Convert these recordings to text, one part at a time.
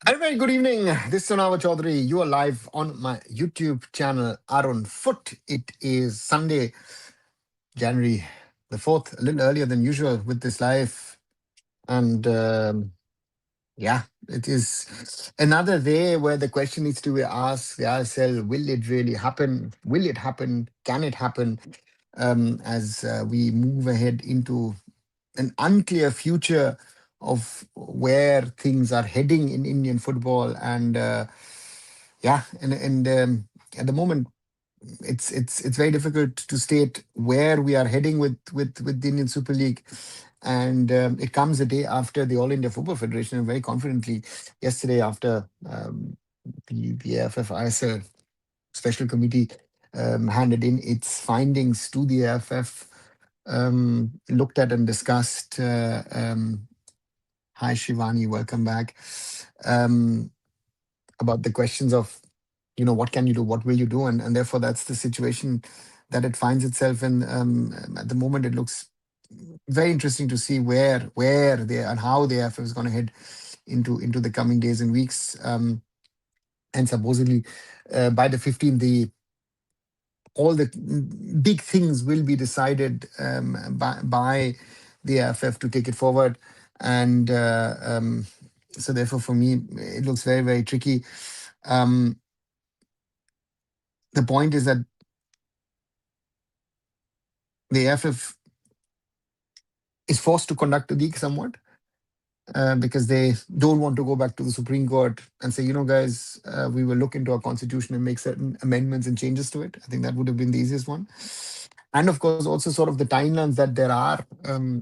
A very good evening. This is Arunava Chaudhuri. You are live on my YouTube channel, Arun Foot. It is Sunday, January the 4th, a little earlier than usual with this live. And yeah, it is another day where the question needs to be asked ourselves, will it really happen? Will it happen? Can it happen? As we move ahead into an unclear future of where things are heading in Indian football. And yeah, and at the moment, it's very difficult to state where we are heading with the Indian Super League. And it comes a day after the All India Football Federation, and very confidently yesterday after the AIFF ISL special committee handed in its findings to the AIFF, looked at and discussed. Hi, Shivani, welcome back. Um, about the questions of, what can you do, what will you do, and therefore that's the situation that it finds itself in. At the moment, it looks very interesting to see where they and how the AFF is going to head into the coming days and weeks. And supposedly by the 15th, the all the big things will be decided by the AFF to take it forward. And so therefore, for me, it looks very, very tricky. Um, the point is that the AFF is forced to conduct the league somewhat because they don't want to go back to the Supreme Court and say, guys, we will look into our constitution and make certain amendments and changes to it. I think that would have been the easiest one. And of course, also sort of the timelines that there are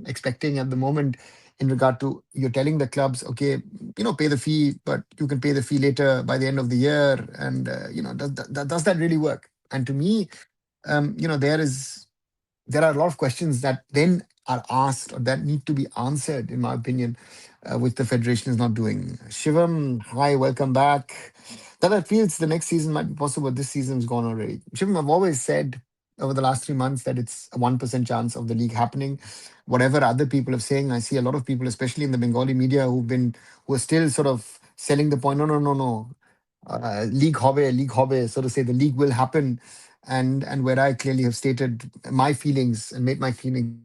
expecting at the moment in regard to you're telling the clubs, okay, pay the fee, but you can pay the fee later by the end of the year. And, does that really work? And to me, there are a lot of questions that then are asked or that need to be answered, in my opinion, which the Federation is not doing. Shivam, hi, welcome back. That I feels the next season might be possible. This season's gone already. Shivam, I've always said over the last 3 months that it's a 1% chance of the league happening. Whatever other people are saying, I see a lot of people, especially in the Bengali media, who are still sort of selling the point. No, no, no, no. League hobe, so to say, the league will happen. And where I clearly have stated my feelings and made my feelings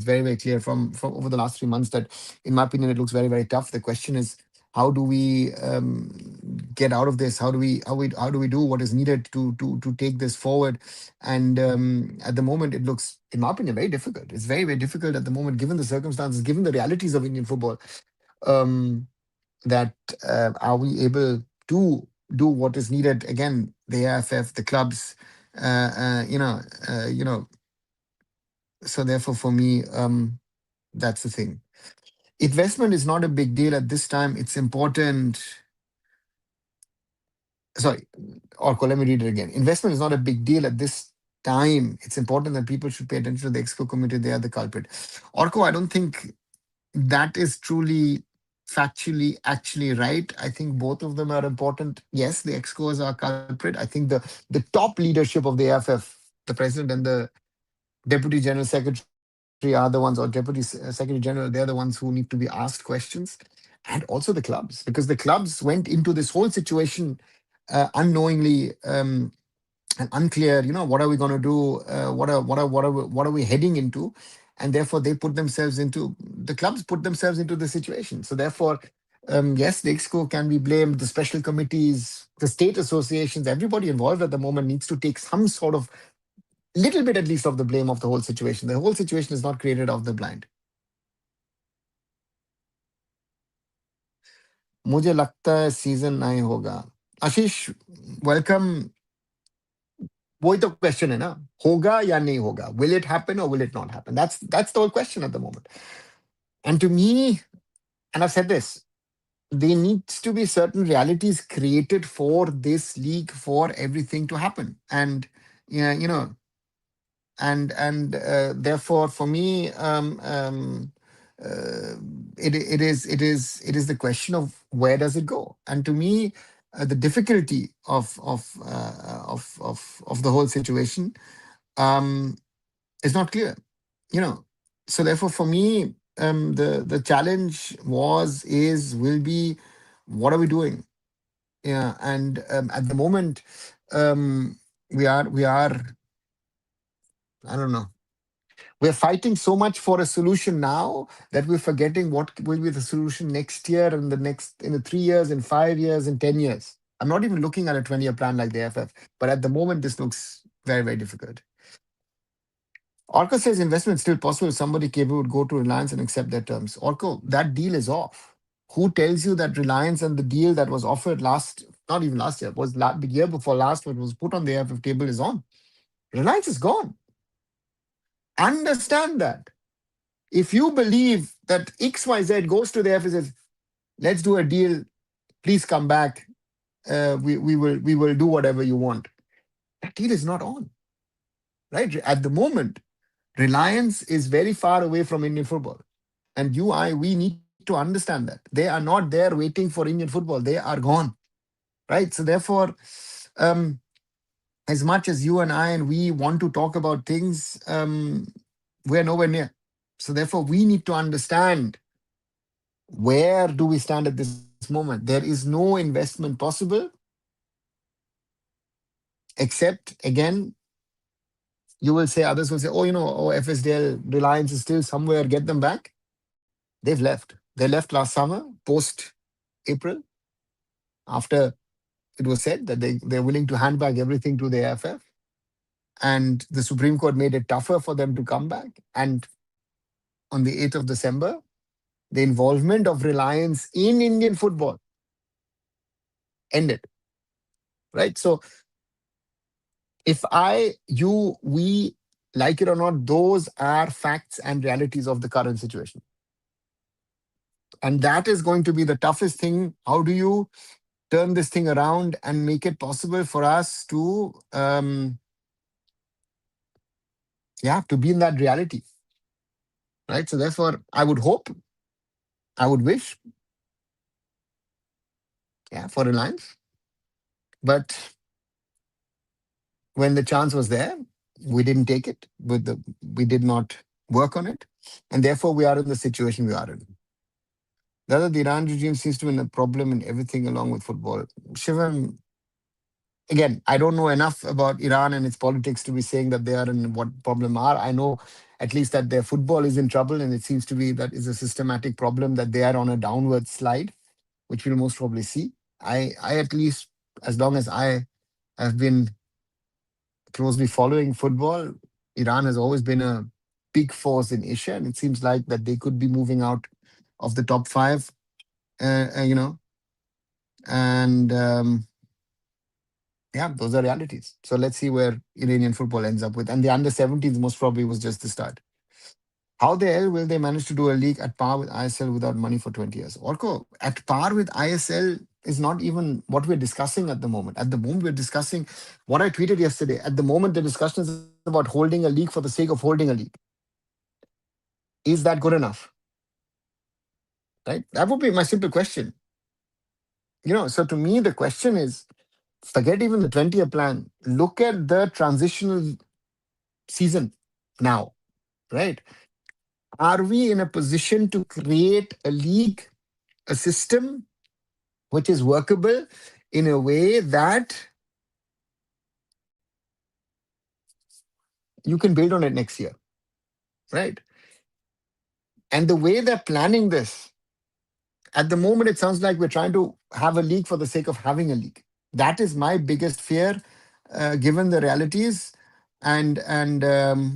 very, very clear from over the last 3 months that, in my opinion, it looks very, very tough. The question is, how do we get out of this? How do we do what is needed to take this forward? And at the moment, it looks, in my opinion, very difficult. It's very, very difficult at the moment, given the circumstances, given the realities of Indian football. Um, that are we able to do what is needed? Again, the AFF, the clubs, uh, uh, you know, uh, you know. So therefore, for me, that's the thing. Investment is not a big deal at this time. It's important. Sorry, Orko, let me read it again. Investment is not a big deal at this time. It's important that people should pay attention to the Exco committee. They are the culprit. Orko, I don't think that is truly factually actually right. I think both of them are important. Yes, the excos are culprit. I think the top leadership of the AFF, the president and the deputy general secretary are the ones, or deputy secretary general, they're the ones who need to be asked questions. And also the clubs, because the clubs went into this whole situation unknowingly, and unclear, what are we going to do, what are we heading into, and therefore the clubs put themselves into the situation. So therefore, yes, the exco can be blamed, the special committees, the state associations, everybody involved at the moment needs to take some sort of little bit at least of the blame of the whole situation. The whole situation is not created of the blind. मुझे लगता है season नहीं होगा. आशीष, welcome. वही तो question है ना, होगा या नहीं होगा, will it happen or will it not happen? That's the whole question at the moment. And to me, and I've said this, there needs to be certain realities created for this league for everything to happen. And yeah, and therefore for me, uh, it is the question of where does it go. And to me, the difficulty of the whole situation um, is not clear. You know, so therefore, for me, the challenge was, is, will be, What are we doing? Yeah, and at the moment, um, we are I don't know. We're fighting so much for a solution now that we're forgetting what will be the solution next year and the next in the 3 years, in 5 years, in 10 years. I'm not even looking at a 20-year plan like the AFF, but at the moment, this looks very, very difficult. Orca says investment still possible if somebody capable would go to Reliance and accept their terms. Orca, that deal is off. Who tells you that Reliance and the deal that was offered last, not even last year, was the year before last, what was put on the AFF table is on? Reliance is gone. Understand that. If you believe that XYZ goes to the AFF and says, let's do a deal, please come back, we will do whatever you want. That deal is not on, right? At the moment, Reliance is very far away from Indian football. And we need to understand that. They are not there waiting for Indian football. They are gone, right? So therefore, um, as much as you and I and we want to talk about things, we're nowhere near. So therefore, we need to understand where do we stand at this moment. There is no investment possible except, again, you will say, others will say, oh, oh, FSDL, Reliance is still somewhere, get them back. They've left. They left last summer, post April, after it was said that they're willing to hand back everything to the AIFF. And the Supreme Court made it tougher for them to come back. And on the 8th of December, the involvement of Reliance in Indian football ended, right? So if we like it or not, those are facts and realities of the current situation. And that is going to be the toughest thing. How do you turn this thing around and make it possible for us to, to be in that reality, right? So therefore, I would hope, I would wish, for Reliance. But when the chance was there, we didn't take it. We did not work on it, and therefore we are in the situation we are in. The Iran regime seems to be a problem in everything along with football. Shivam, again, I don't know enough about Iran and its politics to be saying that they are in what problem are. I know at least that their football is in trouble, and it seems to be that is a systematic problem that they are on a downward slide, which we'll most probably see. I at least, as long as I have been closely following football, Iran has always been a big force in Asia, and it seems like that they could be moving out of the top five, and those are realities. So let's see where Iranian football ends up with. And the under 17s most probably was just the start. How the hell will they manage to do a league at par with ISL without money for 20 years? Orko, at par with ISL is not even what we're discussing at the moment. At the moment, we're discussing what I tweeted yesterday. At the moment, the discussion is about holding a league for the sake of holding a league. Is that good enough? Right? That would be my simple question. So to me, the question is, forget even the 20-year plan. Look at the transitional season now, right? Are we in a position to create a league, a system which is workable in a way that you can build on it next year, right? And the way they're planning this, at the moment, it sounds like we're trying to have a league for the sake of having a league. That is my biggest fear, given the realities. And I don't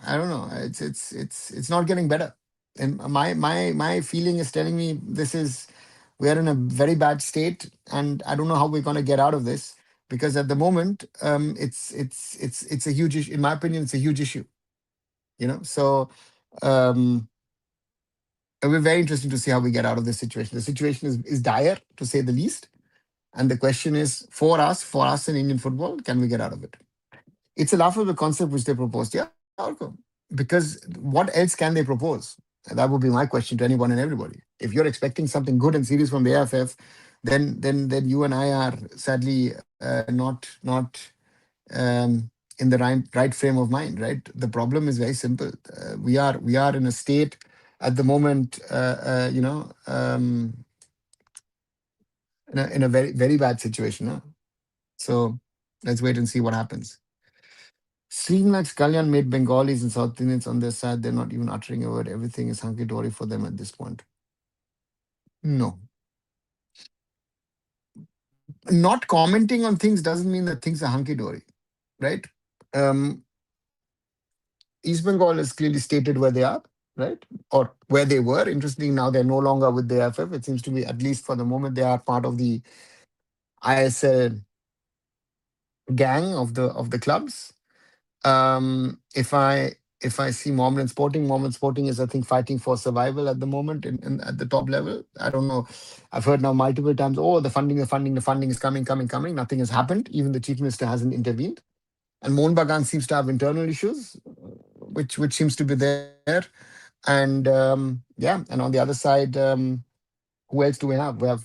know. It's not getting better. And my feeling is telling me we are in a very bad state, and I don't know how we're going to get out of this, because at the moment, it's a huge issue. In my opinion, it's a huge issue. So. It'll be very interesting to see how we get out of this situation. The situation is dire, to say the least. And the question is, for us in Indian football, can we get out of it? It's a laughable concept which they proposed. Yeah, okay. Because what else can they propose? That would be my question to anyone and everybody. If you're expecting something good and serious from the AFF, then you and I are sadly not in the right frame of mind, right? The problem is very simple. We are in a state at the moment, in a very very bad situation. Huh? So let's wait and see what happens. Seems Kalyan made Bengalis and South Indians on their side. They're not even uttering a word. Everything is hunky dory for them at this point. No, not commenting on things doesn't mean that things are hunky dory, right? Um, East Bengal has clearly stated where they are, right? Or where they were. Interestingly, now they're no longer with the AIFF. It seems to be, at least for the moment, they are part of the ISL gang of the clubs. If I see Mohammedan Sporting is, I think, fighting for survival at the moment at the top level. I don't know. I've heard now multiple times, oh, the funding is coming, coming, coming. Nothing has happened. Even the chief minister hasn't intervened. And Mohun Bagan seems to have internal issues, which seems to be there. And yeah, and on the other side, who else do we have? We have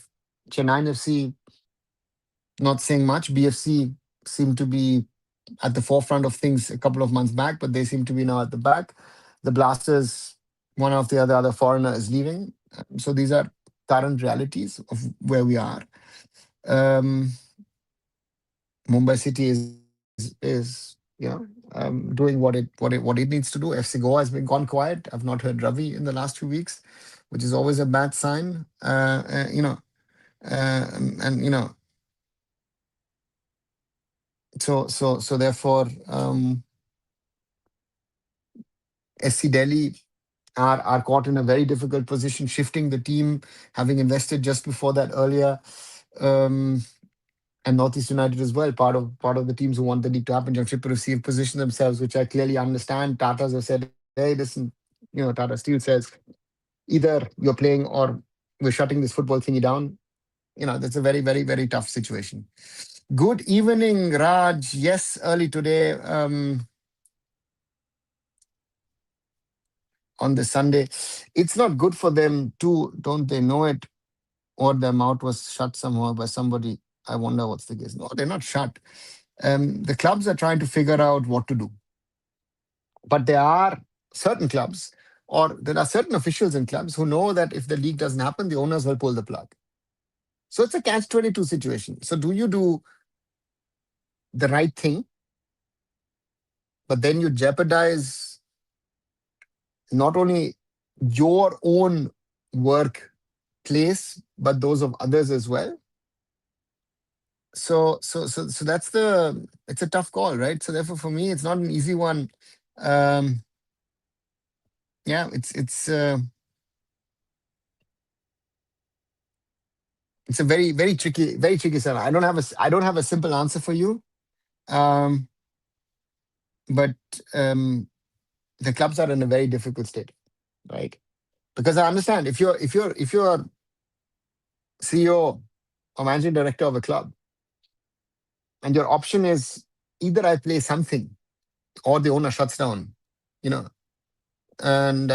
Chennai FC, not saying much. BFC seem to be at the forefront of things a couple of months back, but they seem to be now at the back. The Blasters, one of the other foreigner is leaving. So these are current realities of where we are. Um, Mumbai City is doing what it needs to do. FC Goa has been gone quiet. I've not heard Ravi in the last few weeks, which is always a bad sign. And so therefore, SC Delhi are caught in a very difficult position, shifting the team, having invested just before that earlier. Um, and Northeast United as well, part of the teams who want the league to happen. Jamshedpur receive position themselves, which I clearly understand. Tatas have said, hey, listen, Tata Steel says either you're playing or we're shutting this football thingy down. That's a very, very, very tough situation. Good evening, Raj. Yes, early today, on the Sunday. It's not good for them too, don't they know it? Or their mouth was shut somehow by somebody. I wonder what's the case. No, they're not shut. The clubs are trying to figure out what to do. But there are certain clubs, or there are certain officials in clubs who know that if the league doesn't happen, the owners will pull the plug. So it's a catch-22 situation. So do you do the right thing, but then you jeopardize not only your own workplace, but those of others as well? So that's it's a tough call, right? So therefore, for me, it's not an easy one. Um, yeah, it's a very very tricky scenario. I don't have a simple answer for you. Um, but the clubs are in a very difficult state, right? Because I understand if you're CEO or managing director of a club, and your option is either I play something or the owner shuts down, you know, and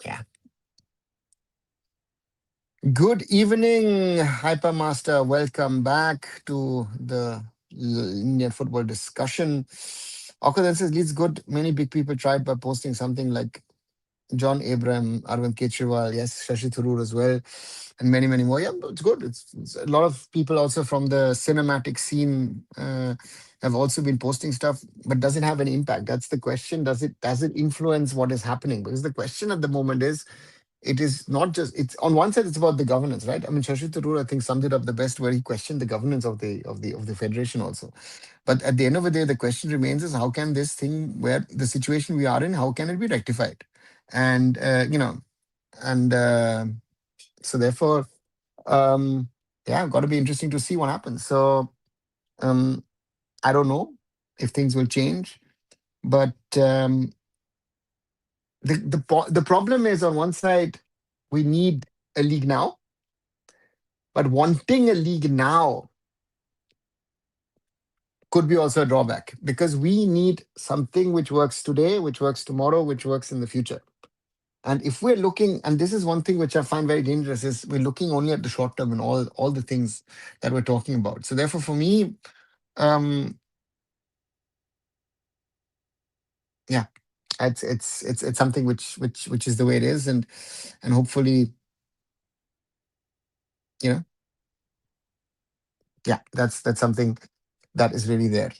yeah. Good evening, Hypermaster. Welcome back to the Indian football discussion. Okay, then says Leeds good. Many big people tried by posting something like John Abraham, Arvind Kejriwal, yes, Shashi Tharoor as well, and many, many more. Yeah, it's good. It's a lot of people also from the cinematic scene have also been posting stuff, but does it have any impact? That's the question. Does it influence what is happening? Because the question at the moment is, it is not just, it's on one side it's about the governance, right? I mean, Shashi Tharoor, I think, summed it up the best, where he questioned the governance of the federation also. But at the end of the day, the question remains is, how can this thing, where the situation we are in, how can it be rectified? And and so therefore, um yeah, got to be interesting to see what happens. So um I don't know if things will change, but the problem is, on one side we need a league now, but wanting a league now could be also a drawback, because we need something which works today, which works tomorrow, which works in the future. And if we're looking, and this is one thing which I find very dangerous, is we're looking only at the short term and all the things that we're talking about. So therefore, for me, um, yeah, it's something which is the way it is, and hopefully, you know, Yeah, that's something that is really there.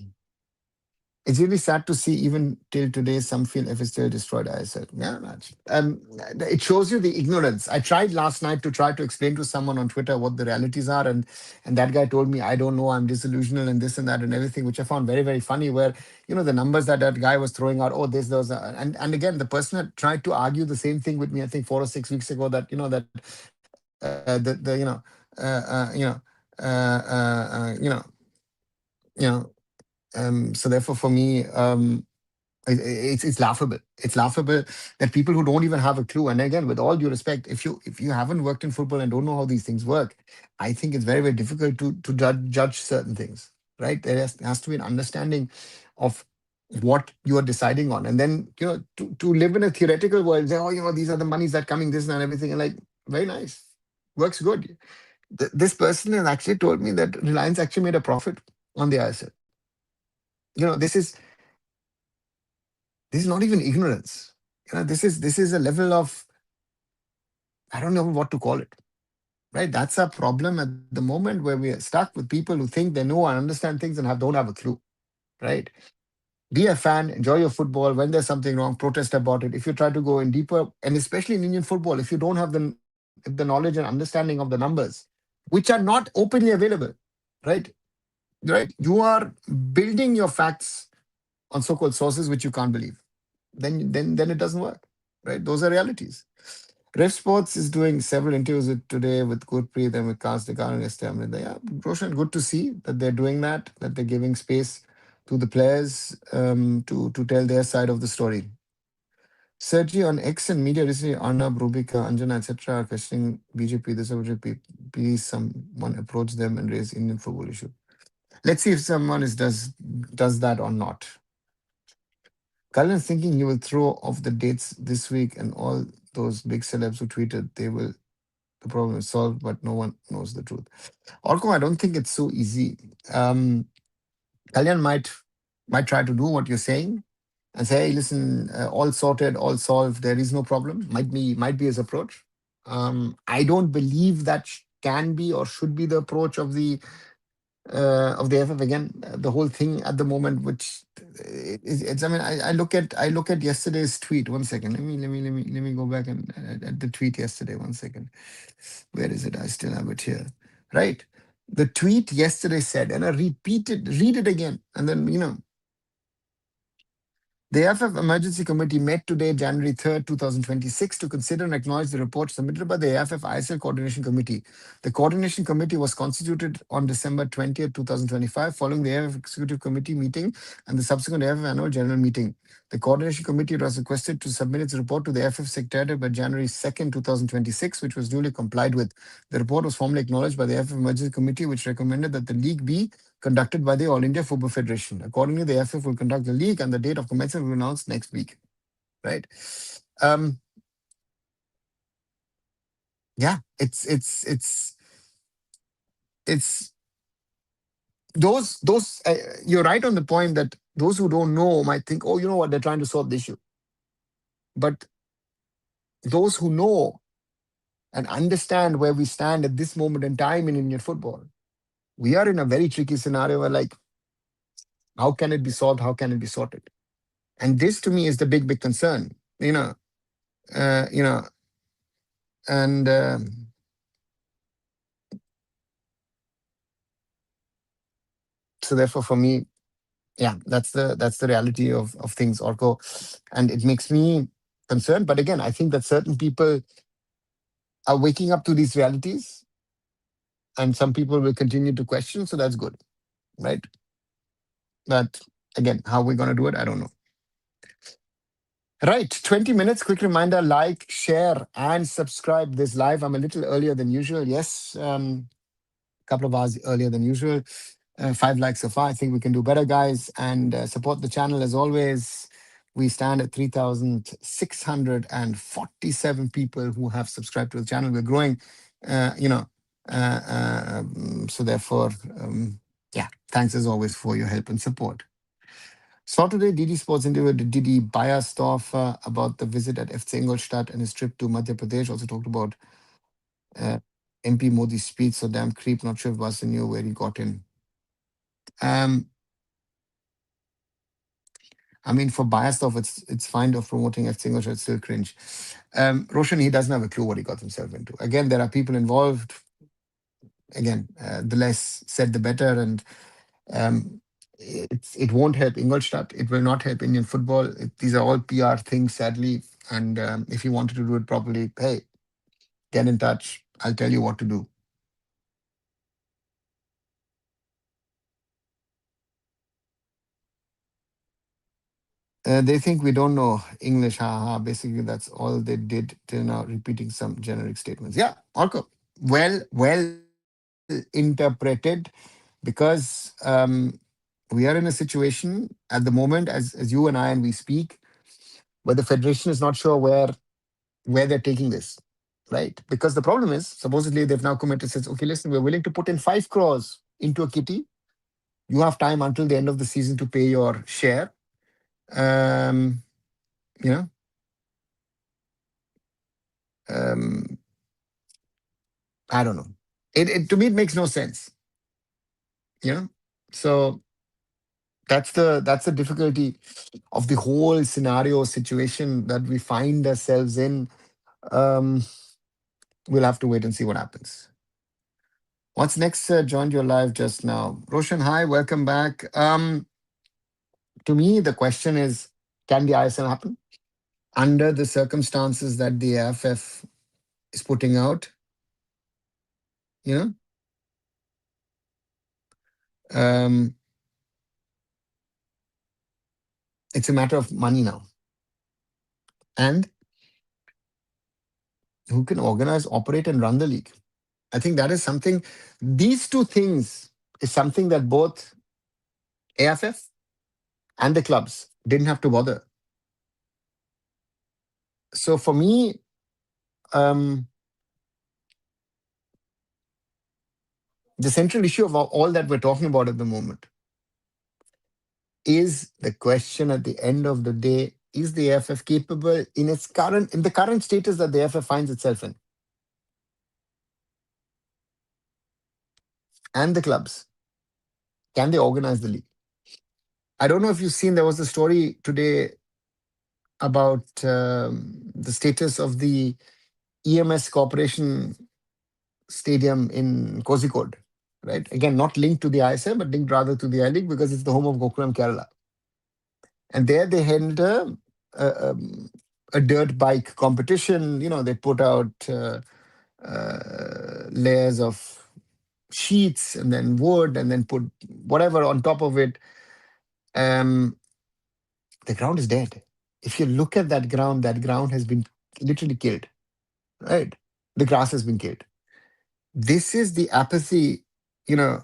It's really sad to see even till today some feel if it's still destroyed ISL. Yeah, much. It shows you the ignorance. I tried last night to try to explain to someone on Twitter what the realities are, and that guy told me I don't know, I'm disillusional and this and that and everything, which I found very very funny. Where the numbers that that guy was throwing out, oh this those, and again the person had tried to argue the same thing with me. I think 4 or 6 weeks ago that the you know so therefore for me it's laughable. It's laughable that people who don't even have a clue. And again, with all due respect, if you haven't worked in football and don't know how these things work, I think it's very very difficult to judge certain things. Right? There has to be an understanding of what you are deciding on, and then to live in a theoretical world, say, oh, these are the monies that coming, this and everything, and like very nice, works good. This person has actually told me that Reliance actually made a profit on the ISL. This is not even ignorance. This is a level of, I don't know what to call it. Right? That's a problem at the moment where we are stuck with people who think they know and understand things and don't have a clue. Right? Be a fan, enjoy your football. When there's something wrong, protest about it. If you try to go in deeper, and especially in Indian football, if you don't have the knowledge and understanding of the numbers, which are not openly available, right? Right? You are building your facts on so-called sources which you can't believe. Then it doesn't work. Right? Those are realities. Ref Sports is doing several interviews today with Gurpreet and with Kaz Dekar and Amrita. Yeah, Roshan, good to see that they're doing that they're giving space to the players to tell their side of the story. Sergi on X and media recently, Arnab, Rubika, Anjana, etc. are questioning BJP. This would please someone approach them and raise Indian football issue. Let's see if someone does that or not. Kalyan's thinking he will throw off the dates this week and all those big celebs who tweeted the problem is solved, but no one knows the truth. Orko, I don't think it's so easy. Kalyan might try to do what you're saying and say, hey, listen, all sorted, all solved, there is no problem. Might be his approach. I don't believe that can be or should be the approach of the AIFF again. The whole thing at the moment, which it's. I mean, I look at yesterday's tweet. One second. Let me go back and at the tweet yesterday. One second. Where is it? I still have it here. Right. The tweet yesterday said, and I read it again, and then the AFF Emergency Committee met today, January 3rd, 2026, to consider and acknowledge the report submitted by the AFF ISL Coordination Committee. The Coordination Committee was constituted on December 20th, 2025, following the AFF Executive Committee meeting and the subsequent AFF Annual General Meeting. The Coordination Committee was requested to submit its report to the AFF Secretariat by January 2nd, 2026, which was duly complied with. The report was formally acknowledged by the AFF Emergency Committee, which recommended that the league be conducted by the All India Football Federation. Accordingly, the AFF will conduct the league and the date of commencement will be announced next week. Right? Um, yeah, it's those. You're right on the point that those who don't know might think, oh, you know what, they're trying to solve the issue. But those who know and understand where we stand at this moment in time in Indian football, we are in a very tricky scenario where, like, how can it be solved? How can it be sorted? And this, to me, is the big concern. Uh, you know, and so therefore, for me, yeah, that's the reality of things, Orko, and it makes me concerned. But again, I think that certain people are waking up to these realities, and some people will continue to question. So that's good, right? But again, how we're gonna do it, I don't know. Right, 20 minutes. Quick reminder: like, share, and subscribe this live. I'm a little earlier than usual. Yes, couple of hours earlier than usual. 5 likes so far. I think we can do better, guys. And support the channel as always. We stand at 3,647 people who have subscribed to the channel. We're growing, so therefore, yeah, thanks as always for your help and support. Saw today DD Sports interview with Didi Bayastorff about the visit at FC Ingolstadt and his trip to Madhya Pradesh. Also talked about MP Modi's speech. So damn creep. Not sure if Vasan knew where he got in. Um, I mean, for biased off, it's fine of promoting F English, it's still cringe. Roshan, he doesn't have a clue what he got himself into. Again, there are people involved. Again, the less said, the better. And um, it won't help Ingolstadt. It will not help Indian football. These are all PR things, sadly. And if you wanted to do it properly, hey, get in touch. I'll tell you what to do. They think we don't know English. Ha ha. Basically, that's all they did till now, repeating some generic statements. Yeah, Orko. Well interpreted because we are in a situation at the moment, as you and I and we speak, where the federation is not sure where they're taking this, right? Because the problem is, supposedly they've now committed, says, okay, listen, we're willing to put in 5 crores into a kitty. You have time until the end of the season to pay your share. Um, you know, um, I don't know. It to me it makes no sense. You know, so that's the difficulty of the whole scenario situation that we find ourselves in. Um, we'll have to wait and see what happens. What's next? Joined your live just now. Roshan, hi, welcome back. To me, the question is, can the ISL happen under the circumstances that the AIFF is putting out? You know, um, it's a matter of money now, and who can organize, operate, and run the league. I think that is something. These two things is something that both AIFF and the clubs didn't have to bother. So for me, um, the central issue of all that we're talking about at the moment is the question at the end of the day: is the AFF capable in the current status that the AFF finds itself in, and the clubs, can they organize the league? I don't know if you've seen, there was a story today about the status of the EMS Corporation Stadium in Kozhikode, right? Again, not linked to the ISL, but linked rather to the I League because it's the home of Gokulam Kerala. And there they held a, a dirt bike competition. You know, they put out layers of sheets and then wood and then put whatever on top of it. Um, the ground is dead. If you look at that ground has been literally killed, right? The grass has been killed. This is the apathy, you know,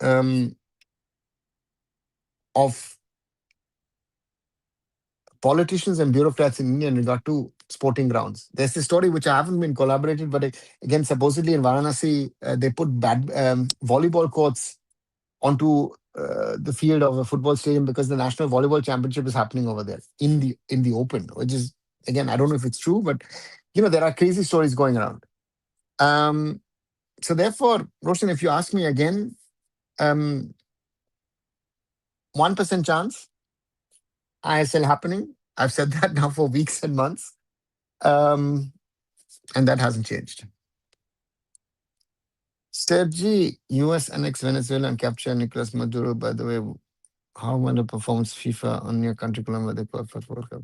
um, of politicians and bureaucrats in India in regard to sporting grounds. There's this story which I haven't been collaborated, but again, supposedly in Varanasi, they put volleyball courts onto the field of a football stadium because the national volleyball championship is happening over there in the open, which is, again, I don't know if it's true, but you know there are crazy stories going around. Um, so therefore, Roshan, if you ask me again, 1% chance ISL happening. I've said that now for weeks and months. Um, and that hasn't changed. Sergi, US annex Venezuela and capture Nicolas Maduro. By the way, how underperforms FIFA on your country, Colombia, the perfect World Cup?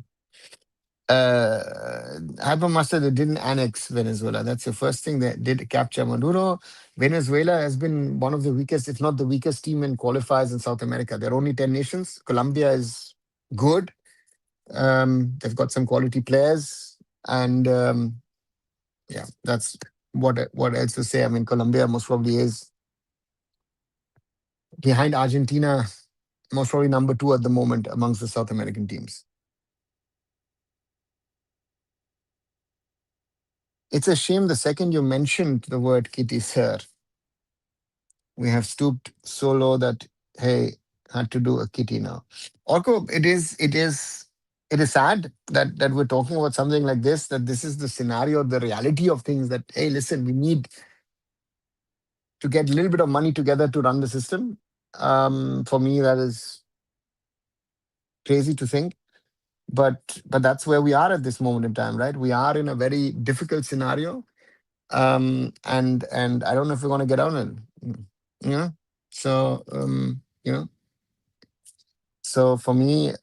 Hypermaster, they didn't annex Venezuela. That's the first thing. They did capture Maduro. Venezuela has been one of the weakest, if not the weakest team in qualifiers in South America. There are only 10 nations. Colombia is good. They've got some quality players. And yeah, that's what else to say. I mean, Colombia most probably is behind Argentina, most probably number two at the moment amongst the South American teams. It's a shame the second you mentioned the word kitty, sir, we have stooped so low that, hey, had to do a kitty now. Orko, it is. it is sad that we're talking about something like this, that this is the scenario, the reality of things, that, hey, listen, we need to get a little bit of money together to run the system. For me, that is crazy to think. But that's where we are at this moment in time, right? We are in a very difficult scenario. And I don't know if we're going to get out of it. Yeah. So so for me,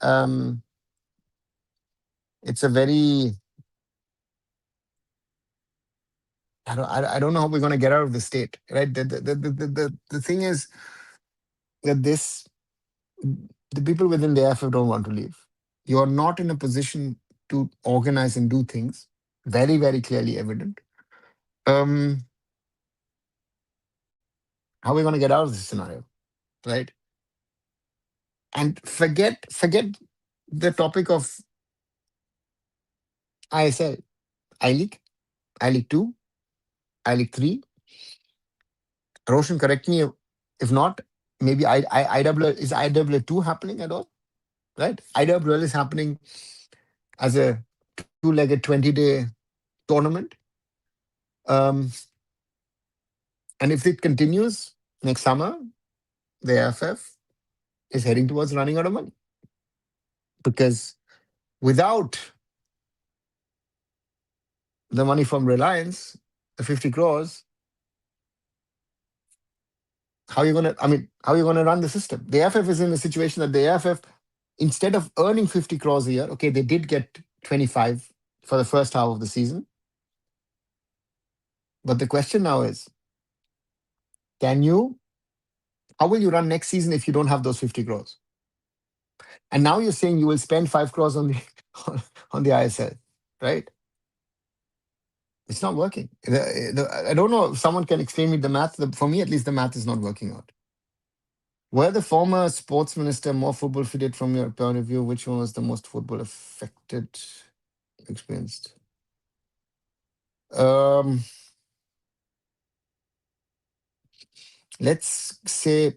it's a very, I don't know how we're going to get out of the state, right? The thing is that the people within the AIFF don't want to leave. You're not in a position to organize and do things. Very, very clearly evident. Um, how are we going to get out of this scenario, right? And forget the topic of ISL, I League, I League Two, I League Three. Roshan, correct me if not. Maybe IWL, is IWL two happening at all? Right? IWL is happening as a two-legged 20-day tournament. Um, and if it continues next summer, the AFF is heading towards running out of money, because without the money from Reliance, the 50 crores, how are you going to? I mean, how are you going to run the system? The AFF is in a situation that the AFF, instead of earning 50 crores a year, okay, they did get 25 for the first half of the season. But the question now is, can you, how will you run next season if you don't have those 50 crores? And now you're saying you will spend 5 crores on the on the ISL, right? It's not working. I don't know if someone can explain me the math. For me, at least, the math is not working out. Were the former sports minister more football fitted from your point of view? Which one was the most football affected, experienced? Um, let's say,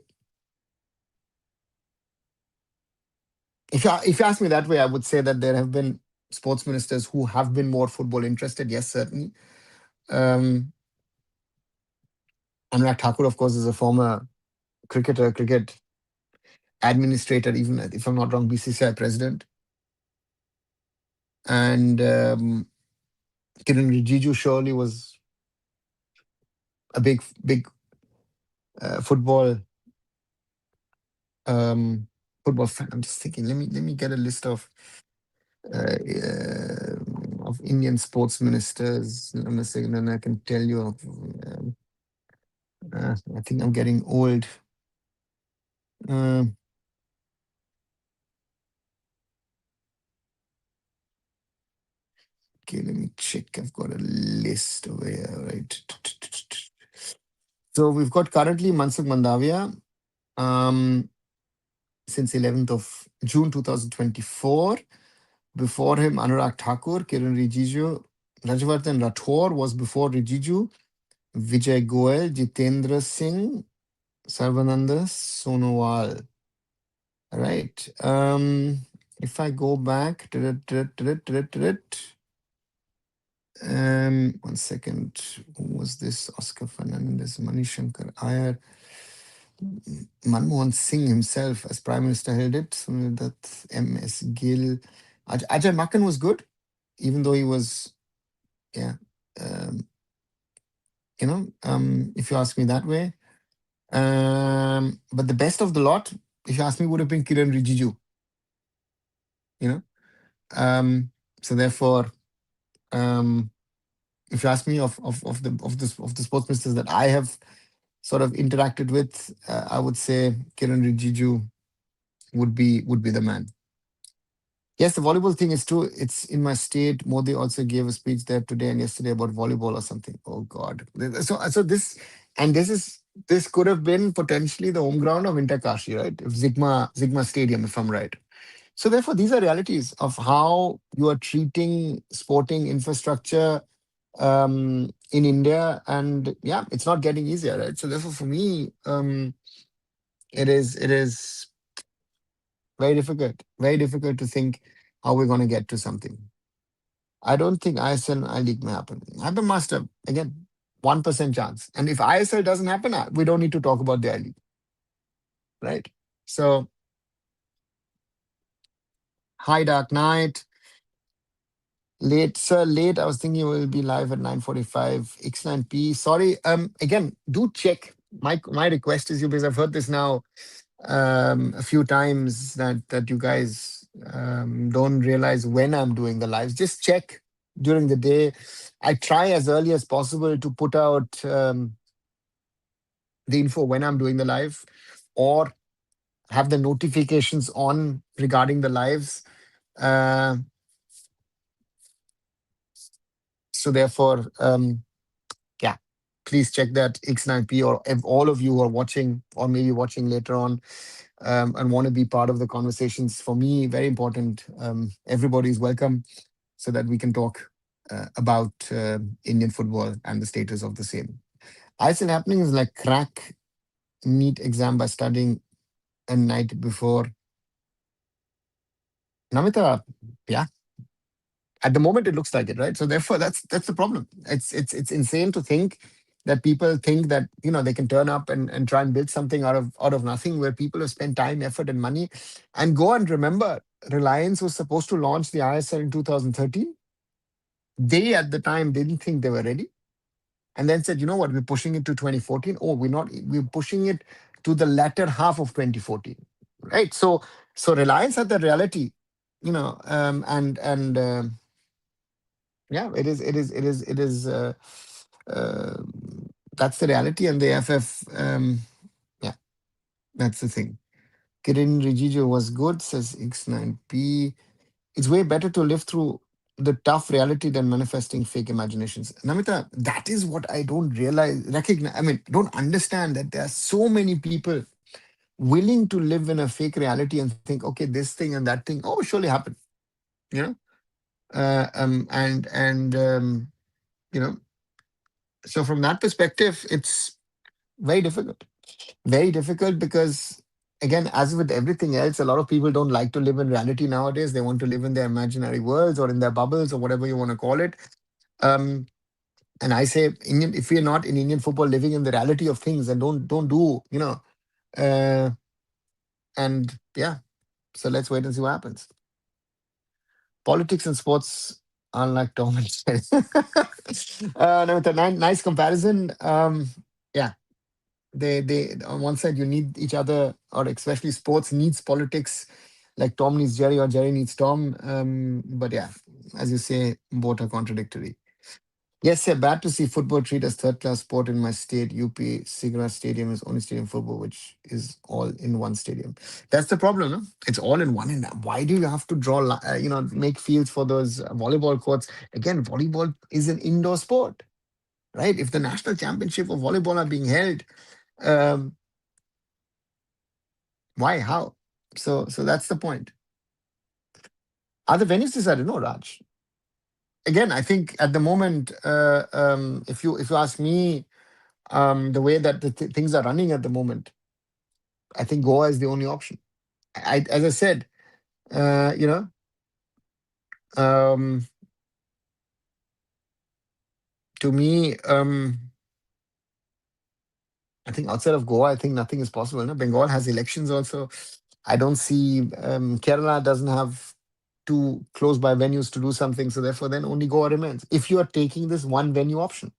if you ask me that way, I would say that there have been sports ministers who have been more football interested. Yes, certainly. Um, Anurag Thakur, of course, is a former cricketer, cricket administrator, even if I'm not wrong, BCCI president. And Kiran Rijiju surely was a big football football fan. I'm just thinking. Let me get a list of Indian sports ministers. I'm a second, and I can tell you. I think I'm getting old. Uh, okay, let me check. I've got a list over here, right? So we've got currently Mansukh Mandavia, since 11th of June 2024. Before him, Anurag Thakur, Kiran Rijiju, Rajvardhan Rathore was before Rijiju, Vijay Goel, Jitendra Singh, Sarvananda Sonowal. Right. If I go back, one second. Who was this? Oscar Fernandez, Manishankar Iyer, Manmohan Singh himself as Prime Minister held it. So that M.S. Gill. Ajay Makkan was good, even though he was, yeah, um, if you ask me that way. But the best of the lot, if you ask me, would have been Kiran Rijiju. You know, so therefore, um, if you ask me of the sports ministers that I have sort of interacted with, I would say Kiran Rijiju would be the man. Yes, the volleyball thing is true. It's in my state. Modi also gave a speech there today and yesterday about volleyball or something. Oh God! So this could have been potentially the home ground of Interkashi, right? If Zigma Stadium, if I'm right. So therefore, these are realities of how you are treating sporting infrastructure in India, and yeah, it's not getting easier, right? So therefore, for me, it is very difficult to think how we're going to get to something. I don't think ISL I League may happen. Happen master again, 1% chance. And if ISL doesn't happen, we don't need to talk about the I League, right? So, hi Dark Knight, late sir, late. I was thinking we'll be live at 9:45 X9P. Sorry. Again, do check. My request is you, because I've heard this now a few times, that you guys don't realize when I'm doing the lives. Just check during the day. I try as early as possible to put out the info when I'm doing the live, or have the notifications on regarding the lives. Uh, so therefore, yeah, please check that X9P, or if all of you who are watching or maybe watching later on, and want to be part of the conversations. For me, very important. Everybody is welcome, so that we can talk about Indian football and the status of the same. ISL happening is like crack NEET exam by studying a night before. Namita, yeah, at the moment it looks like it, right? So therefore, that's the problem. It's insane to think that people think that they can turn up and try and build something out of nothing, where people have spent time, effort, and money. And go and remember, Reliance was supposed to launch the ISL in 2013. They at the time didn't think they were ready, and then said, you know what, we're pushing it to 2014. Oh, we're pushing it to the latter half of 2014, right? So Reliance had the reality, and yeah, it is uh, that's the reality. And the FF, yeah, that's the thing. Kirin Rijiju was good, says X9P. It's way better to live through the tough reality than manifesting fake imaginations. Namita, that is what I don't recognize. I mean, don't understand that there are so many people willing to live in a fake reality and think, okay, this thing and that thing, oh, surely happen. You know, and you know. So from that perspective, it's very difficult. Very difficult because, again, as with everything else, a lot of people don't like to live in reality nowadays. They want to live in their imaginary worlds or in their bubbles or whatever you want to call it. Um, and I say, if we're not in Indian football living in the reality of things, and don't do, uh, and yeah, so let's wait and see what happens. Politics and sports are like Tom and Jerry. No, it's a nice comparison. Yeah, they on one side you need each other, or especially sports needs politics, like Tom needs Jerry or Jerry needs Tom. But yeah, as you say, both are contradictory. Yes, sir. Bad to see football treat as third class sport in my state. UP Sigra Stadium is only stadium football, which is all in one stadium. That's the problem. No? It's all in one. And why do you have to draw, make fields for those volleyball courts? Again, volleyball is an indoor sport, right? If the national championship of volleyball are being held, um, why? How? So that's the point. Are the venues decided? No, Raj. Again, I think at the moment, if you ask me, the way that things are running at the moment, I think Goa is the only option. As I said, uh, you know, um, to me, I think outside of Goa, I think nothing is possible. No? Bengal has elections also. I don't see Kerala doesn't have two close by venues to do something. So therefore, then only Goa remains. If you are taking this one venue option.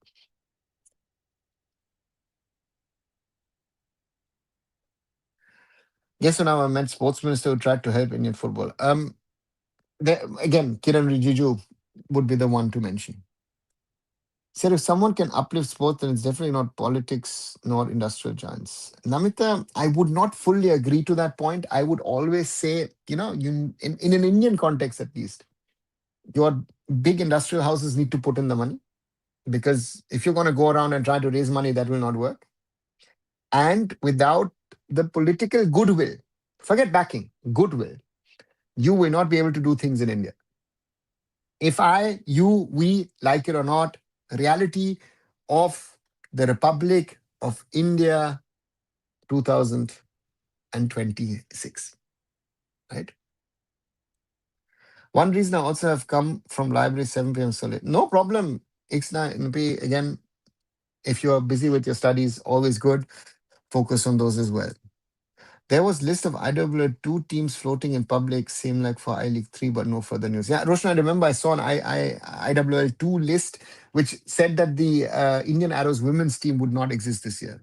Yes, so now I met sports minister who tried to help Indian football. Again, Kiran Rijiju would be the one to mention. Said if someone can uplift sports, then it's definitely not politics nor industrial giants. Namita, I would not fully agree to that point. I would always say, in an Indian context at least, your big industrial houses need to put in the money, because if you're going to go around and try to raise money, that will not work. And without the political goodwill, forget backing, goodwill, you will not be able to do things in India. If we, like it or not, reality of the Republic of India 2026, right? One reason I also have come from library 7 p.m. so late. No problem. Ixna, again, if you are busy with your studies, always good. Focus on those as well. There was list of IWL two teams floating in public, same like for I League 3, but no further news. Yeah, Roshan, I remember I saw an IWL 2 list which said that the Indian Arrows women's team would not exist this year.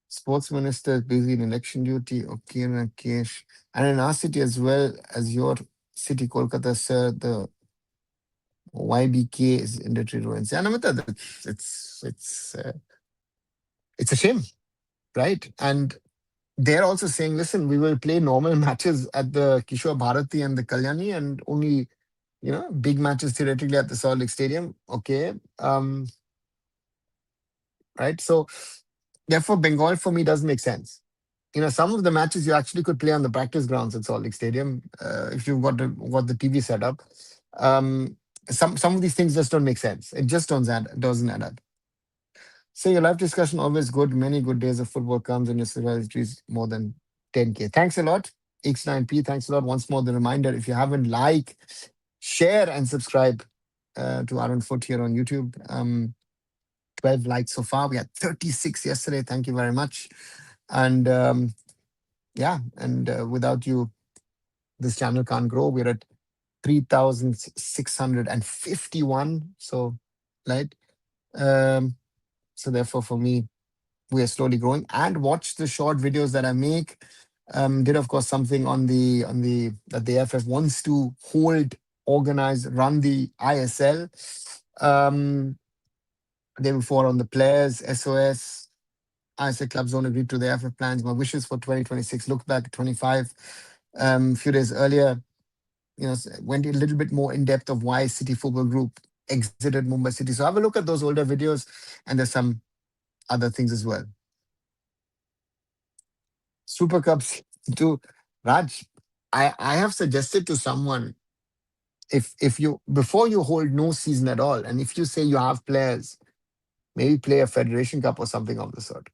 Sports minister is busy in election duty. Okay, Rakesh. And in our city as well as your city, Kolkata, sir, the YBK is in the ruins. Yeah, Namita, it's a shame, right? And they're also saying, listen, we will play normal matches at the Kishore Bharati and the Kalyani, and only big matches theoretically at the Salt Lake Stadium. Okay, right. So therefore, Bengal for me doesn't make sense. Some of the matches you actually could play on the practice grounds at Salt Lake Stadium if you've got the TV set up. Um, some of these things just don't make sense. It just doesn't add up. So your live discussion always good. Many good days of football comes and your civility is more than 10K. Thanks a lot. X9P, thanks a lot. Once more, the reminder, if you haven't share and subscribe to Arun Foot here on YouTube. 12 likes so far. We had 36 yesterday. Thank you very much. And without you, this channel can't grow. We're at 3,651. So, right. So therefore, for me, we are slowly growing. And watch the short videos that I make. Did of course something on the that the AIFF wants to hold, organize, run the ISL. Day before on the players, SOS. ISL club zone agreed to the AIFF plans. My wishes for 2026. Look back at 25. A few days earlier, went a little bit more in depth of why City Football Group exited Mumbai City. So have a look at those older videos, and there's some other things as well. Super Cups to Raj. I have suggested to someone, if you before you hold no season at all, and if you say you have players, maybe play a Federation Cup or something of the sort.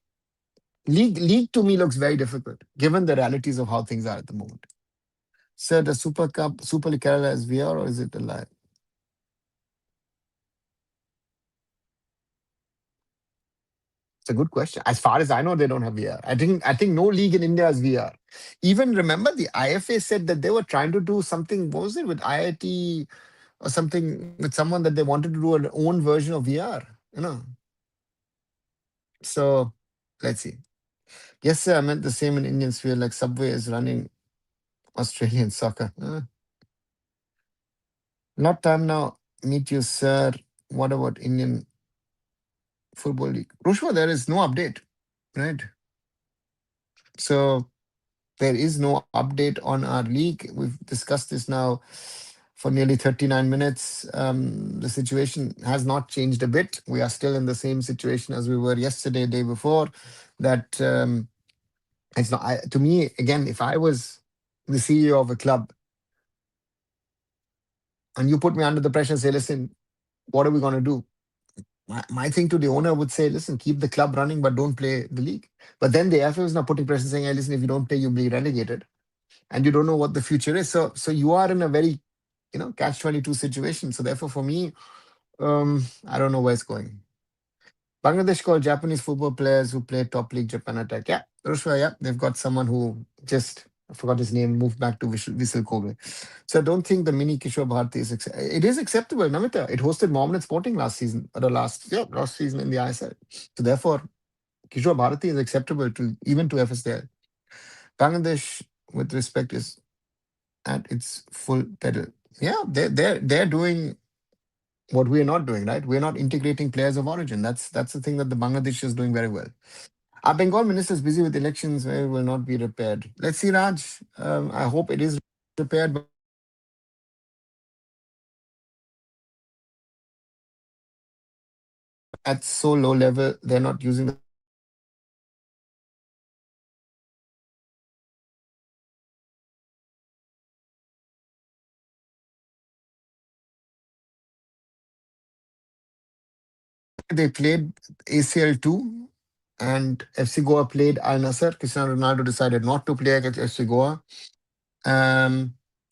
League to me looks very difficult given the realities of how things are at the moment. Sir, the Super League Kerala is VR or is it a lie? It's a good question. As far as I know, they don't have VR. I think no league in India has VR. Even remember the IFA said that they were trying to do something. What was it with IIT or something with someone that they wanted to do an own version of VR? So let's see. Yes, sir. I meant the same in Indian sphere. Like Subway is running Australian soccer. Not time now. Meet you, sir. What about Indian Football League? Rushwa, there is no update, right? So there is no update on our league. We've discussed this now for nearly 39 minutes. The situation has not changed a bit. We are still in the same situation as we were yesterday, day before. That it's not. To me, again, if I was the CEO of a club and you put me under the pressure and say, listen, what are we going to do? My thing to the owner would say, listen, keep the club running, but don't play the league. But then the AIFF is now putting pressure saying, hey, listen, if you don't play, you'll be relegated. And you don't know what the future is. So you are in a very, catch-22 situation. So therefore, for me, I don't know where it's going. Bangladesh called Japanese football players who play top league Japan attack. Yeah, Rushwa, yeah, they've got someone who just, I forgot his name, moved back to Vissel Kobe. So I don't think the mini Kishore Bharti is it is acceptable, Namita. It hosted Mohammedan Sporting last season, or last season in the ISL. So therefore, Kishore Bharati is acceptable to even to FSL. Bangladesh, with respect, is at its full pedal. Yeah, they're doing what we're not doing, right? We're not integrating players of origin. That's the thing that the Bangladesh is doing very well. Our Bengal minister is busy with elections where it will not be repaired. Let's see, Raj. I hope it is repaired, but at so low level, they're not using the. They played ACL2 and FC Goa played Al Nassr. Cristiano Ronaldo decided not to play against FC Goa.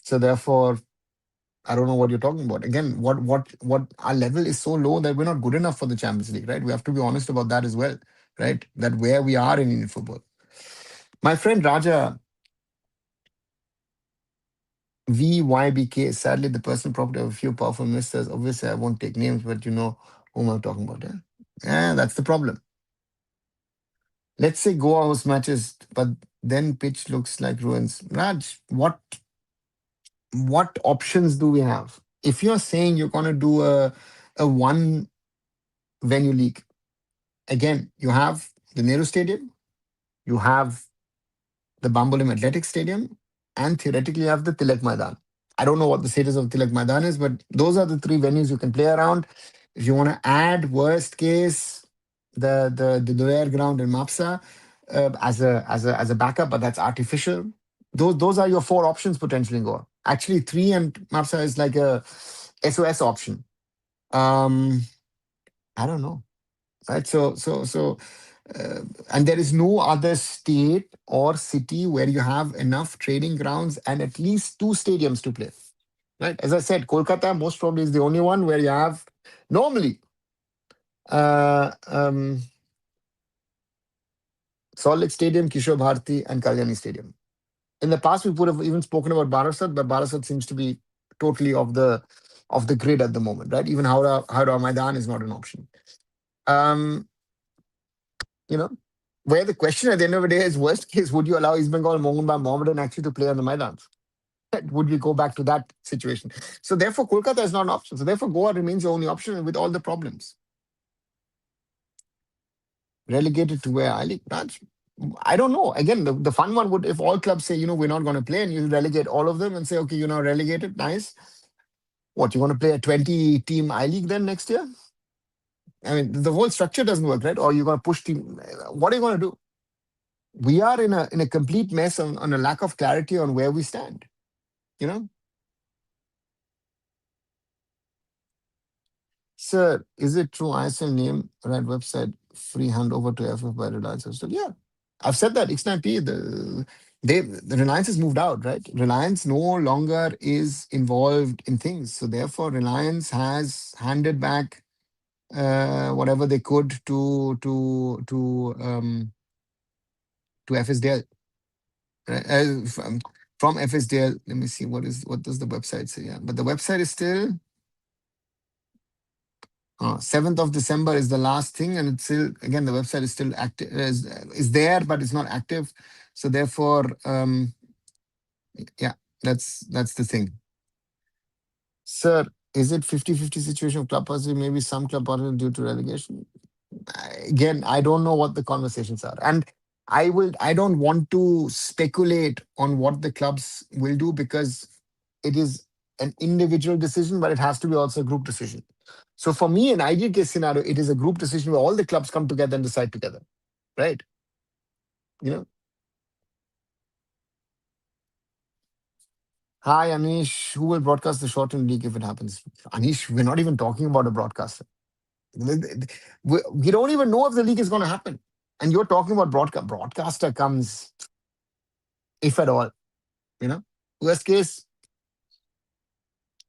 So therefore, I don't know what you're talking about. Again, what our level is so low that we're not good enough for the Champions League, right? We have to be honest about that as well, right? That where we are in Indian football. My friend Raja VYBK, sadly, the personal property of a few powerful ministers. Obviously, I won't take names, but you know whom I'm talking about. Yeah, yeah, that's the problem. Let's say Goa host matches, but then pitch looks like ruins. Raj, what options do we have? If you're saying you're gonna do a one venue league, again, you have the Nehru Stadium, you have the Bambolim Athletic Stadium, and theoretically you have the Tilak Maidan. I don't know what the status of Tilak Maidan is, but those are the three venues you can play around. If you want to add worst case, the Doyer ground in Mapsa as a backup, but that's artificial. Those are your four options potentially in Goa. Actually, three and Mapsa is like a SOS option. Um, I don't know. Right. Uh, and there is no other state or city where you have enough training grounds and at least two stadiums to play. Right. As I said, Kolkata most probably is the only one where you have normally uh, um, Salt Lake Stadium, Kishore Bharati, and Kalyani Stadium. In the past, we would have even spoken about Barasat, but Barasat seems to be totally off the grid at the moment. Right. Even Howrah Maidan is not an option. Um, you know, where the question at the end of the day is worst case, would you allow East Bengal, Mohanbag, Mohammedan actually to play on the Maidans? Would we go back to that situation? So therefore, Kolkata is not an option. So therefore, Goa remains the only option with all the problems. Relegated to where I like Raj. I don't know. Again, the fun one would if all clubs say, we're not going to play, and you relegate all of them and say, okay, you're now relegated. Nice. What, you want to play a 20 team I League then next year? I mean, the whole structure doesn't work, right? Or you're going to push team. What are you going to do? We are in a complete mess on a lack of clarity on where we stand. You know, sir, is it true ISL name right website free handover to AIFF by Reliance Hostel? Yeah, I've said that. X9P, the Reliance has moved out, right? Reliance no longer is involved in things, so therefore Reliance has handed back whatever they could to FSDL. Right? From FSDL, let me see what does the website say? Yeah, but the website is still 7th of December is the last thing, and it's still again the website is still active is there, but it's not active. So therefore, yeah, that's the thing. Sir, is it 50-50 situation of club policy? Maybe some club policy due to relegation. Again, I don't know what the conversations are, and I don't want to speculate on what the clubs will do because it is an individual decision, but it has to be also a group decision. So for me, an ideal case scenario, it is a group decision where all the clubs come together and decide together, right? You know, hi Anish, who will broadcast the shortened league if it happens? Anish, we're not even talking about a broadcaster. We don't even know if the league is going to happen, and you're talking about broadcast. Broadcaster comes if at all. You know, worst case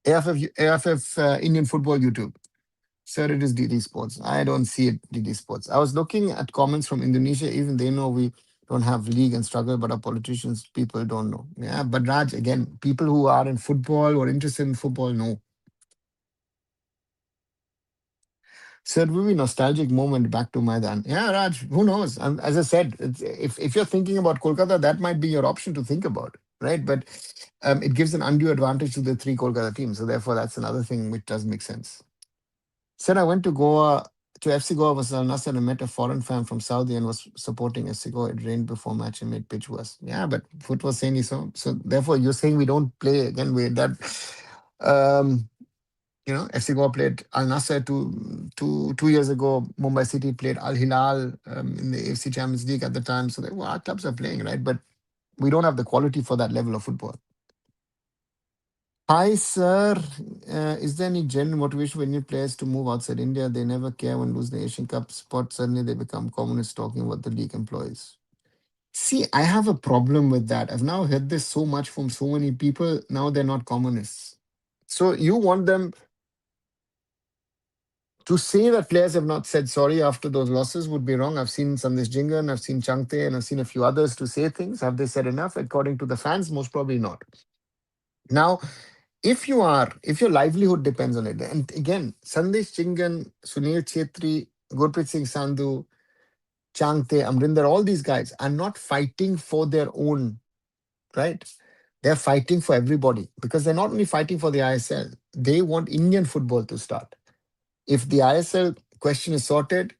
AFF Indian football YouTube. Sir, it is DD Sports. I don't see it DD Sports. I was looking at comments from Indonesia. Even they know we don't have league and struggle, but our politicians, people don't know. Yeah, but Raj, again, people who are in football or interested in football know. Sir, it will be nostalgic moment back to Maidan. Yeah, Raj, who knows? As I said, if you're thinking about Kolkata, that might be your option to think about, right? But it gives an undue advantage to the three Kolkata teams. So therefore, that's another thing which does make sense. Said I went to Goa to FC Goa was Al Nassr and met a foreign fan from Saudi and was supporting FC Goa. It rained before match and made pitch worse. Yeah, but foot was saying so. So therefore, you're saying we don't play again. We that um, FC Goa played Al Nassr two years ago. Mumbai City played Al Hilal in the AFC Champions League at the time. So our clubs are playing right, but we don't have the quality for that level of football. Hi, sir. Is there any genuine motivation when new players to move outside India? They never care when lose the Asian Cup spot. Suddenly they become communists talking about the league employees. See, I have a problem with that. I've now heard this so much from so many people. Now they're not communists. So you want them to say that players have not said sorry after those losses would be wrong. I've seen Sandesh Jingan, I've seen Changte, and I've seen a few others to say things. Have they said enough? According to the fans, most probably not. Now, if your livelihood depends on it, and again, Sandesh Jingan, Sunil Chetri, Gurpreet Singh Sandhu, Changte, Amrinder, all these guys are not fighting for their own, right? They're fighting for everybody because they're not only fighting for the ISL, they want Indian football to start. If the ISL question is sorted,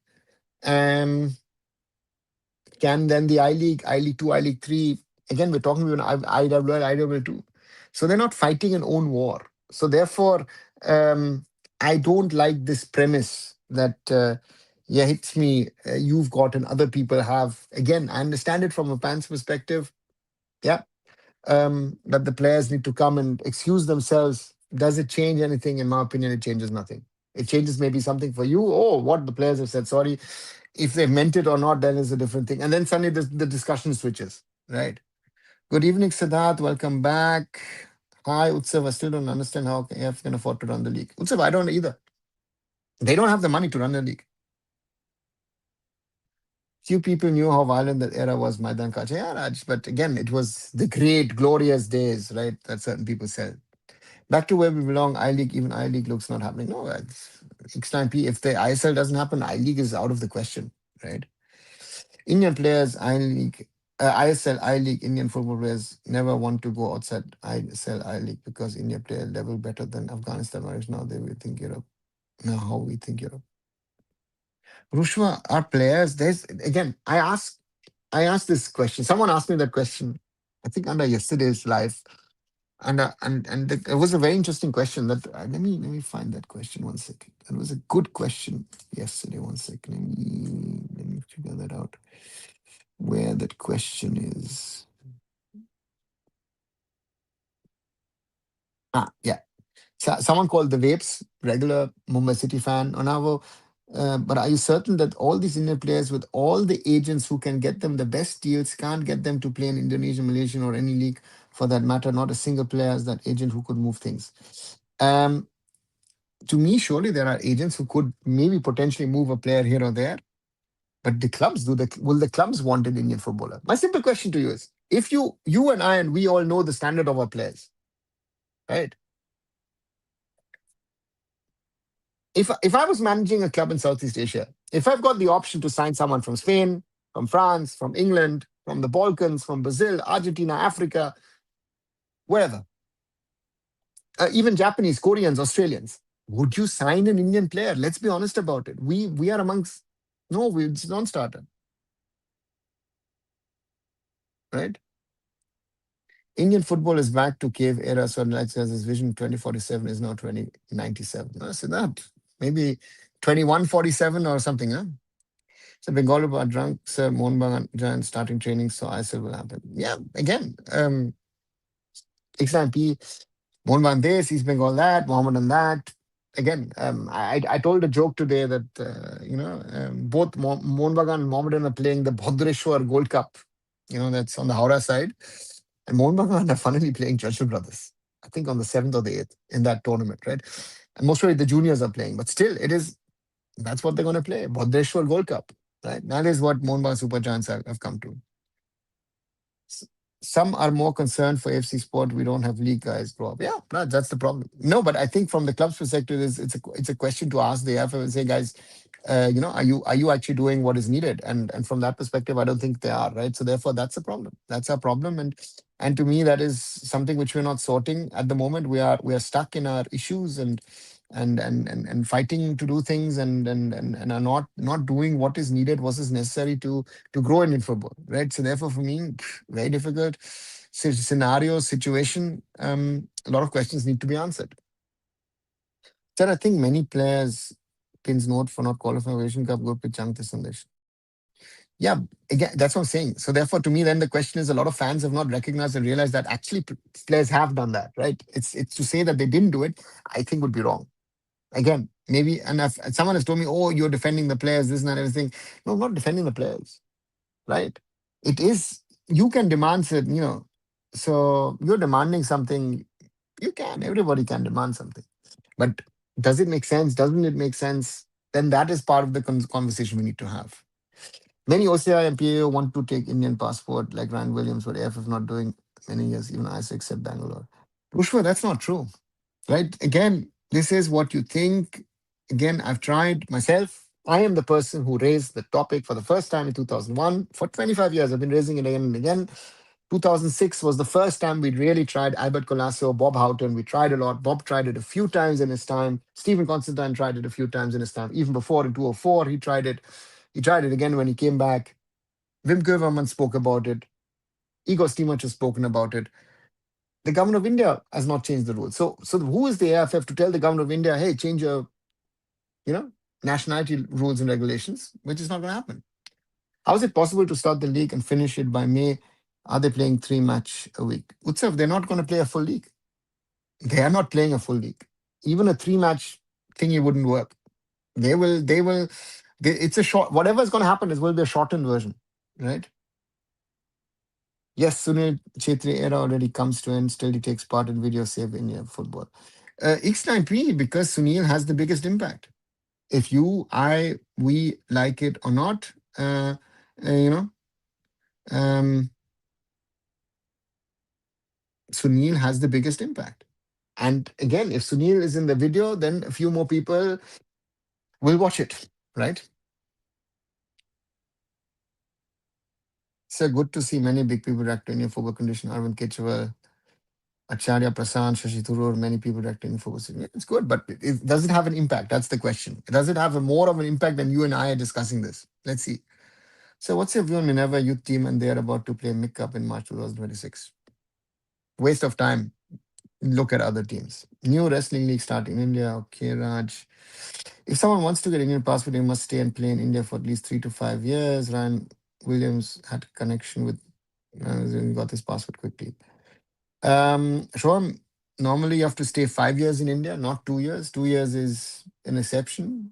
um, can then the I League 2, I League 3, again, we're talking about IWL, IWL 2. So they're not fighting an own war. So therefore, I don't like this premise that, yeah, hits me, you've got and other people have. Again, I understand it from a fan's perspective. Yeah, that the players need to come and excuse themselves. Does it change anything? In my opinion, it changes nothing. It changes maybe something for you. Oh, what the players have said sorry. If they meant it or not, then is a different thing. And then suddenly the discussion switches, right? Good evening, Siddharth. Welcome back. Hi, Utsav. I still don't understand how AF can afford to run the league. Utsav, I don't either. They don't have the money to run the league. Few people knew how violent that era was, Maidan Kacha. Yeah, Raj, but again, it was the great, glorious days, right? That certain people said. Back to where we belong, I League, even I League looks not happening. No, it's X9P. If the ISL doesn't happen, I League is out of the question, right? Indian players, I League, ISL, I League, Indian football players never want to go outside ISL, I League because India play a level better than Afghanistan. Right now, they will think Europe. Now, how we think Europe. Rushwa, our players, there's again, I asked this question. Someone asked me that question, I think under yesterday's live. It was a very interesting question. That let me find that question one second. That was a good question yesterday. One second. Let me figure that out. Where that question is. Yeah. Someone called the Vapes, regular Mumbai City fan, Arunava. But are you certain that all these Indian players with all the agents who can get them the best deals can't get them to play in Indonesia, Malaysian, or any league for that matter? Not a single player has that agent who could move things. Um, to me, surely there are agents who could maybe potentially move a player here or there. But the clubs, will the clubs want an Indian footballer? My simple question to you is: if you and I and we all know the standard of our players, right? If I was managing a club in Southeast Asia, if I've got the option to sign someone from Spain, from France, from England, from the Balkans, from Brazil, Argentina, Africa, wherever, even Japanese, Koreans, Australians, would you sign an Indian player? Let's be honest about it. We are amongst no, it's non-starter, right? Indian football is back to cave era, so like says his vision 2047 is now 2097. No, so that maybe 2147 or something, huh? So Bengal are drunk, sir, Mohan Bagan starting training, so I said will happen. Yeah, again, example, Mohan Bagan this, East Bengal that, Mohammed and that. Again, I told a joke today that, both Mohan Bagan and Mohammedan are playing the Bhadrashwar Gold Cup, that's on the Howrah side. And Mohan Bagan are funnily playing Churchill Brothers, I think on the 7th or the 8th in that tournament, right? And most probably the juniors are playing, but still, that's what they're going to play. Bhadrashwar Gold Cup, right? That is what Mohan Bagan Super Giants have come to. S- Some are more concerned for FC Sport. We don't have league guys grow up. Yeah, no, that's the problem. No, but I think from the club's perspective, it's a question to ask the AIFF and say, guys, are you actually doing what is needed? And from that perspective, I don't think they are, right? So therefore, that's a problem. That's our problem. And to me, that is something which we're not sorting at the moment. We are stuck in our issues and fighting to do things and are not doing what is needed, what is necessary to grow in football, right? So therefore, for me, very difficult scenario, situation. A lot of questions need to be answered. Sir, I think many players pins note for not qualifying for Asian Cup go to Chang Sandesh. Yeah, again, that's what I'm saying. So therefore, to me, then the question is: a lot of fans have not recognized and realized that actually players have done that, right? It's to say that they didn't do it, I think would be wrong. Again, maybe, and if someone has told me, "Oh, you're defending the players, this and that, everything." No, I'm not defending the players, right? It is you can demand it, So you're demanding something. You can. Everybody can demand something. But does it make sense? Doesn't it make sense? Then that is part of the conversation we need to have. Many OCI and PAO want to take Indian passport, like Ryan Williams, but AIFF not doing many years, even I except Bangalore. Pushpa, that's not true. Right? Again, this is what you think. Again, I've tried myself. I am the person who raised the topic for the first time in 2001. For 25 years, I've been raising it again and again. 2006 was the first time we really tried. Albert Colasso, Bob Houghton, we tried a lot. Bob tried it a few times in his time. Stephen Constantine tried it a few times in his time. Even before in 2004, he tried it. He tried it again when he came back. Wim Koeverman spoke about it. Igor Stimac has spoken about it. The government of India has not changed the rules. So who is the AIFF to tell the government of India, hey, change your, you know, nationality rules and regulations, which is not going to happen. How is it possible to start the league and finish it by May? Are they playing 3 match a week? Utsav, they're not going to play a full league. They are not playing a full league. Even a 3 match thingy wouldn't work. It's a short, whatever's going to happen is will be a shortened version, right? Yes, Sunil Chetri era already comes to end. Still, he takes part in video save India football. X9P, because Sunil has the biggest impact. If you, I, we like it or not, you know, um, Sunil has the biggest impact. And again, if Sunil is in the video, then a few more people will watch it, right? So good to see many big people react to Indian football condition. Arvind Kechwal, Acharya Prasad, Shashi Tharoor, many people reacting in football. Yeah, it's good, but does it have an impact? That's the question. Does it have a more of an impact than you and I are discussing this? Let's see. So what's your view on Minerva youth team and they're about to play Mick Cup in March 2026? Waste of time. Look at other teams. New wrestling league starting in India. Okay, Raj. If someone wants to get Indian passport, they must stay and play in India for at least 3 to 5 years. Ryan Williams had connection with, got his passport quickly. Sure. Normally, you have to stay 5 years in India, not 2 years. 2 years is an exception.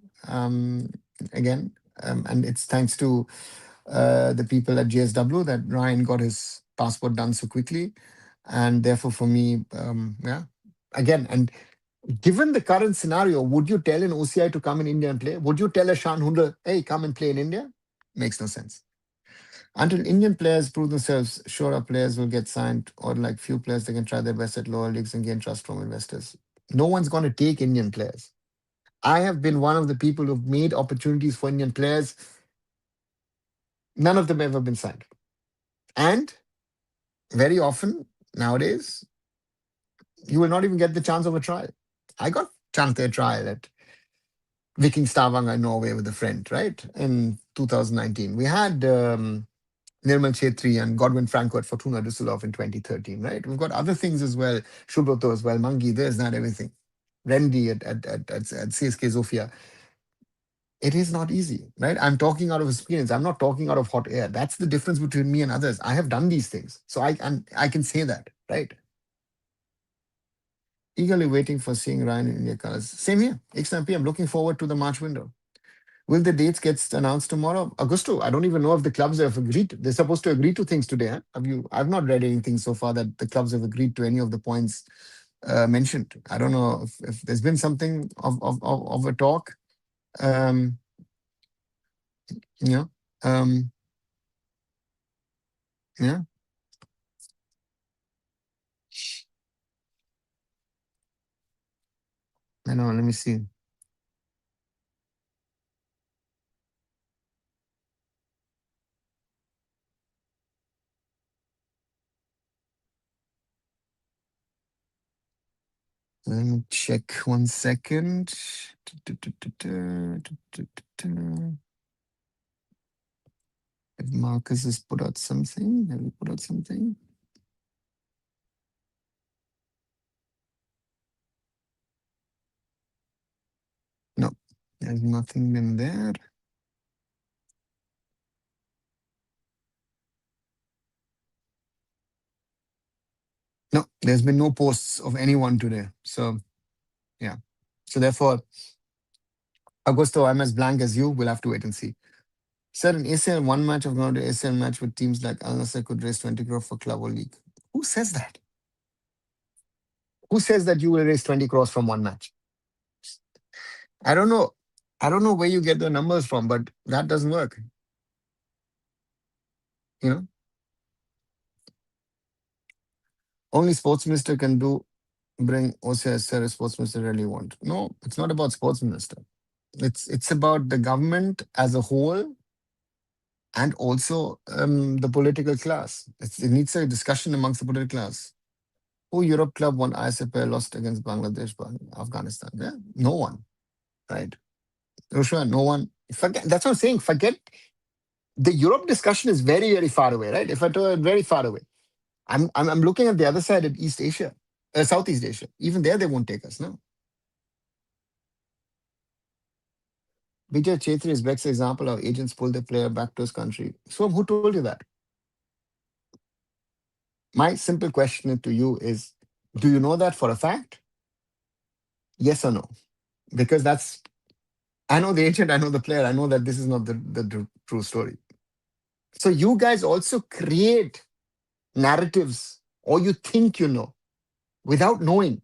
Again, and it's thanks to the people at JSW that Ryan got his passport done so quickly, and therefore, for me, yeah. Again, and given the current scenario, would you tell an OCI to come in India and play? Would you tell a Shan Hunter, hey, come and play in India? Makes no sense. Until Indian players prove themselves, sure, our players will get signed, or like few players, they can try their best at lower leagues and gain trust from investors. No one's going to take Indian players. I have been one of the people who've made opportunities for Indian players. None of them ever been signed. And very often nowadays, you will not even get the chance of a trial. I got chance at a trial at Viking Stavanger in Norway with a friend, right? In 2019. We had Nirmal Chetri and Godwin Franco at Fortuna Düsseldorf in 2013, right? We've got other things as well. Shubroto as well. Mangi, there's not everything. Randy at CSK Sofia. It is not easy, right? I'm talking out of experience. I'm not talking out of hot air. That's the difference between me and others. I have done these things. So I can say that, right? Eagerly waiting for seeing Ryan in India colors. Same here. XMP, I'm looking forward to the March window. Will the dates get announced tomorrow? Augusto, I don't even know if the clubs have agreed. They're supposed to agree to things today. Huh? I've not read anything so far that the clubs have agreed to any of the points mentioned. I don't know if there's been something of a talk. Um, you know, um, yeah, I know. Let me see. Let me check 1 second. If Marcus has put out something, have you put out something? No, there's nothing in there. No, there's been no posts of anyone today. So, yeah. So, therefore, Augusto, I'm as blank as you. We'll have to wait and see. Sir, an ACL one match of going to ACL match with teams like Al Nassr could raise 20 crore for club or league. Who says that? Who says that you will raise 20 crores from one match? I don't know. I don't know where you get the numbers from, but that doesn't work. You know, only sports minister can do bring OCS a sports minister really want. No, it's not about sports minister. It's about the government as a whole and also the political class. It needs a discussion amongst the political class. Who Europe club won ISFL lost against Bangladesh, Afghanistan? Yeah, no one, right? Rushwa, no one. Forget. That's what I'm saying. Forget the Europe discussion is very very far away, right? If I tell you very far away, I'm looking at the other side at East Asia, Southeast Asia. Even there, they won't take us. No. Vijay Chetri is best example of agents pull the player back to his country. So who told you that? My simple question to you is, do you know that for a fact? Yes or no? Because that's, I know the agent, I know the player, I know that this is not the true story. So you guys also create narratives or you think you know without knowing.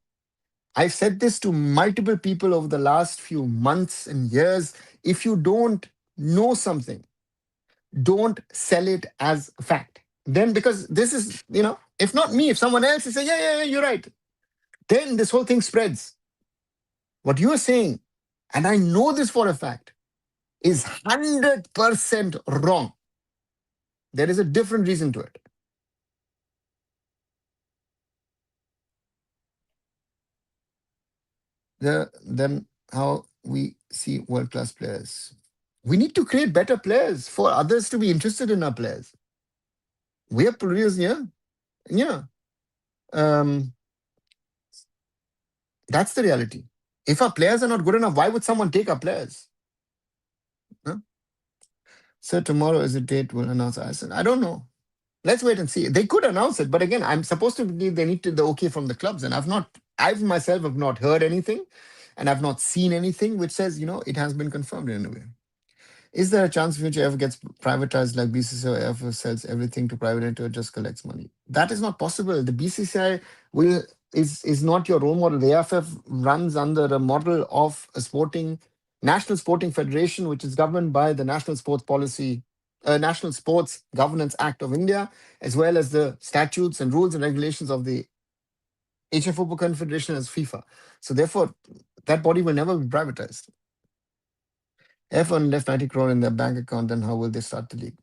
I've said this to multiple people over the last few months and years. If you don't know something, don't sell it as a fact. Then, because this is, if not me, if someone else is saying, yeah, yeah, yeah, you're right, then this whole thing spreads. What you are saying, and I know this for a fact, is 100% wrong. There is a different reason to it. Then how we see world class players. We need to create better players for others to be interested in our players. We are producing, yeah, yeah. Um, that's the reality. If our players are not good enough, why would someone take our players? Huh? So tomorrow is a date we'll announce. I said, I don't know. Let's wait and see. They could announce it, but again, I'm supposed to believe they need to the okay from the clubs, and I've myself have not heard anything, and I've not seen anything which says it has been confirmed in a way. Is there a chance future AIFF gets privatized like BCCI or AIFF sells everything to private entity or just collects money? That is not possible. The BCCI will is not your role model. The AIFF runs under a model of a national sporting federation, which is governed by the National Sports Governance Act of India, as well as the statutes and rules and regulations of the Asian Football Confederation as FIFA. So therefore, that body will never be privatized. If one left 90 crore in their bank account, then how will they start the league?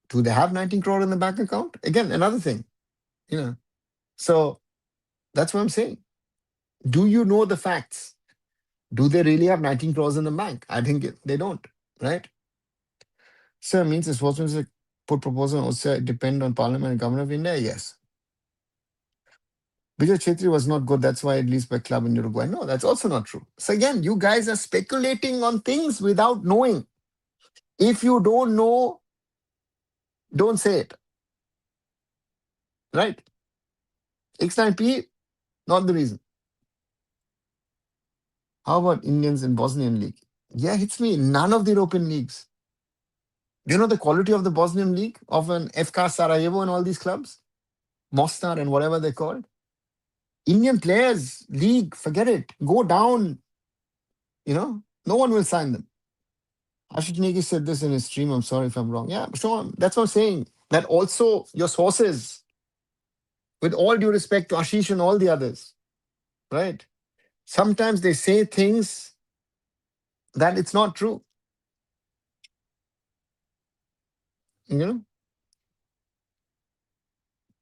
Do they have 19 crore in the bank account? Again, another thing, you know. So that's what I'm saying. Do you know the facts? Do they really have 19 crores in the bank? I think they don't, right? So it means the sportsmen put proposal also depend on Parliament and Government of India? Yes. Vijay Chetri was not good. That's why it leaves by club in Uruguay. No, that's also not true. So again, you guys are speculating on things without knowing. If you don't know, don't say it. Right? X9P, not the reason. How about Indians in Bosnian League? Yeah, hits me. None of the European leagues. Do you know the quality of the Bosnian League, of an FK Sarajevo and all these clubs? Mostar and whatever they're called? Indian players, league, forget it. Go down. No one will sign them. Ashish Negi said this in his stream. I'm sorry if I'm wrong. Yeah, sure. That's what I'm saying. That also your sources, with all due respect to Ashish and all the others, right? Sometimes they say things that it's not true. You know?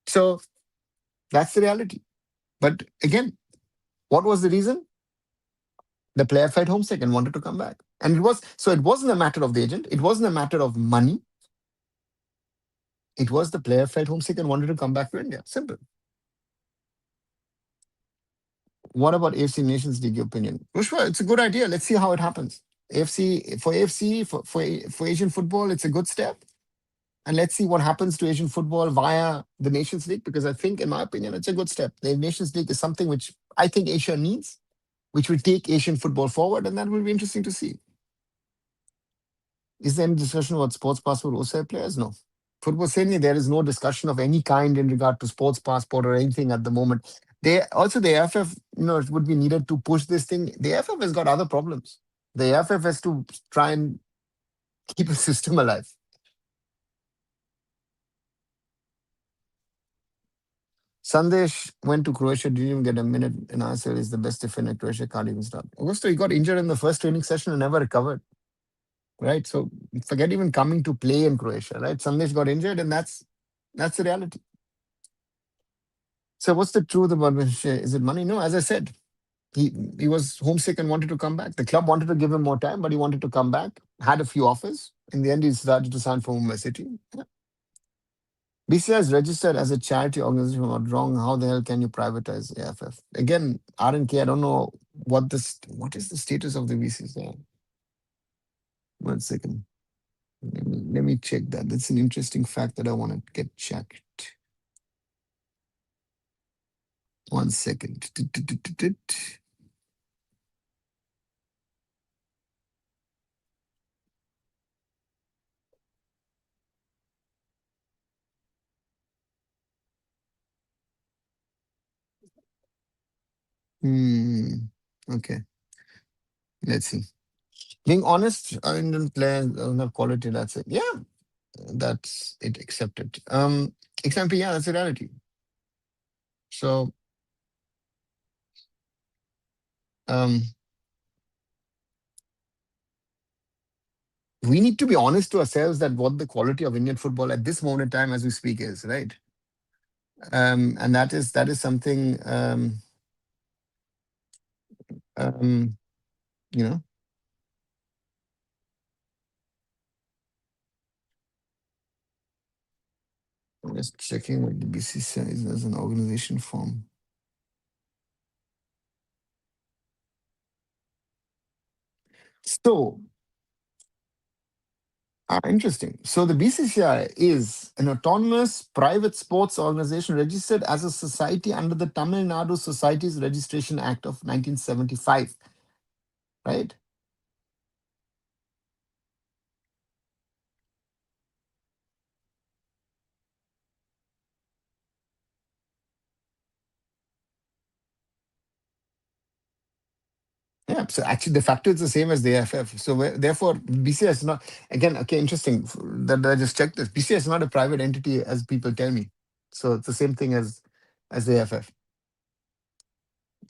So that's the reality. But again, what was the reason? The player felt homesick and wanted to come back. And it wasn't a matter of the agent, it wasn't a matter of money. It was the player felt homesick and wanted to come back to India. Simple. What about AFC Nations League, your opinion? Rushwa, it's a good idea. Let's see how it happens. For Asian football, it's a good step. And let's see what happens to Asian football via the Nations League, because I think, in my opinion, it's a good step. The Nations League is something which I think Asia needs, which will take Asian football forward, and that will be interesting to see. Is there any discussion about sports passport OSI players? No. Football saying there is no discussion of any kind in regard to sports passport or anything at the moment. They also the AFF, it would be needed to push this thing. The AFF has got other problems. The AFF has to try and keep a system alive. Sandesh went to Croatia, didn't even get a minute in ISL. Is the best defender. Croatia can't even start. Augusto, he got injured in the first training session and never recovered. Right. So forget even coming to play in Croatia. Right. Sandesh got injured, and that's the reality. So what's the truth about Vinicius? Is it money? No, as I said, he was homesick and wanted to come back. The club wanted to give him more time, but he wanted to come back. Had a few offers. In the end, he started to sign for Mumbai City. Yeah. BCI is registered as a charity organization. If I'm not wrong. How the hell can you privatize AFF? Again, RNK, I don't know what is the status of the BCCI. One second. Let me check that. That's an interesting fact that I want to get checked. One second. Hmm. Okay. Let's see. Being honest, Indian players don't have quality. That's it. Yeah, that's it. Accepted. XMP. Yeah, that's the reality. So, um, we need to be honest to ourselves that what the quality of Indian football at this moment in time, as we speak, is right. And that is something. Um, you know, I'm just checking what the BCCI is as an organization form. So, interesting. So the BCCI is an autonomous private sports organization registered as a society under the Tamil Nadu Societies Registration Act of 1975, right? Yeah. So actually, de facto, it's the same as the AFF. So therefore, BCCI is not again. Okay, interesting that I just checked this. BCCI is not a private entity as people tell me. So it's the same thing as the AFF.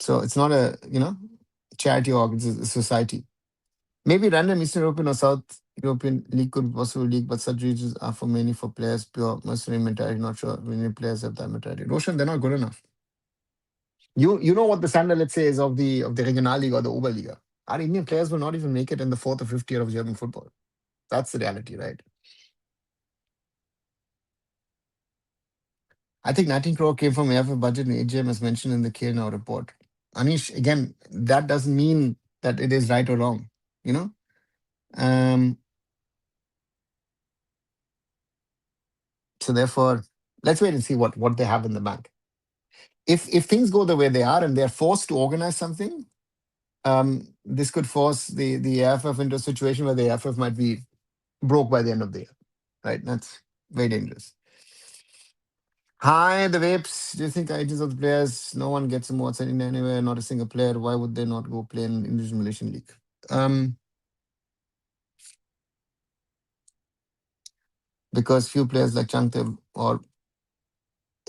So it's not a charity org. It's a society. Maybe random Eastern European or South European league could be possible league, but such regions are for many for players pure mercenary mentality. Not sure many players have that mentality. Roshan, they're not good enough. You know what the standard, let's say, is of the Regional League or the Oberliga. Our Indian players will not even make it in the fourth or fifth year of German football. That's the reality, right? I think 19 crore came from AFF budget and AGM as mentioned in the KNOW report. Anish, again, that doesn't mean that it is right or wrong. You know, um, so therefore, let's wait and see what they have in the bank. If things go the way they are and they're forced to organize something, this could force the AFF into a situation where the AFF might be broke by the end of the year. Right? That's very dangerous. Hi, the Vapes. Do you think agents of the players, no one gets them outside in anywhere, not a single player? Why would they not go play in Indian Malaysian League? Um, because few players like Changtev or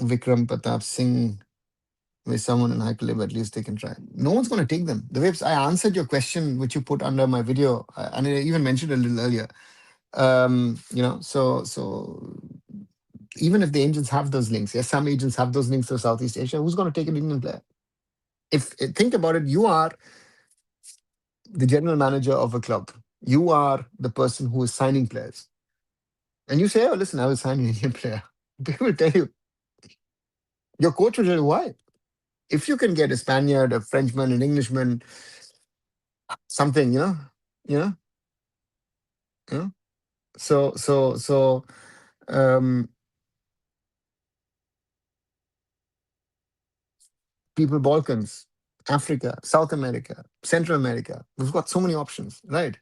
Vikram Pratap Singh with someone in high caliber, at least they can try. No one's going to take them. The Vapes, I answered your question, which you put under my video, and I even mentioned a little earlier. So even if the agents have those links, yes, some agents have those links to Southeast Asia, who's going to take an Indian player? If think about it, you are the general manager of a club. You are the person who is signing players. And you say, oh, listen, I will sign an Indian player. People will tell you, your coach will tell you why. If you can get a Spaniard, a Frenchman, an Englishman, something, you know, you know. So um people Balkans, Africa, South America, Central America. We've got so many options, right?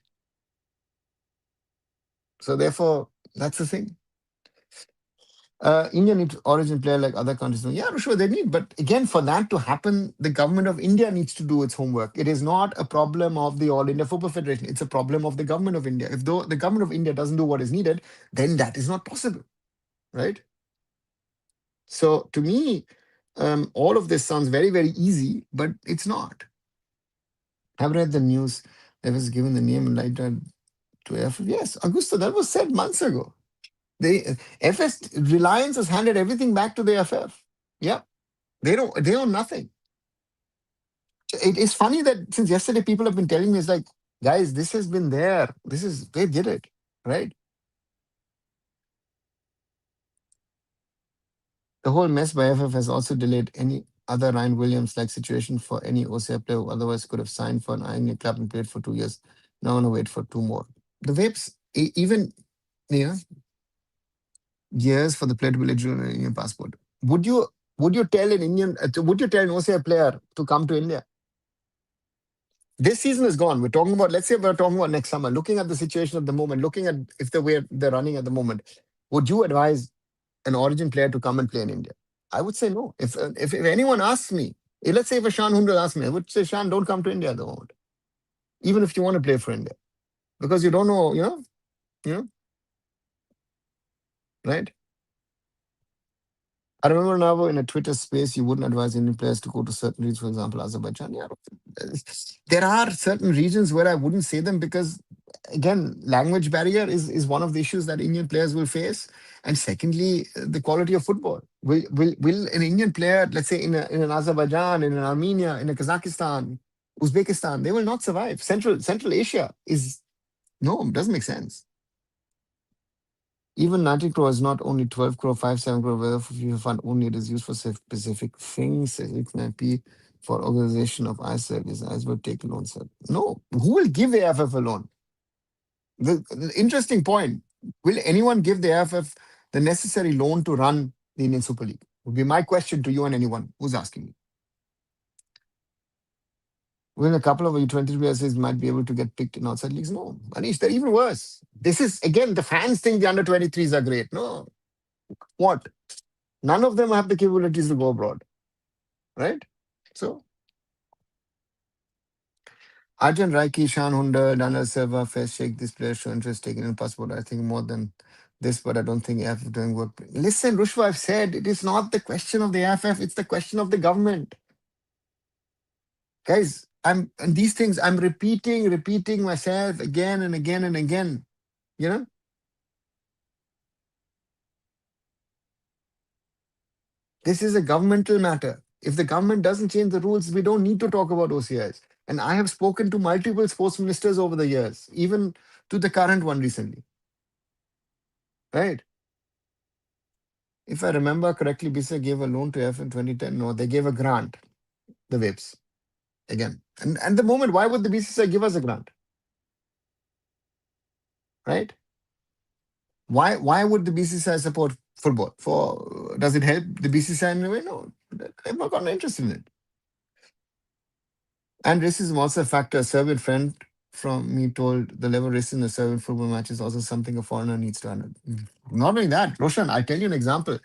So therefore, that's the thing. India needs origin player like other countries. No, yeah, sure, they need. But again, for that to happen, the government of India needs to do its homework. It is not a problem of the All India Football Federation. It's a problem of the government of India. If the government of India doesn't do what is needed, then that is not possible, right? So to me, all of this sounds very, very easy, but it's not. I've read the news. That was given the name and light to AIFF. Yes, Augusta, that was said months ago. They FS Reliance has handed everything back to the FF. Yeah, they own nothing. It is funny that since yesterday people have been telling me it's like, guys, this has been there. This is they did it, right? The whole mess by FF has also delayed any other Ryan Williams like situation for any OCI player who otherwise could have signed for an Iron club and played for 2 years. Now want to wait for two more. The Vapes, even yeah, years for the player to be eligible in an Indian passport. Would you tell an Indian would you tell an OCI player to come to India? This season is gone. We're talking about, let's say we're talking about next summer, looking at the situation at the moment, looking at if the way they're running at the moment, would you advise an origin player to come and play in India? I would say no. If anyone asks me, let's say if a Shan Hundal asks me, I would say, Shan, don't come to India at the moment, even if you want to play for India, because you don't know, you know, right? I remember now in a Twitter space, you wouldn't advise Indian players to go to certain regions, for example, Azerbaijan. Yeah, there are certain regions where I wouldn't say them because, again, language barrier is one of the issues that Indian players will face. And secondly, the quality of football. Will an Indian player, let's say in an Azerbaijan, in an Armenia, in a Kazakhstan, Uzbekistan, they will not survive. Central Asia is no, doesn't make sense. Even 90 crore is not only 12 crore, 7 crore, whether for FIFA fund only, it is used for specific things. It might be for organization of eye service. Eyes will take loans. Sir. No, who will give the AFF a loan? The interesting point, will anyone give the AFF the necessary loan to run the Indian Super League? Would be my question to you and anyone who's asking me. Will a couple of U20 players might be able to get picked in outside leagues? No, Anish, they're even worse. This is, again, the fans think the under 23s are great. No, what? None of them have the capabilities to go abroad, right? So, Arjun Raiki, Shan Hunter, Daniel Silva, Fez Sheikh, this player show interest taken in passport. I think more than this, but I don't think AFF is doing work. Listen, Rushwa, I've said it is not the question of the AFF, it's the question of the government. Guys, and these things I'm repeating myself again and again and again. You know, this is a governmental matter. If the government doesn't change the rules, we don't need to talk about OCIs. And I have spoken to multiple sports ministers over the years, even to the current one recently, right? If I remember correctly, BCI gave a loan to F in 2010. No, they gave a grant, the Whips, again. And the moment, why would the BCCI give us a grant, right? Why would the BCCI support football? Does it help the BCCI in a way? No, they've not got no interest in it. And racism also a factor. A Serbian friend from me told the level of racism in the Serbian football match is also something a foreigner needs to handle. Not only that, Roshan, I'll tell you an example.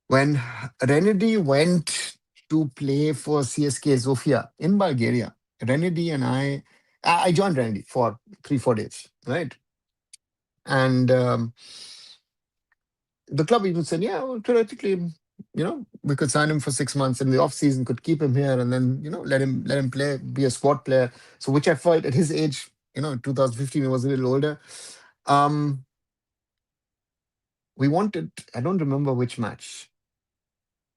When Renedy went to play for CSK Sofia in Bulgaria, Renedy and I joined Renedy for 3-4 days, right? And the club even said, yeah, well, theoretically, we could sign him for 6 months in the off season, could keep him here, and then let him play, be a squad player. So which I felt at his age, in 2015, he was a little older. We wanted, I don't remember which match.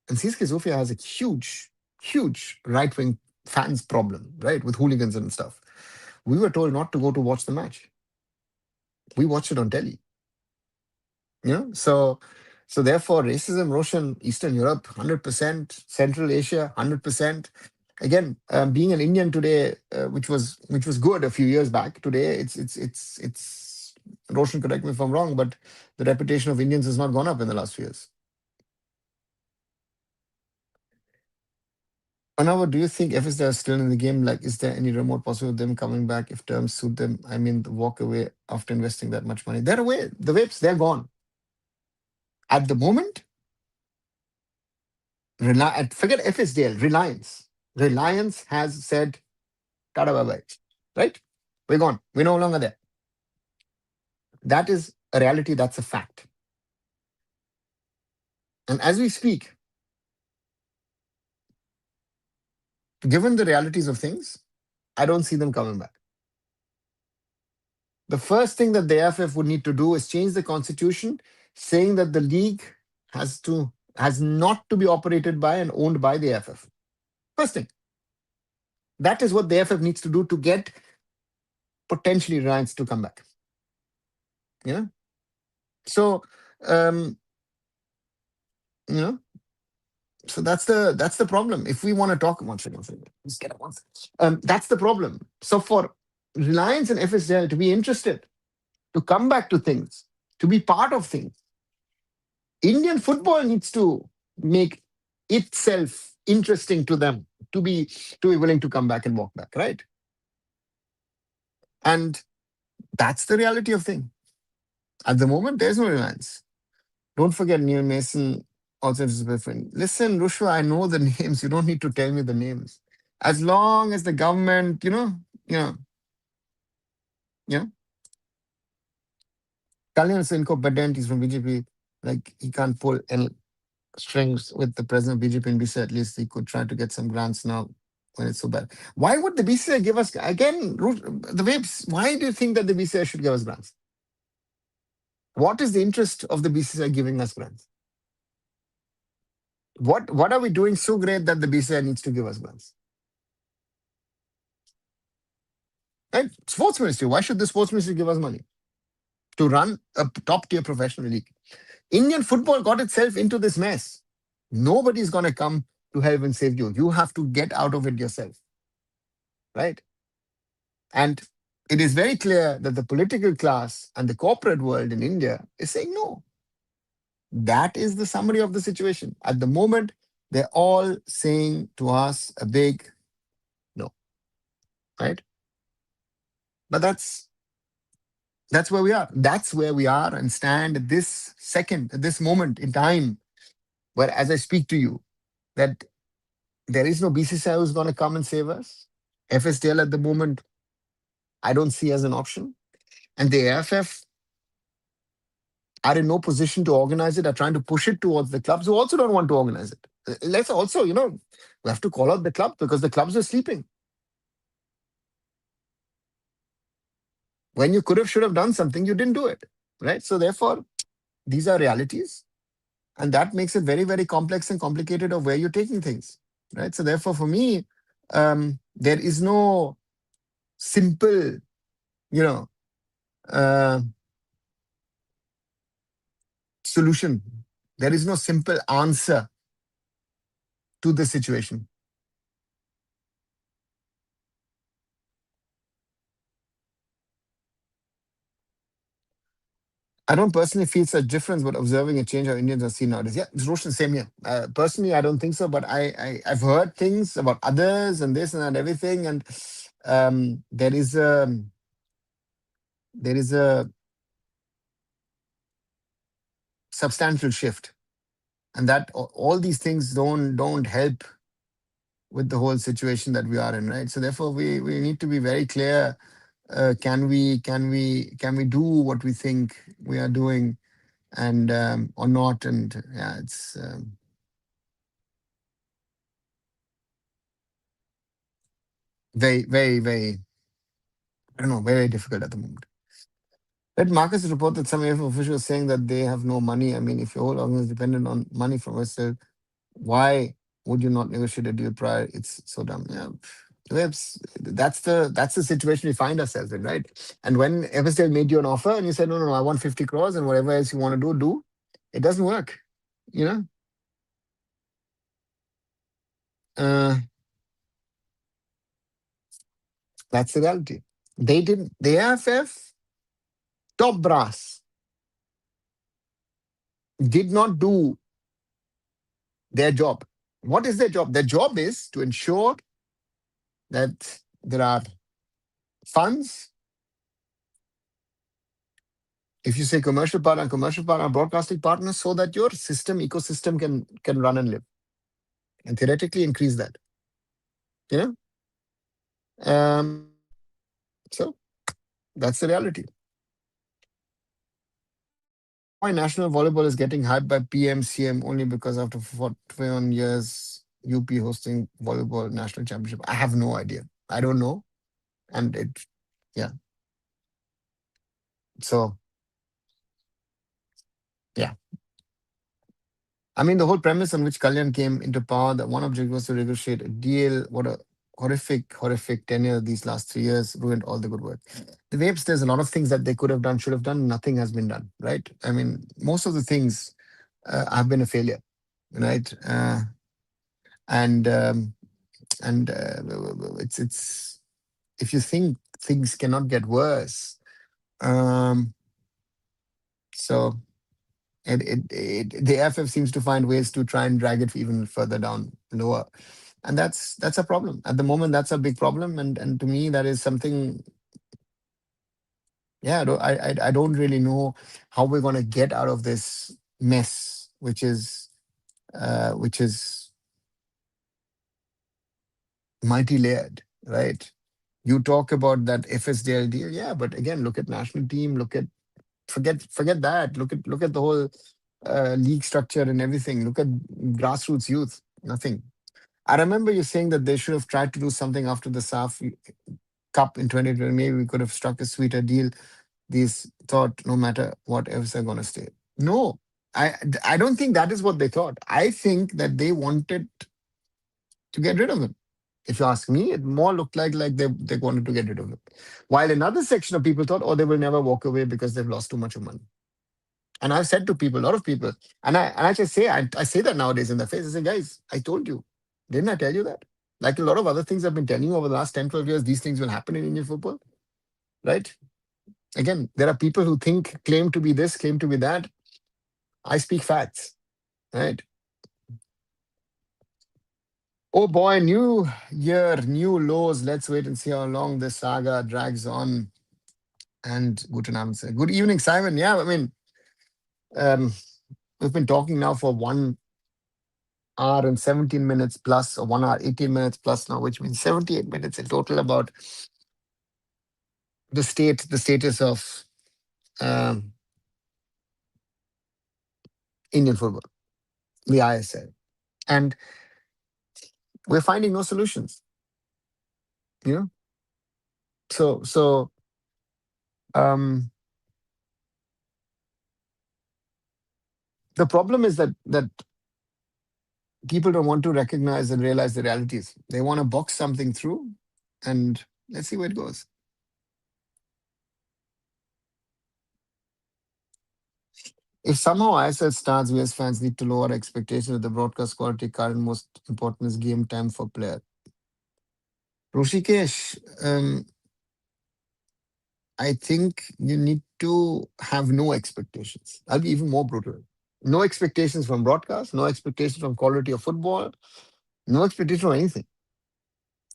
And CSK Sofia has a huge right wing fans problem, right, with hooligans and stuff. We were told not to go to watch the match. We watched it on telly. So therefore, racism, Roshan, Eastern Europe, 100%, Central Asia, 100%. Again, being an Indian today, which was good a few years back. Today, it's. Roshan, correct me if I'm wrong, but the reputation of Indians has not gone up in the last few years. Arunava, do you think FSD are still in the game? Like, is there any remote possibility of them coming back if terms suit them? I mean, walk away after investing that much money. They're away. The Whips, they're gone. At the moment, forget FSDL, Reliance. Reliance has said, Tata bye bye. Right? We're gone. We're no longer there. That is a reality. That's a fact. And as we speak, given the realities of things, I don't see them coming back. The first thing that the AIFF would need to do is change the constitution, saying that the league has not to be operated by and owned by the AIFF. First thing. That is what the AIFF needs to do to get potentially Reliance to come back. You know? So um, you know, so that's the problem. If we want to talk one second, just get up one second. That's the problem. So for Reliance and FSL to be interested, to come back to things, to be part of things, Indian football needs to make itself interesting to them to be willing to come back and walk back, right? And that's the reality of thing. At the moment, there's no Reliance. Don't forget Neil Mason also is a friend. Listen, Rushwa, I know the names. You don't need to tell me the names. As long as the government, you know, Kalyan is incompetent. He's from BJP. Like he can't pull any strings with the president of BJP and BCI. At least he could try to get some grants now when it's so bad. Why would the BCI give us again? The waves. Why do you think that the BCI should give us grants? What is the interest of the BCI giving us grants? What are we doing so great that the BCI needs to give us grants? Right? Sports ministry. Why should the sports ministry give us money to run a top tier professional league? Indian football got itself into this mess. Nobody's going to come to help and save you. You have to get out of it yourself. Right? And it is very clear that the political class and the corporate world in India is saying no. That is the summary of the situation. At the moment, they're all saying to us a big no. Right? But that's where we are. That's where we are and stand at this second, at this moment in time, where as I speak to you, that there is no BCCI who's going to come and save us. FSDL at the moment, I don't see as an option. And the AFF are in no position to organize it, are trying to push it towards the clubs who also don't want to organize it. Let's also, we have to call out the club because the clubs are sleeping. When you should have done something, you didn't do it. Right? So therefore, these are realities. And that makes it very, very complex and complicated of where you're taking things. Right? So therefore, for me, there is no simple, uh, solution. There is no simple answer to the situation. I don't personally feel such difference, but observing a change how Indians are seen nowadays. Yeah, it's Roshan, same here. Personally, I don't think so, but I've heard things about others and this and that, everything, and there is a substantial shift, and that all these things don't help with the whole situation that we are in, right? So therefore, we need to be very clear. Can we do what we think we are doing, and or not? And yeah, it's very, very, very, I don't know, very, very difficult at the moment. Let Marcus report that some AF officials saying that they have no money. I mean, if your whole organization is dependent on money from us, why would you not negotiate a deal prior? It's so dumb. Yeah. That's the situation we find ourselves in, right? And when FSL made you an offer and you said, no, no, no, I want 50 crores and whatever else you want to do, it doesn't work. You know? Uh, that's the reality. They didn't, the AFF, top brass, did not do their job. What is their job? Their job is to ensure that there are funds If you say commercial partner, broadcasting partner, so that your system ecosystem can run and live, and theoretically increase that. You know, so that's the reality. Why national volleyball is getting hyped by PMCM only because after 41 years, UP hosting volleyball national championship. I have no idea. I don't know, and yeah. So yeah, I mean, the whole premise on which Kalyan came into power, that one objective was to negotiate a deal. What a horrific tenure these last 3 years ruined all the good work. The Vapes, there's a lot of things that they could have done, should have done. Nothing has been done, right? I mean, most of the things have been a failure, right? And and it's if you think things cannot get worse, um, so the AFF seems to find ways to try and drag it even further down lower, and that's a problem at the moment. That's a big problem, and to me that is something. Yeah, I don't really know how we're going to get out of this mess, which is multi-layered, right? You talk about that FSDL deal, yeah, but again, look at national team, look at forget that. Look at the whole league structure and everything. Look at grassroots youth. Nothing. I remember you saying that they should have tried to do something after the SAF Cup in 2020. Maybe we could have struck a sweeter deal. These thought no matter what else are going to stay. No, I don't think that is what they thought. I think that they wanted to get rid of him. If you ask me, it more looked like they wanted to get rid of him. While another section of people thought, oh, they will never walk away because they've lost too much of money. And I've said to people, a lot of people, and I just say, I say that nowadays in their face. I say, guys, I told you. Didn't I tell you that? Like a lot of other things I've been telling you over the last 10, 12 years, these things will happen in Indian football, right? Again, there are people who claim to be this, claim to be that. I speak facts, right? Oh boy, new year, new lows. Let's wait and see how long this saga drags on. And guten Abend, sir. Good evening, Simon. Yeah, I mean, um, we've been talking now for 1 hour and 17 minutes plus, or 1 hour, 18 minutes plus now, which means 78 minutes in total about the status of um, Indian football, the ISL. And we're finding no solutions, you know? So um, the problem is that people don't want to recognize and realize the realities. They want to box something through, and let's see where it goes. If somehow ISL starts, US fans need to lower expectations of the broadcast quality. Current most important is game time for player. Rushikesh, I think you need to have no expectations. I'll be even more brutal. No expectations from broadcast, no expectations from quality of football, no expectation from anything.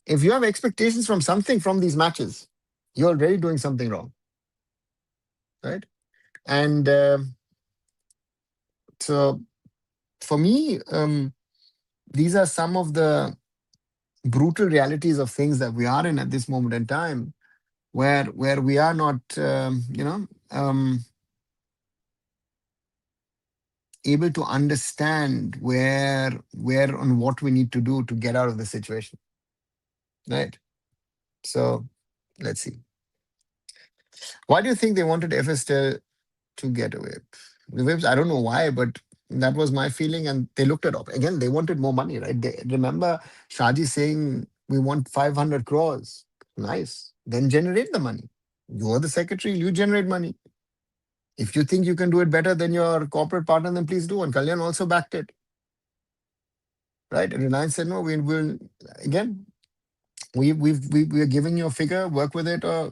If you have expectations from something from these matches, you're already doing something wrong, right? And so for me, these are some of the brutal realities of things that we are in at this moment in time, where we are not, able to understand where and what we need to do to get out of the situation, right? So let's see. Why do you think they wanted FSTL to get away? The Waves, I don't know why, but that was my feeling. And they looked at again. They wanted more money, right? They remember Shaji saying we want 500 crores. Nice. Then generate the money. You are the secretary. You generate money. If you think you can do it better than your corporate partner, then please do. And Kalyan also backed it, right? And Reliance said no. We will again. We are giving you a figure. Work with it, or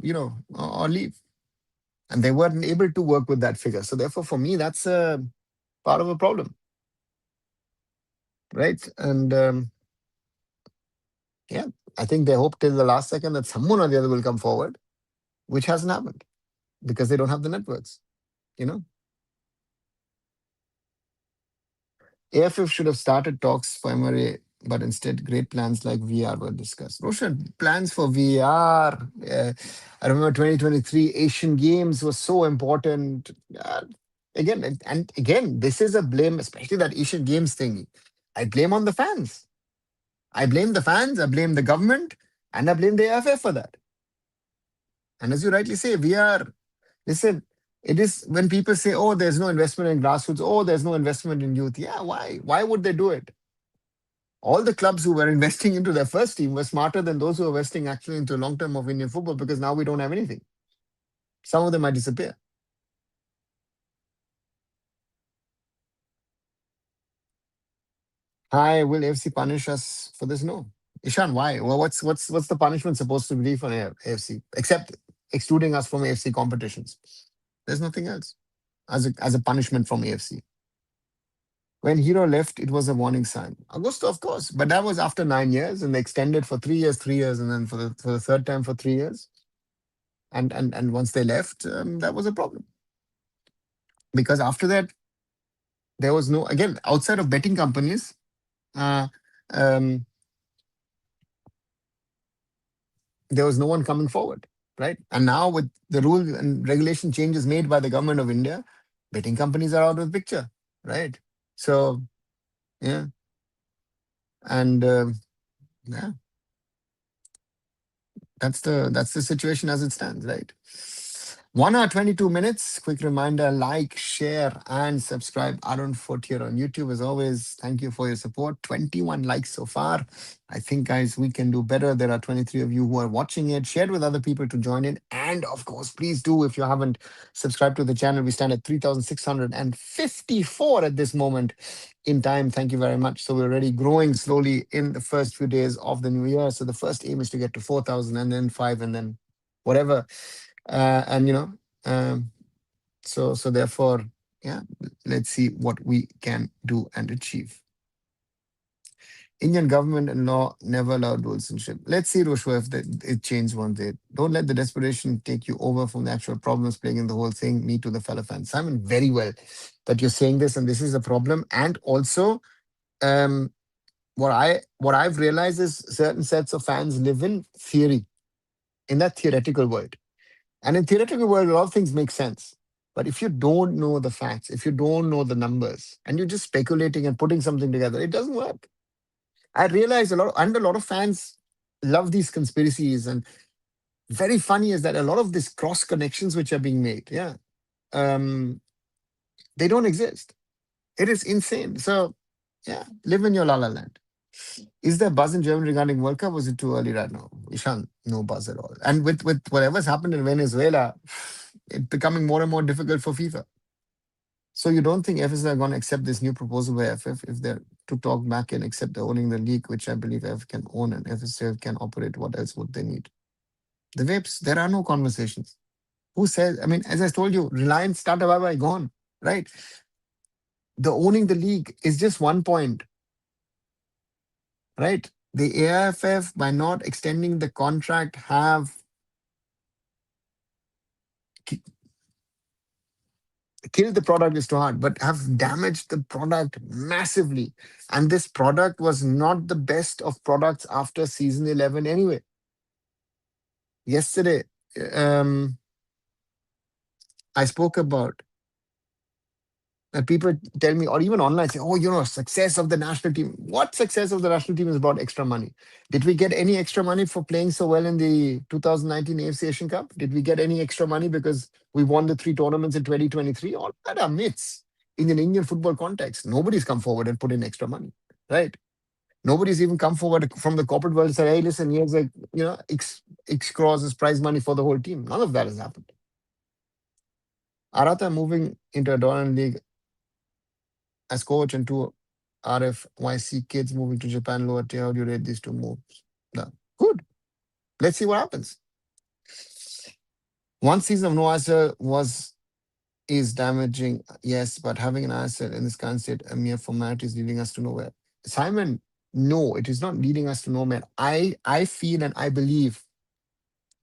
leave. And they weren't able to work with that figure. So therefore, for me, that's a part of a problem, right? And yeah, I think they hope till the last second that someone or the other will come forward, which hasn't happened because they don't have the networks. You know, AFF should have started talks for MRA, but instead, great plans like VR were discussed. Roshan, plans for VR. I remember 2023 Asian Games was so important. Again, and again, this is a blame, especially that Asian Games thing. I blame on the fans. I blame the fans, I blame the government, and I blame the AFF for that. And as you rightly say, VR, listen, it is when people say, oh, there's no investment in grassroots, oh, there's no investment in youth. Yeah, why? Why would they do it? All the clubs who were investing into their first team were smarter than those who were investing actually into long term of Indian football because now we don't have anything. Some of them might disappear. Hi, will AFC punish us for this? No. Ishan, why? Well, what's the punishment supposed to be for AFC except excluding us from AFC competitions? There's nothing else as a punishment from AFC. When Hero left, it was a warning sign. Augusto, of course, but that was after 9 years, and they extended for 3 years, and then for the third time for 3 years. And once they left, that was a problem because after that there was no again outside of betting companies. Uh, um, there was no one coming forward, right? And now with the rule and regulation changes made by the government of India, betting companies are out of the picture, right? So yeah, and yeah, that's the situation as it stands, right? 1 hour 22 minutes. Quick reminder: like, share, and subscribe. Arun Foot here on YouTube. As always, thank you for your support. 21 likes so far. I think, guys, we can do better. There are 23 of you who are watching it. Share with other people to join in. And of course, please do if you haven't subscribed to the channel. We stand at 3,654 at this moment in time. Thank you very much. So we're already growing slowly in the first few days of the new year. So the first aim is to get to 4,000 and then five and then whatever. And um, so therefore, yeah, let's see what we can do and achieve. Indian government and law never allowed dual citizenship. Let's see, Roshua, if it changed one day. Don't let the desperation take you over from the actual problems plaguing the whole thing. Me to the fellow fans. Simon, very well that you're saying this, and this is a problem. And also, um, what I've realized is certain sets of fans live in theory, in that theoretical world. And in theoretical world, a lot of things make sense. But if you don't know the facts, if you don't know the numbers, and you're just speculating and putting something together, it doesn't work. I realize a lot of fans love these conspiracies, and very funny is that a lot of these cross connections which are being made, yeah, um, they don't exist. It is insane. So, yeah, live in your la la land. Is there buzz in Germany regarding World Cup? Was it too early right now? Ishan, no buzz at all. And with whatever's happened in Venezuela, it's becoming more and more difficult for FIFA. So you don't think FSL are going to accept this new proposal by FF if they're to talk back and accept the owning the league, which I believe FF can own and FSL can operate? What else would they need? The VIPs, there are no conversations. Who says? I mean, as I told you, Reliance, Tata, bye bye, gone. Right? The owning the league is just one point. Right? The AIFF, by not extending the contract, have killed the product is too hard, but have damaged the product massively. And this product was not the best of products after season 11 anyway. Yesterday, um, I spoke about people tell me, or even online say, oh, success of the national team. What success of the national team is about extra money? Did we get any extra money for playing so well in the 2019 AFC Asian Cup? Did we get any extra money because we won the three tournaments in 2023? All that are myths in an Indian football context. Nobody's come forward and put in extra money, right? Nobody's even come forward from the corporate world and said, hey, listen, here's X crores is prize money for the whole team. None of that has happened. Arata moving into a Doran League as coach and two RFYC kids moving to Japan lower tier. How do you rate these two moves? No. Good. Let's see what happens. One season of no ISL is damaging, yes, but having an ISL in this current state, a mere formality is leading us to nowhere. Simon, no, it is not leading us to nowhere. I feel and I believe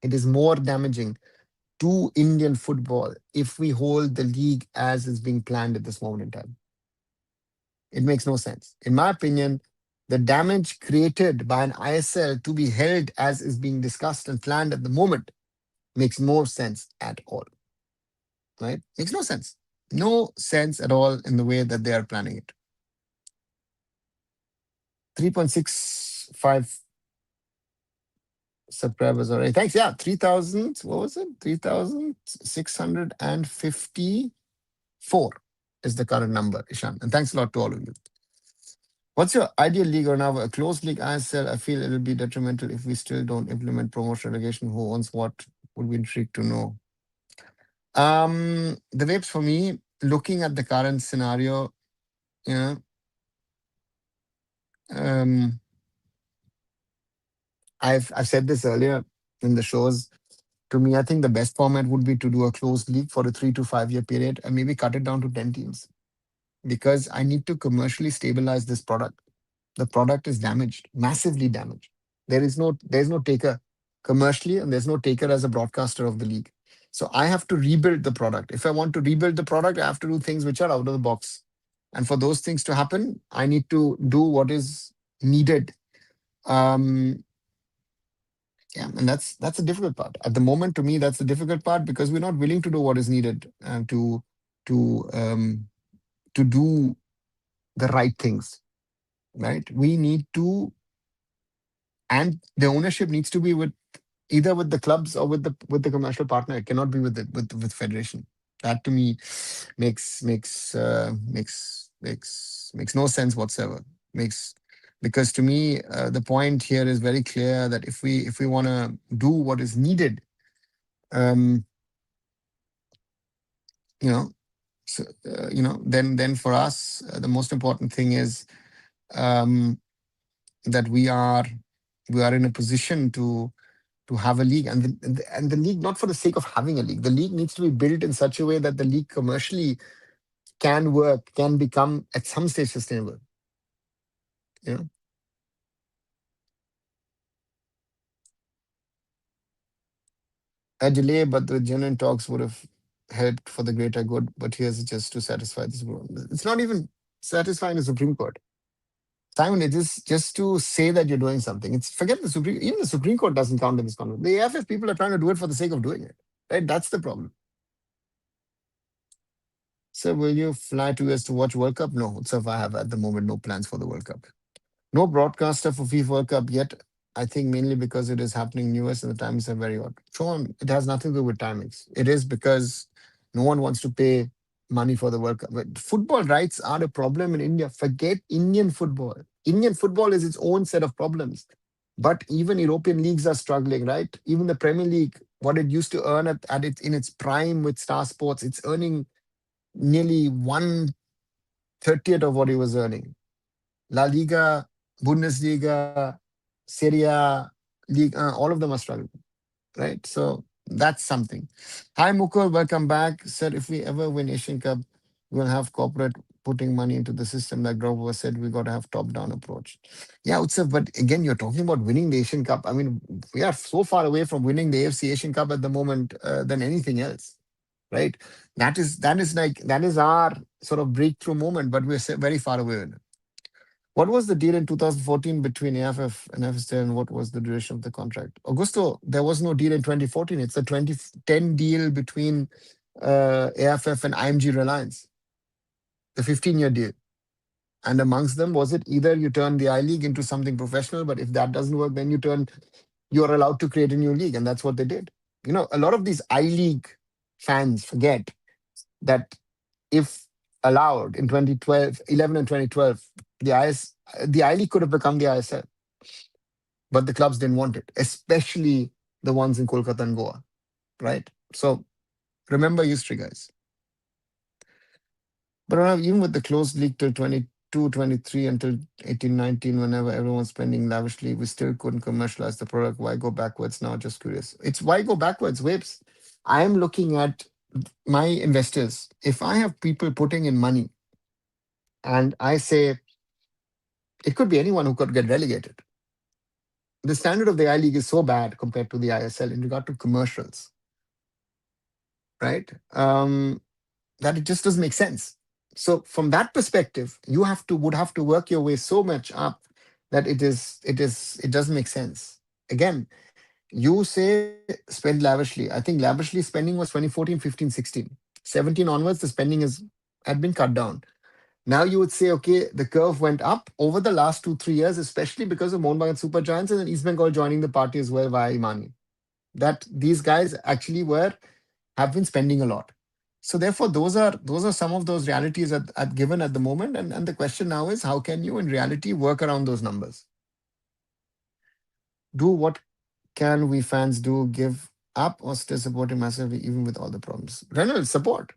it is more damaging to Indian football if we hold the league as is being planned at this moment in time. It makes no sense. In my opinion, the damage created by an ISL to be held as is being discussed and planned at the moment makes no sense at all. Right? Makes no sense. No sense at all in the way that they are planning it. 3.65 subscribers already. Thanks. Yeah, 3,000. What was it? 3,654 is the current number, Ishan. And thanks a lot to all of you. What's your ideal league or now? A closed league ISL, I feel it'll be detrimental if we still don't implement promotion relegation. Who owns what? Would be intrigued to know. The Vapes for me, looking at the current scenario, you know, um, I've said this earlier in the shows. To me, I think the best format would be to do a closed league for a 3 to 5 year period and maybe cut it down to 10 teams because I need to commercially stabilize this product. The product is damaged, massively damaged. There's no taker commercially, and there's no taker as a broadcaster of the league. So I have to rebuild the product. If I want to rebuild the product, I have to do things which are out of the box. And for those things to happen, I need to do what is needed. Um, yeah, and that's a difficult part. At the moment, to me, that's the difficult part because we're not willing to do what is needed to to do the right things. Right? We need to, and the ownership needs to be with either with the clubs or with the commercial partner. It cannot be with with federation. That to me makes no sense whatsoever. Makes Because to me the point here is very clear that if we want to do what is needed, um, you know, then for us the most important thing is um, that we are in a position to have a league, and and the league not for the sake of having a league. The league needs to be built in such a way that the league commercially can work, can become at some stage sustainable. You know, a delay, but the genuine talks would have helped for the greater good. But here's just to satisfy this world. It's not even satisfying the Supreme Court. Simon, it is just to say that you're doing something. It's forget the Supreme. Even the Supreme Court doesn't count in this conversation. The AFF people are trying to do it for the sake of doing it. Right? That's the problem. So will you fly to US to watch World Cup? No. So I have at the moment no plans for the World Cup. No broadcaster for FIFA World Cup yet. I think mainly because it is happening in US and the timings are very odd. Sean, it has nothing to do with timings. It is because no one wants to pay money for the World Cup. But football rights are a problem in India. Forget Indian football. Indian football is its own set of problems. But even European leagues are struggling, right? Even the Premier League, what it used to earn at its in its prime with Star Sports, it's earning nearly 1/30th of what he was earning. La Liga, Bundesliga, Serie A, League, all of them are struggling, right? So that's something. Hi, Mukul, welcome back. Said if we ever win Asian Cup, we'll have corporate putting money into the system. Like Grover said, we got to have top-down approach. Yeah, Utsav, but again, you're talking about winning the Asian Cup. I mean, we are so far away from winning the AFC Asian Cup at the moment than anything else, right? That is our sort of breakthrough moment, but we're very far away. What was the deal in 2014 between AIFF and FST, and what was the duration of the contract? Augusto, there was no deal in 2014. It's a 2010 deal between AIFF and IMG Reliance, the 15-year deal. And amongst them, was it either you turn the I League into something professional, but if that doesn't work, then you're allowed to create a new league. And that's what they did. You know, a lot of these I League fans forget that if allowed in 2012, 11 and 2012, the I League could have become the ISL, but the clubs didn't want it, especially the ones in Kolkata and Goa, right? So remember history, guys. But even with the closed league till 22, 23 until 18, 19, whenever everyone's spending lavishly, we still couldn't commercialize the product. Why go backwards now? Just curious. It's why go backwards, Waves. I am looking at my investors. If I have people putting in money and I say it could be anyone who could get relegated. The standard of the I League is so bad compared to the ISL in regard to commercials. right? That it just doesn't make sense. So from that perspective, you would have to work your way so much up that it doesn't make sense. Again, you say spend lavishly. I think lavishly spending was 2014, 15, 16. 17 onwards, the spending had been cut down. Now you would say, okay, the curve went up over the last 2, 3 years, especially because of Mohun Bagan Super Giants and then East Bengal joining the party as well via Imani. That these guys actually have been spending a lot. So therefore, those are some of those realities at given at the moment. And the question now is, how can you in reality work around those numbers? Do what can we fans do? Give up or stay supporting massively even with all the problems? Reynolds, support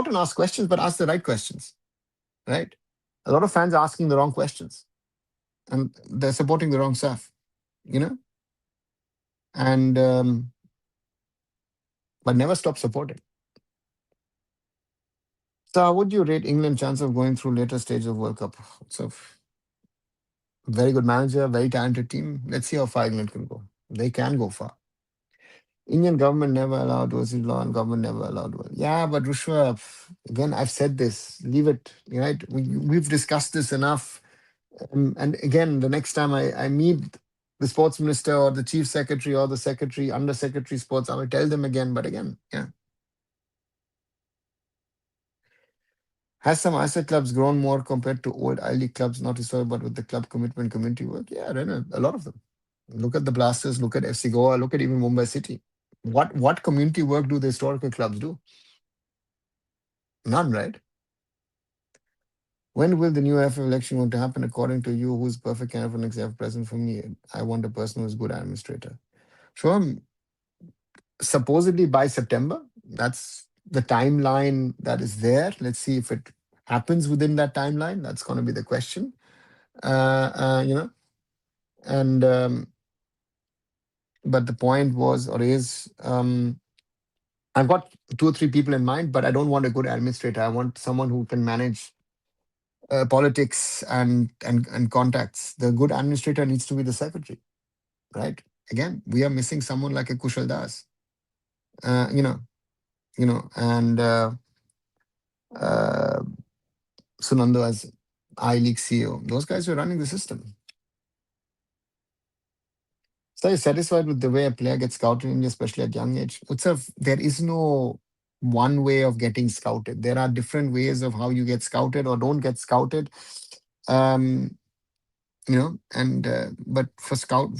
and ask questions, but ask the right questions, right? A lot of fans are asking the wrong questions and they're supporting the wrong stuff, you know. And but never stop supporting. So, how would you rate England chance of going through later stage of World Cup? So, very good manager, very talented team. Let's see how far England can go. They can go far. Indian government never allowed overseas law and government never allowed. Yeah, but Rushwa, again, I've said this. Leave it. Right? We've discussed this enough. And again, the next time I meet the sports minister or the chief secretary or the secretary, under secretary sports, I will tell them again. But again, yeah. Has some ISA clubs grown more compared to old I League clubs, not historic, but with the club commitment, community work? Yeah, a lot of them. Look at the Blasters, look at FC Goa, look at even Mumbai City. What community work do the historical clubs do? None, right? When will the new AIFF election going to happen according to you? Who's perfect candidate for next AIFF president for me? I want a person who's good administrator. Sure, supposedly by September. That's the timeline that is there. Let's see if it happens within that timeline. That's going to be the question. You know, and but the point was or is I've got 2 or 3 people in mind, but I don't want a good administrator. I want someone who can manage politics and contacts. The good administrator needs to be the secretary, right? Again, we are missing someone like a Kushal Das, uh, you know, and uh, Sunando as I League CEO. Those guys were running the system. So you're satisfied with the way a player gets scouted in India, especially at young age? Utsav, there is no one way of getting scouted. There are different ways of how you get scouted or don't get scouted. Um, and but for scout,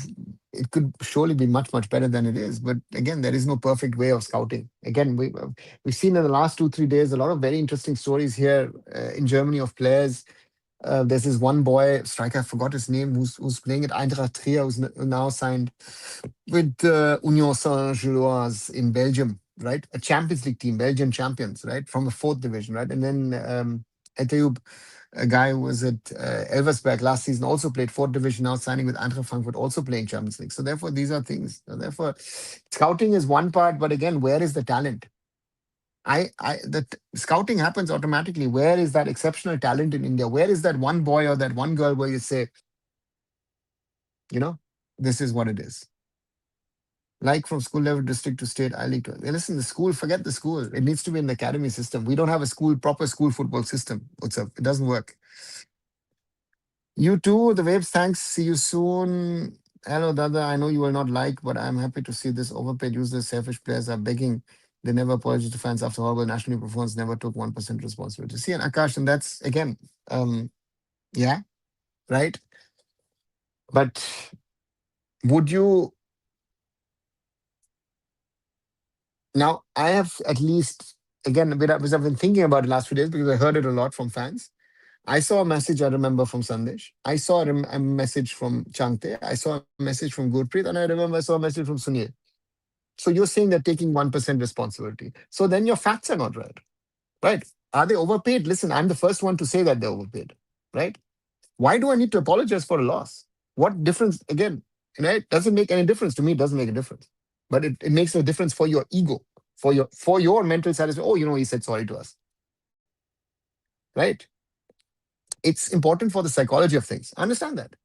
it could surely be much better than it is. But again, there is no perfect way of scouting. Again, we've seen in the last 2, 3 days a lot of very interesting stories here in Germany of players. There's this one boy striker, I forgot his name, who's playing at Eintracht Trier, who's now signed with Union Saint-Gilloise in Belgium, right? A Champions League team, Belgian champions, right, from the fourth division, right? And then Eteyub, a guy who was at Elversberg last season, also played fourth division, now signing with Eintracht Frankfurt, also playing Champions League. So therefore, these are things. So therefore, scouting is one part, but again, where is the talent? Scouting happens automatically. Where is that exceptional talent in India? Where is that one boy or that one girl where you say, you know, this is what it is? Like from school level, district to state, I league. Listen, the school, forget the school. It needs to be an academy system. We don't have a proper school football system. It doesn't work. You too, the waves. Thanks. See you soon. Hello, Dada. I know you will not like, but I'm happy to see this overpaid useless, selfish players are begging. They never apologized to fans after horrible national performance, never took 1% responsibility. See, and Akash, and that's again, yeah, right. But would you now? I have at least again a bit because I've been thinking about it last few days because I heard it a lot from fans. I saw a message I remember from Sandesh. I saw a message from Changte. I saw a message from Gurpreet, and I remember I saw a message from Sunil. So you're saying they're taking 1% responsibility. So then your facts are not right, right? Are they overpaid? Listen, I'm the first one to say that they're overpaid, right? Why do I need to apologize for a loss? What difference? Again, right? Doesn't make any difference to me. It doesn't make a difference, but it makes a difference for your ego, for your mental satisfaction. Oh, he said sorry to us, right? It's important for the psychology of things. I understand that,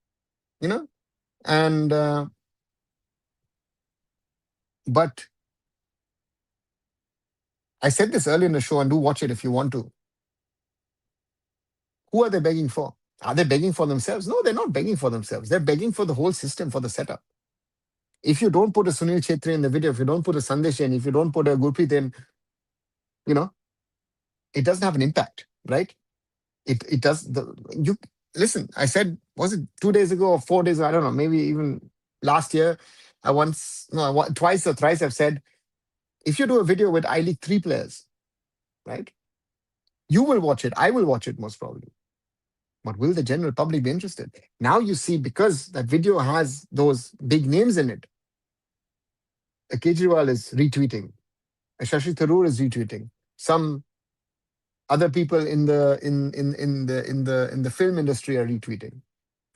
you know, and but I said this earlier in the show, and do watch it if you want to. Who are they begging for? Are they begging for themselves? No, they're not begging for themselves. They're begging for the whole system, for the setup. If you don't put a Sunil Chetri in the video, if you don't put a Sandesh in, if you don't put a Gurpreet in, you know, it doesn't have an impact, right? It does. You listen. I said, was it 2 days ago or 4 days ago? I don't know. Maybe even last year. I once, no, twice or thrice I've said, if you do a video with I League three players, right? You will watch it. I will watch it most probably. But will the general public be interested? Now you see, because that video has those big names in it, a Kejriwal is retweeting, a Shashi Tharoor is retweeting, some other people in the film industry are retweeting.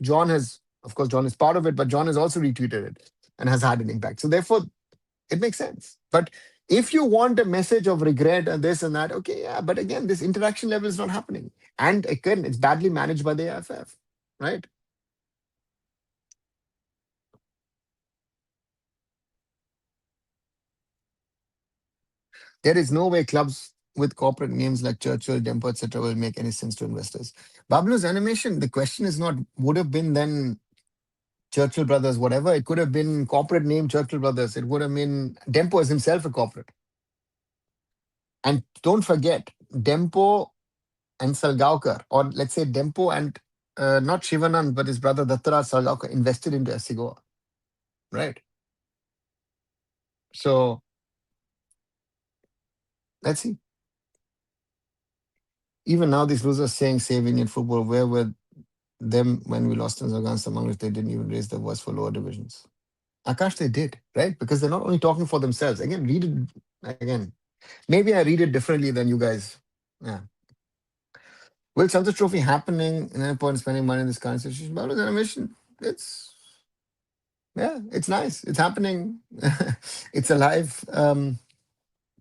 John has, of course, John is part of it, but John has also retweeted it and has had an impact. So therefore, it makes sense. But if you want a message of regret and this and that, okay, yeah. But again, this interaction level is not happening. And again, it's badly managed by the AIFF, right? There is no way clubs with corporate names like Churchill, Dempo, etc. will make any sense to investors. Bablu's animation, the question is not would have been then Churchill Brothers, whatever. It could have been corporate name Churchill Brothers. It would have been Dempo is himself a corporate. And don't forget, Dempo and Salgaonkar, or let's say Dempo and not Shivanand, but his brother Dattaraj Salgaonkar invested into SC Goa, right? So let's see. Even now, these losers saying save Indian football, where were them when we lost in Afghanistan, Bangladesh? They didn't even raise their voice for lower divisions. Akash, they did, right? Because they're not only talking for themselves. Again, read it again. Maybe I read it differently than you guys. Yeah. Will Santosh Trophy happening in any point spending money in this kind of situation? Babalu's animation, it's yeah, it's nice. It's happening. It's alive.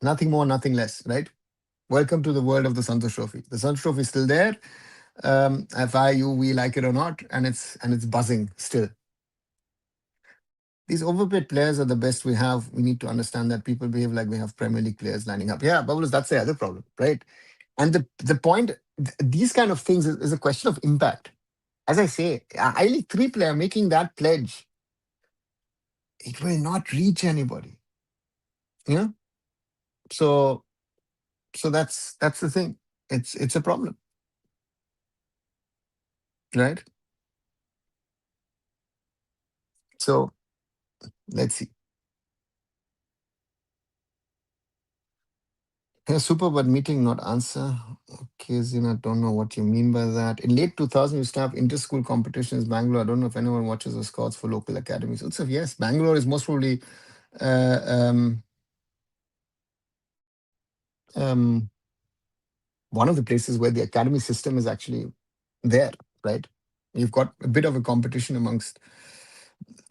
Nothing more, nothing less, right? Welcome to the world of the Santosh Trophy. The Santosh Trophy is still there. If I, you, we like it or not, and it's buzzing still. These overpaid players are the best we have. We need to understand that people behave like we have Premier League players lining up. Yeah, Bubbles, that's the other problem, right? And the point, these kind of things is a question of impact. As I say, a I League three player making that pledge, it will not reach anybody. You know, so that's the thing. It's a problem, right? So let's see. Yeah, super, but meeting not answer. Okay, Zina, don't know what you mean by that. In late 2000, we used to have inter-school competitions. Bangalore, I don't know if anyone watches or scouts for local academies. Also, yes, Bangalore is most probably uh, um, one of the places where the academy system is actually there, right? You've got a bit of a competition amongst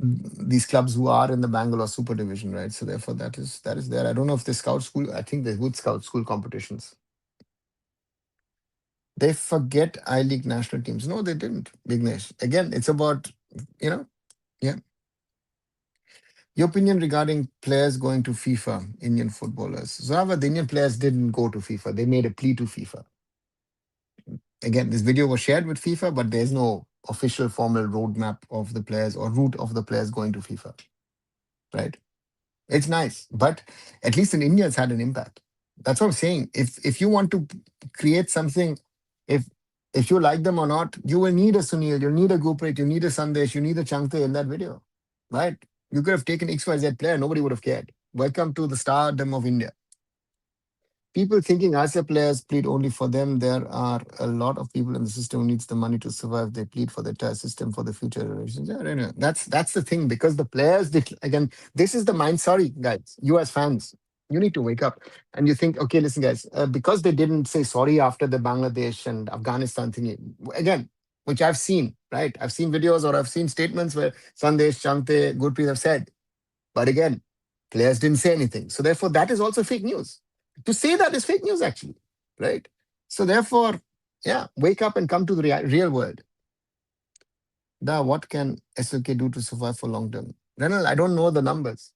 these clubs who are in the Bangalore Super Division, right? So therefore, that is there. I don't know if the scout school. I think there's good scout school competitions. They forget I League national teams. No, they didn't, Vignesh. Again, it's about, you know, yeah. Your opinion regarding players going to FIFA, Indian footballers. Zava, the Indian players didn't go to FIFA. They made a plea to FIFA. Again, this video was shared with FIFA, but there's no official formal roadmap of the players or route of the players going to FIFA, right? It's nice, but at least in India, it's had an impact. That's what I'm saying. If you want to create something, if if you like them or not, you will need a Sunil, you need a Gurpreet, you need a Sandesh, you need a Changte in that video, right? You could have taken XYZ player, nobody would have cared. Welcome to the stardom of India. People thinking ASIA players plead only for them. There are a lot of people in the system who needs the money to survive. They plead for the entire system for the future generations. Yeah, I know. That's the thing because the players again. This is the mind. Sorry, guys, you as fans, you need to wake up and you think, okay, listen, guys, because they didn't say sorry after the Bangladesh and Afghanistan thing again, which I've seen. Right, I've seen videos or I've seen statements where Sandesh, Chante, Gurpreet have said, but again, players didn't say anything. So therefore, that is also fake news. To say that is fake news, actually, right? So therefore, yeah, wake up and come to the real world. What can SLK do to survive for long term? Renal, I don't know the numbers.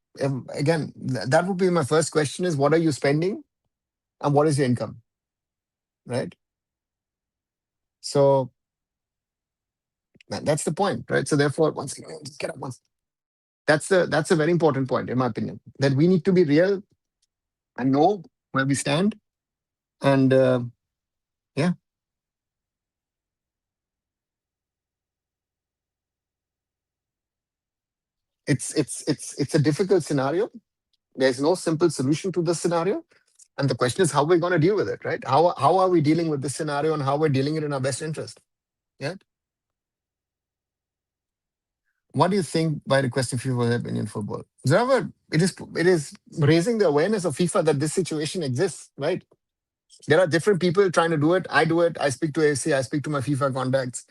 Again, that would be my first question: is what are you spending? And what is your income, right? So that's the point, right? So therefore, once again, just get up once. That's a very important point, in my opinion, that we need to be real and know where we stand. And yeah, it's a difficult scenario. There's no simple solution to this scenario. And the question is how we're going to deal with it, right? How are we dealing with this scenario and how we're dealing it in our best interest? Yeah. What do you think by requesting FIFA will help Indian football? However, it is raising the awareness of FIFA that this situation exists, right? There are different people trying to do it. I do it. I speak to AFC. I speak to my FIFA contacts.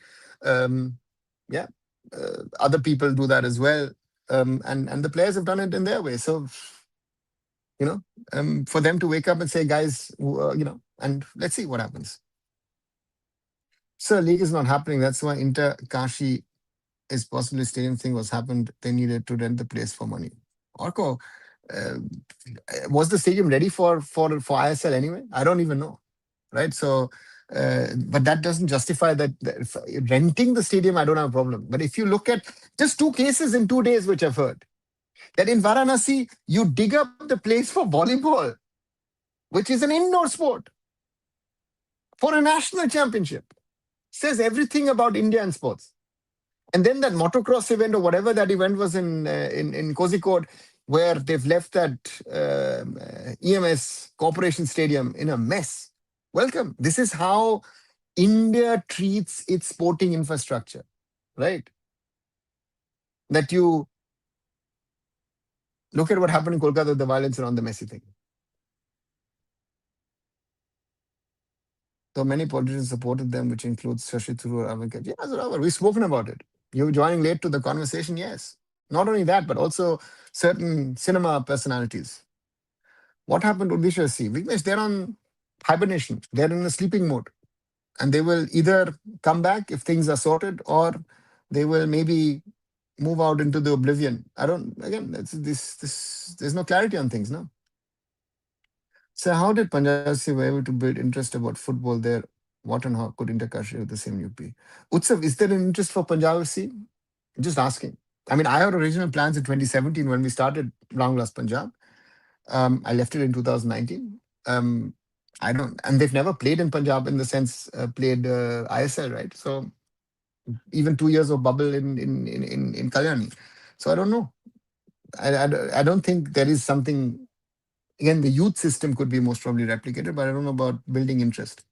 Um, yeah, other people do that as well. And the players have done it in their way. So you know, for them to wake up and say, guys, and let's see what happens. So league is not happening. That's why Inter Kashi is possibly stadium thing was happened. They needed to rent the place for money. Orko, uh, was the stadium ready for ISL anyway? I don't even know, right? So, but that doesn't justify that renting the stadium. I don't have a problem. But if you look at just two cases in 2 days, which I've heard, that in Varanasi you dig up the place for volleyball, which is an indoor sport, for a national championship, says everything about India and sports. And then that motocross event or whatever that event was in Kozhikode, where they've left that EMS Corporation Stadium in a mess. Welcome. This is how India treats its sporting infrastructure, right? That you look at what happened in Kolkata, the violence around the Messi thing. So many politicians supported them, which includes Shashi Tharoor, Avankat. Yes, Ravar, we've spoken about it. You joining late to the conversation, yes. Not only that, but also certain cinema personalities. What happened to Odisha Sea? Vignesh, they're on hibernation. They're in a sleeping mode. And they will either come back if things are sorted or they will maybe move out into the oblivion. I don't, again, there's no clarity on things, no? So how did Punjab FC were able to build interest about football there? What and how could Intercash with the same UP? Utsav, is there an interest for Punjab FC? Just asking. I mean, I had original plans in 2017 when we started Round Glass Punjab. I left it in 2019. I don't, and they've never played in Punjab in the sense played ISL, right? So even 2 years of bubble in Kalyani. So I don't know. I don't think there is something. Again, the youth system could be most probably replicated, but I don't know about building interest.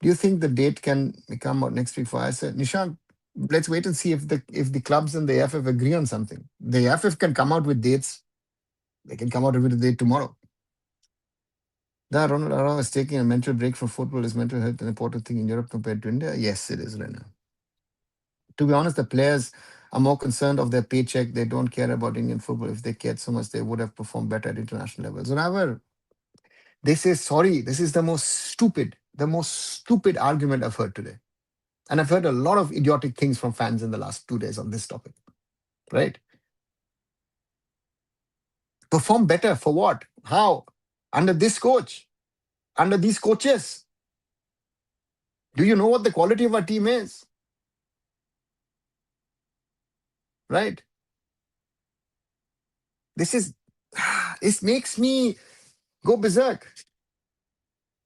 Do you think the date can come out next week for ISL? Nishant, let's wait and see if the clubs and the AIFF agree on something. The AIFF can come out with dates. They can come out with a date tomorrow. That Ronald Arao is taking a mental break from football. Is mental health an important thing in Europe compared to India? Yes, it is, Rena. To be honest, the players are more concerned of their paycheck. They don't care about Indian football. If they cared so much, they would have performed better at international levels. Whenever they say sorry, this is the most stupid argument I've heard today. And I've heard a lot of idiotic things from fans in the last 2 days on this topic, right? Perform better for what? How? Under this coach? Under these coaches? Do you know what the quality of our team is? Right? This is, this makes me go berserk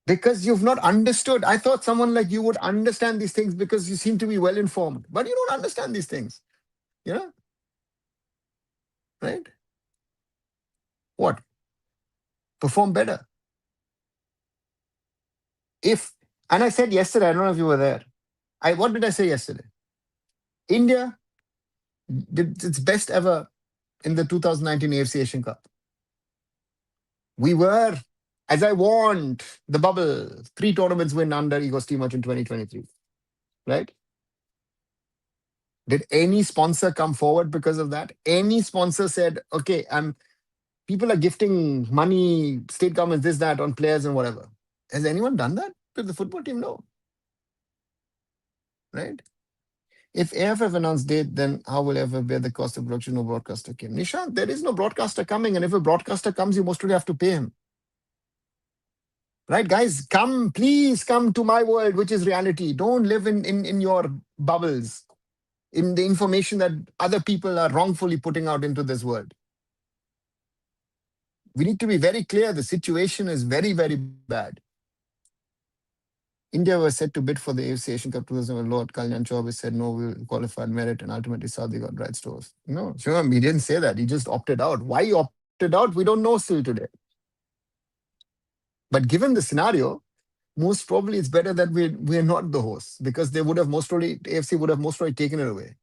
because you've not understood. I thought someone like you would understand these things because you seem to be well informed, but you don't understand these things, you know? Right? What? Perform better. If, and I said yesterday, I don't know if you were there. What did I say yesterday? India did its best ever in the 2019 AFC Asian Cup. We were, as I warned, the bubble, 3 tournaments win under Igor Stimac in 2023, right? Did any sponsor come forward because of that? Any sponsor said, okay, people are gifting money, state governments, this, that, on players and whatever. Has anyone done that to the football team? No, right? If AFF announced date, then how will AFF bear the cost of production? No broadcaster came. Nishant, there is no broadcaster coming. And if a broadcaster comes, you mostly have to pay him. Right, guys? Come, please come to my world, which is reality. Don't live in your bubbles, in the information that other people are wrongfully putting out into this world. We need to be very clear. The situation is very, very bad. India was set to bid for the AFC Asian Cup 2000 when Lord Kalyan Chowbe said no, we will qualify on merit, and ultimately Saudi got rights to us. No, sure, he didn't say that. He just opted out. Why he opted out, we don't know still today. But given the scenario, most probably it's better that we're not the hosts, because they would have most probably AFC would have most probably taken it away.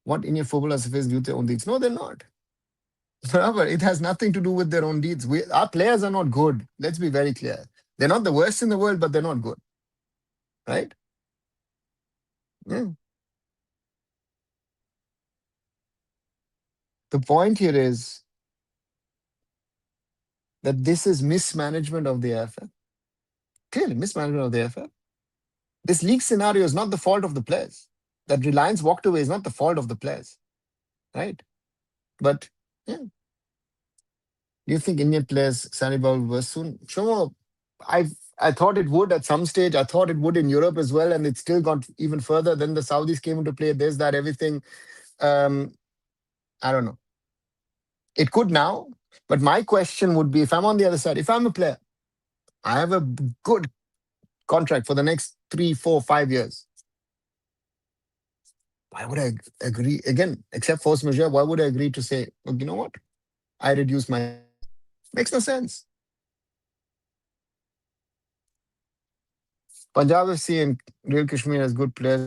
What Indian footballers face due to their own deeds? No, they're not. But it has nothing to do with their own deeds. Our players are not good. Let's be very clear. They're not the worst in the world, but they're not good. Right? Yeah. The point here is that this is mismanagement of the AIFF. Clearly, mismanagement of the AIFF. This league scenario is not the fault of the players. That Reliance walked away is not the fault of the players. Right? But yeah. Do you think Indian players Sani Ball will soon? Sure. I I thought it would at some stage. I thought it would in Europe as well, and it still got even further. Then the Saudis came into play. There's that everything. Um, I don't know. It could now, but my question would be: if I'm on the other side, if I'm a player, I have a good contract for the next 3, 4, 5 years. Why would I agree again? Except force majeure, why would I agree to say, look, you know what? I reduce my salary. Makes no sense. Punjab FC and Real Kashmir has good players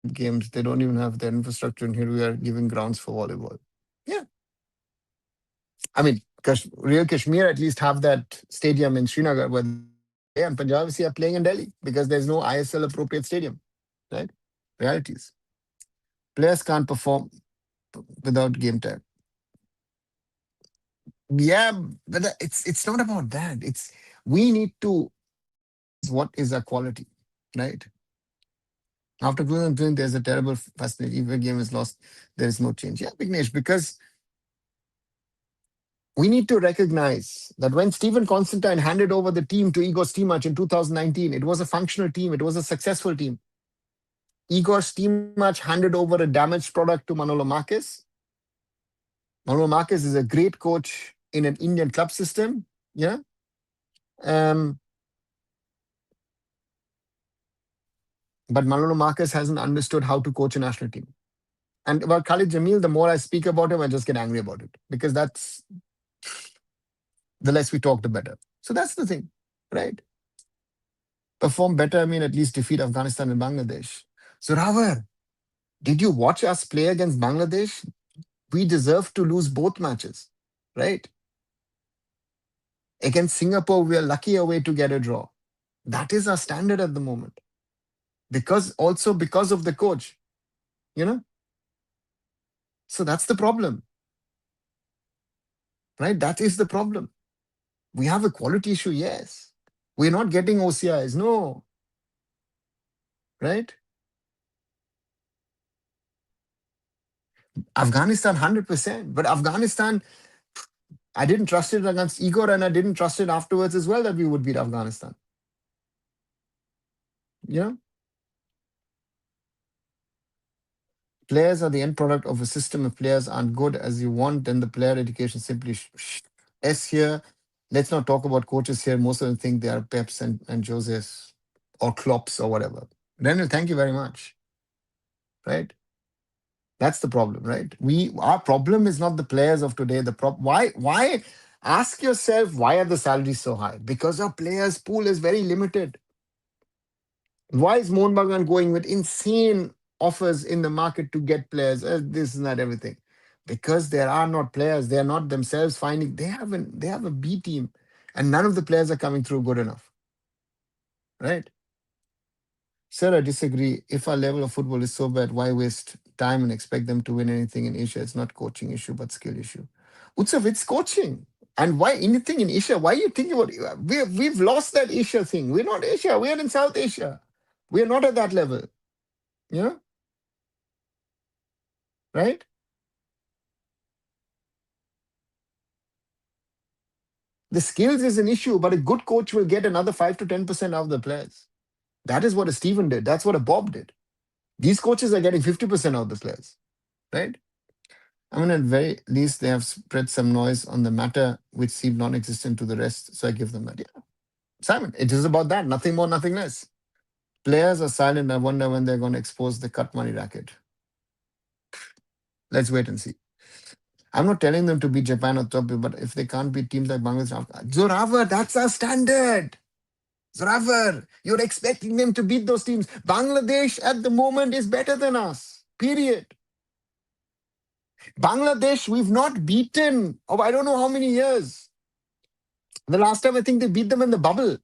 and games. They don't even have the infrastructure, and here we are giving grounds for volleyball. Yeah, I mean, Real Kashmir at least have that stadium in Srinagar where they play, and Punjab FC are playing in Delhi because there's no ISL appropriate stadium. Right? Realities. Players can't perform without game time. Yeah, but it's not about that. It's we need to what is our quality, right? After 2020, there's a terrible fascination. If a game is lost, there is no change. Yeah, Vignesh, because we need to recognize that when Stephen Constantine handed over the team to Igor Stimac in 2019, it was a functional team. It was a successful team. Igor Stimac handed over a damaged product to Manolo Marquez. Manolo Marquez is a great coach in an Indian club system. Yeah. Um, but Manolo Marquez hasn't understood how to coach a national team. And about Khalid Jamil, the more I speak about him, I just get angry about it because that's the less we talk, the better. So that's the thing, right? Perform better, I mean, at least defeat Afghanistan and Bangladesh. So, Ravar, did you watch us play against Bangladesh? We deserve to lose both matches, right? Against Singapore, we are lucky away to get a draw. That is our standard at the moment. Because of the coach, you know? So that's the problem, right? That is the problem. We have a quality issue, yes. We're not getting OCIs, no, right? Afghanistan, 100%. But Afghanistan, I didn't trust it against Igor, and I didn't trust it afterwards as well that we would beat Afghanistan. You know, players are the end product of a system. If players aren't good as you want, then the player education simply S here. Let's not talk about coaches here. Most of them think they are Peps and Joses or Klopps or whatever. Daniel, thank you very much. Right? That's the problem, right? Our problem is not the players of today. Why ask yourself why are the salaries so high? Because our players pool is very limited. Why is Mohun Bagan going with insane offers in the market to get players? This is not everything. Because there are not players. They are not themselves finding they have a B team and none of the players are coming through good enough. Right? Sir, I disagree. If our level of football is so bad, why waste time and expect them to win anything in Asia? It's not coaching issue, but skill issue. Utsav, it's coaching. And why anything in Asia? Why are you thinking about we've lost that Asia thing. We're not Asia. We're in South Asia. We're not at that level. You know? Right? The skills is an issue, but a good coach will get another 5 to 10% out of the players. That is what a Steven did. That's what a Bob did. These coaches are getting 50% of the players, right? I mean, at very least, they have spread some noise on the matter which seemed non existent to the rest. So I give them that. Yeah. Simon, it is about that. Nothing more, nothing less. Players are silent. I wonder when they're going to expose the cut money racket. Let's wait and see. I'm not telling them to beat Japan or Tokyo, but if they can't beat teams like Bangladesh, Zoravar, that's our standard. Zoravar, you're expecting them to beat those teams. Bangladesh at the moment is better than us. Period. Bangladesh, we've not beaten. Oh, I don't know how many years. The last time I think they beat them in the bubble.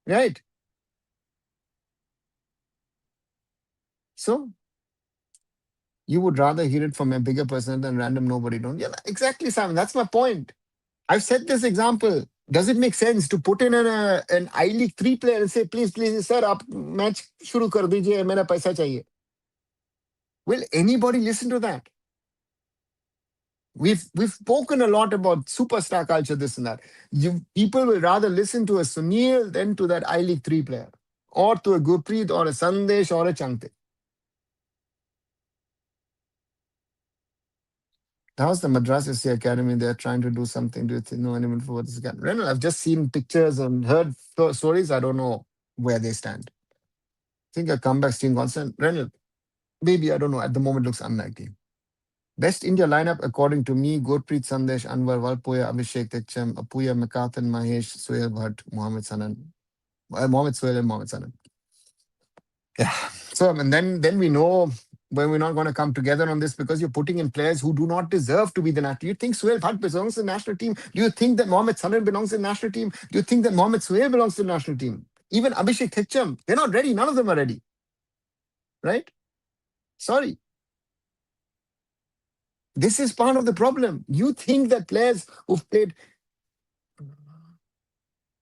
Right? So you would rather hear it from a bigger person than random nobody. Don't? Yeah, exactly, Simon. That's my point. I've set this example. Does it make sense to put in an I League 3 player and say, please, sir, आप match शुरू कर दीजिए, मेरा पैसा चाहिए? Will anybody listen to that? We've spoken a lot about superstar culture, this and that. People will rather listen to a Sunil than to that I League 3 player, or to a Gurpreet or a Sandesh or a Changte. How's the Madras SC Academy? They're trying to do something. Do you know anyone for what this academy? Renal, I've just seen pictures and heard stories. I don't know where they stand. I think a comeback team constant. Renal, maybe, I don't know. At the moment, looks unlikely. Best India lineup, according to me, Gurpreet, Sandesh, Anwar, Valpoya, Abhishek, Techam, Apuya, Mekathan, Mahesh, Sohail Bhatt, Mohammed Sanan. Mohammed Sohail and Mohammed Sanan. Yeah. So, and then we know when we're not going to come together on this because you're putting in players who do not deserve to be the national. Do you think Sohail Bhatt belongs to the national team? Do you think that Mohammed Sanan belongs to the national team? Do you think that Mohammed Sohail belongs to the national team? Even Abhishek Techam, they're not ready. None of them are ready. Right? Sorry. This is part of the problem. You think that players who've played.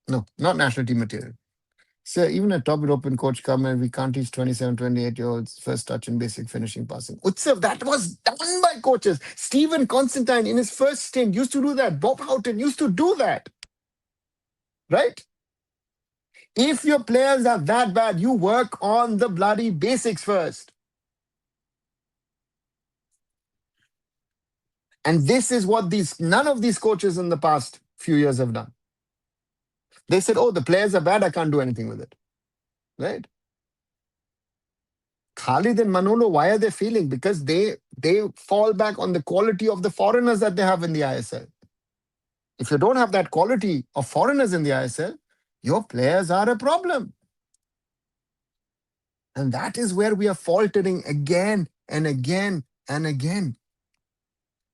No, not national team material. So even a top European coach come and we can't teach 27, 28-year-olds first touch and basic finishing passing. Utsav, that was done by coaches. Stephen Constantine in his first stint used to do that. Bob Houghton used to do that. Right? If your players are that bad, you work on the bloody basics first. And this is what none of these coaches in the past few years have done. They said, oh, the players are bad, I can't do anything with it. Right? Khalid and Manolo, why are they failing? Because they fall back on the quality of the foreigners that they have in the ISL. If you don't have that quality of foreigners in the ISL, your players are a problem. And that is where we are faltering again and again and again.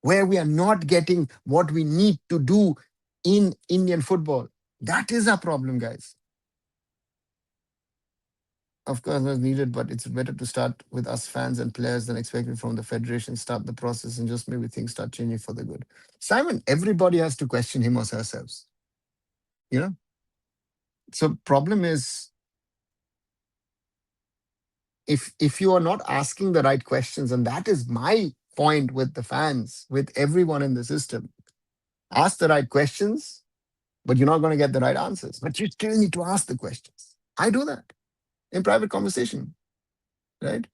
Where we are not getting what we need to do in Indian football. That is our problem, guys. Of course, was needed, but it's better to start with us fans and players than expecting from the federation. Start the process and just maybe things start changing for the good. Simon, everybody has to question him or herself. You know? So problem is if you are not asking the right questions, and that is my point with the fans, with everyone in the system. Ask the right questions, but you're not going to get the right answers. But you still need to ask the questions. I do that in private conversation, right?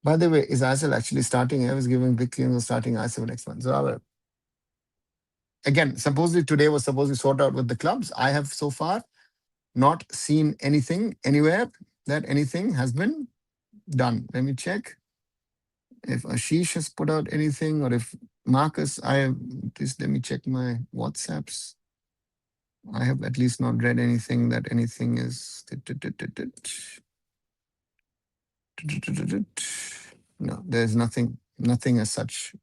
By the way, is ISL actually starting? I was giving big claims of starting ISL next month. So again, supposedly today was supposed to sort out with the clubs. I have so far not seen anything anywhere that anything has been done. Let me check if Ashish has put out anything or if Marcus, just let me check my WhatsApps. I have at least not read anything that anything is. No, there's nothing as such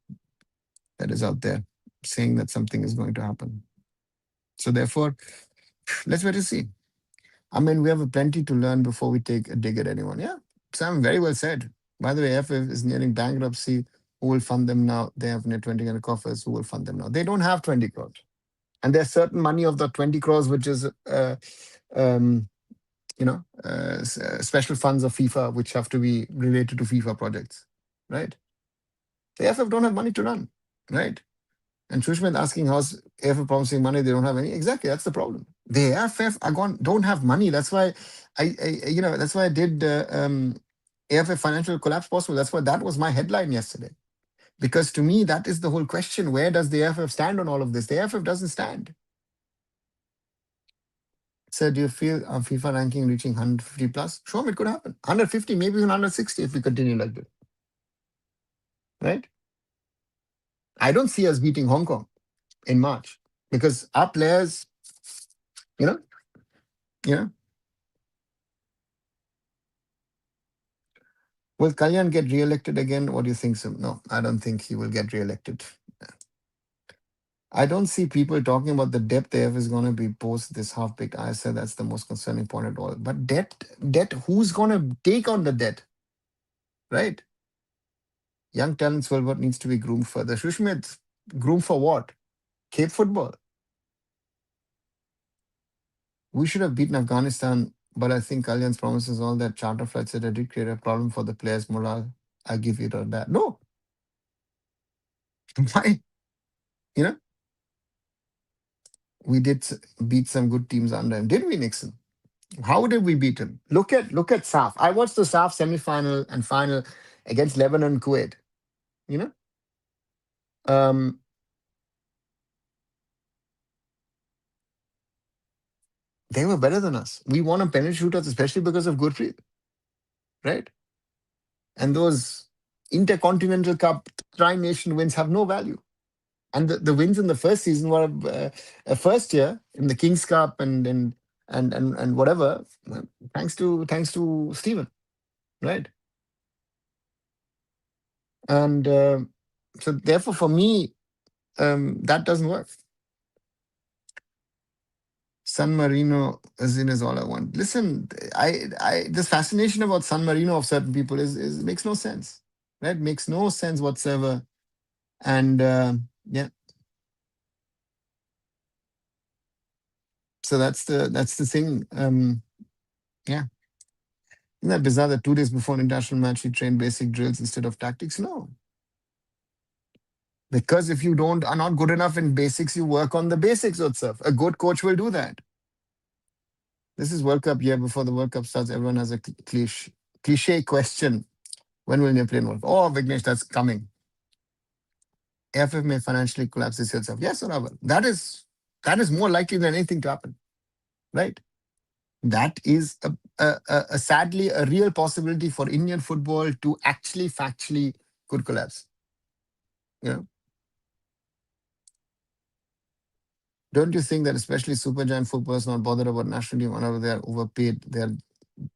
that is out there saying that something is going to happen. So therefore, let's wait and see. I mean, we have plenty to learn before we take a dig at anyone. Yeah, Sam, very well said. By the way, AIFF is nearing bankruptcy. Who will fund them now? They have near 20 kind of coffers. Who will fund them now? They don't have 20 crores. And there's certain money of the 20 crores, which is, special funds of FIFA, which have to be related to FIFA projects, right? The AIFF don't have money to run, right? And Shushma asking how's AIFF promising money, they don't have any. Exactly, that's the problem. The AIFF are gone, don't have money. That's why that's why I did AIFF financial collapse possible. That's why that was my headline yesterday. Because to me, that is the whole question. Where does the AIFF stand on all of this? The AIFF doesn't stand. So do you feel FIFA ranking reaching 150 plus? Sure, it could happen. 150, maybe even 160 if we continue like this. Right? I don't see us beating Hong Kong in March because our players, you know, you know, will Kalyan get re-elected again? What do you think? So no, I don't think he will get re-elected. I don't see people talking about the debt AF is going to be post this half-baked. I said that's the most concerning point at all. But debt, who's going to take on the debt, right? Young talents world what needs to be groomed further. Shushmit, groomed for what? Cape football. We should have beaten Afghanistan, but I think Kalyan's promises all that charter flights that did create a problem for the players' morale. I give you that. No. Why? You know, we did beat some good teams under him. Did we, Nixon? How did we beat him? Look at SAF. I watched the SAF semi-final and final against Lebanon and Kuwait. You know, um, they were better than us. We won on penalty shootouts, especially because of Gurpreet, right? And those Intercontinental Cup Tri-Nation wins have no value. And the wins in the first season were a first year in the Kings Cup and whatever, thanks to Stephen, right? And so therefore, for me, that doesn't work. San Marino is all I want. Listen, I this fascination about San Marino of certain people is makes no sense, right? Makes no sense whatsoever. And yeah, so that's the thing. Yeah, isn't that bizarre that 2 days before an international match you train basic drills instead of tactics? No, because if you don't are not good enough in basics, you work on the basics itself. A good coach will do that. This is World Cup year before the World Cup starts. Everyone has a cliche question. When will they play in World Cup? Oh, Vignesh, that's coming. AFF may financially collapse this year itself. Yes, Arunava. That is more likely than anything to happen, right? That is a sadly a real possibility for Indian football to actually factually could collapse. You know, don't you think that especially super giant footballers not bothered about national team whenever they are overpaid, they are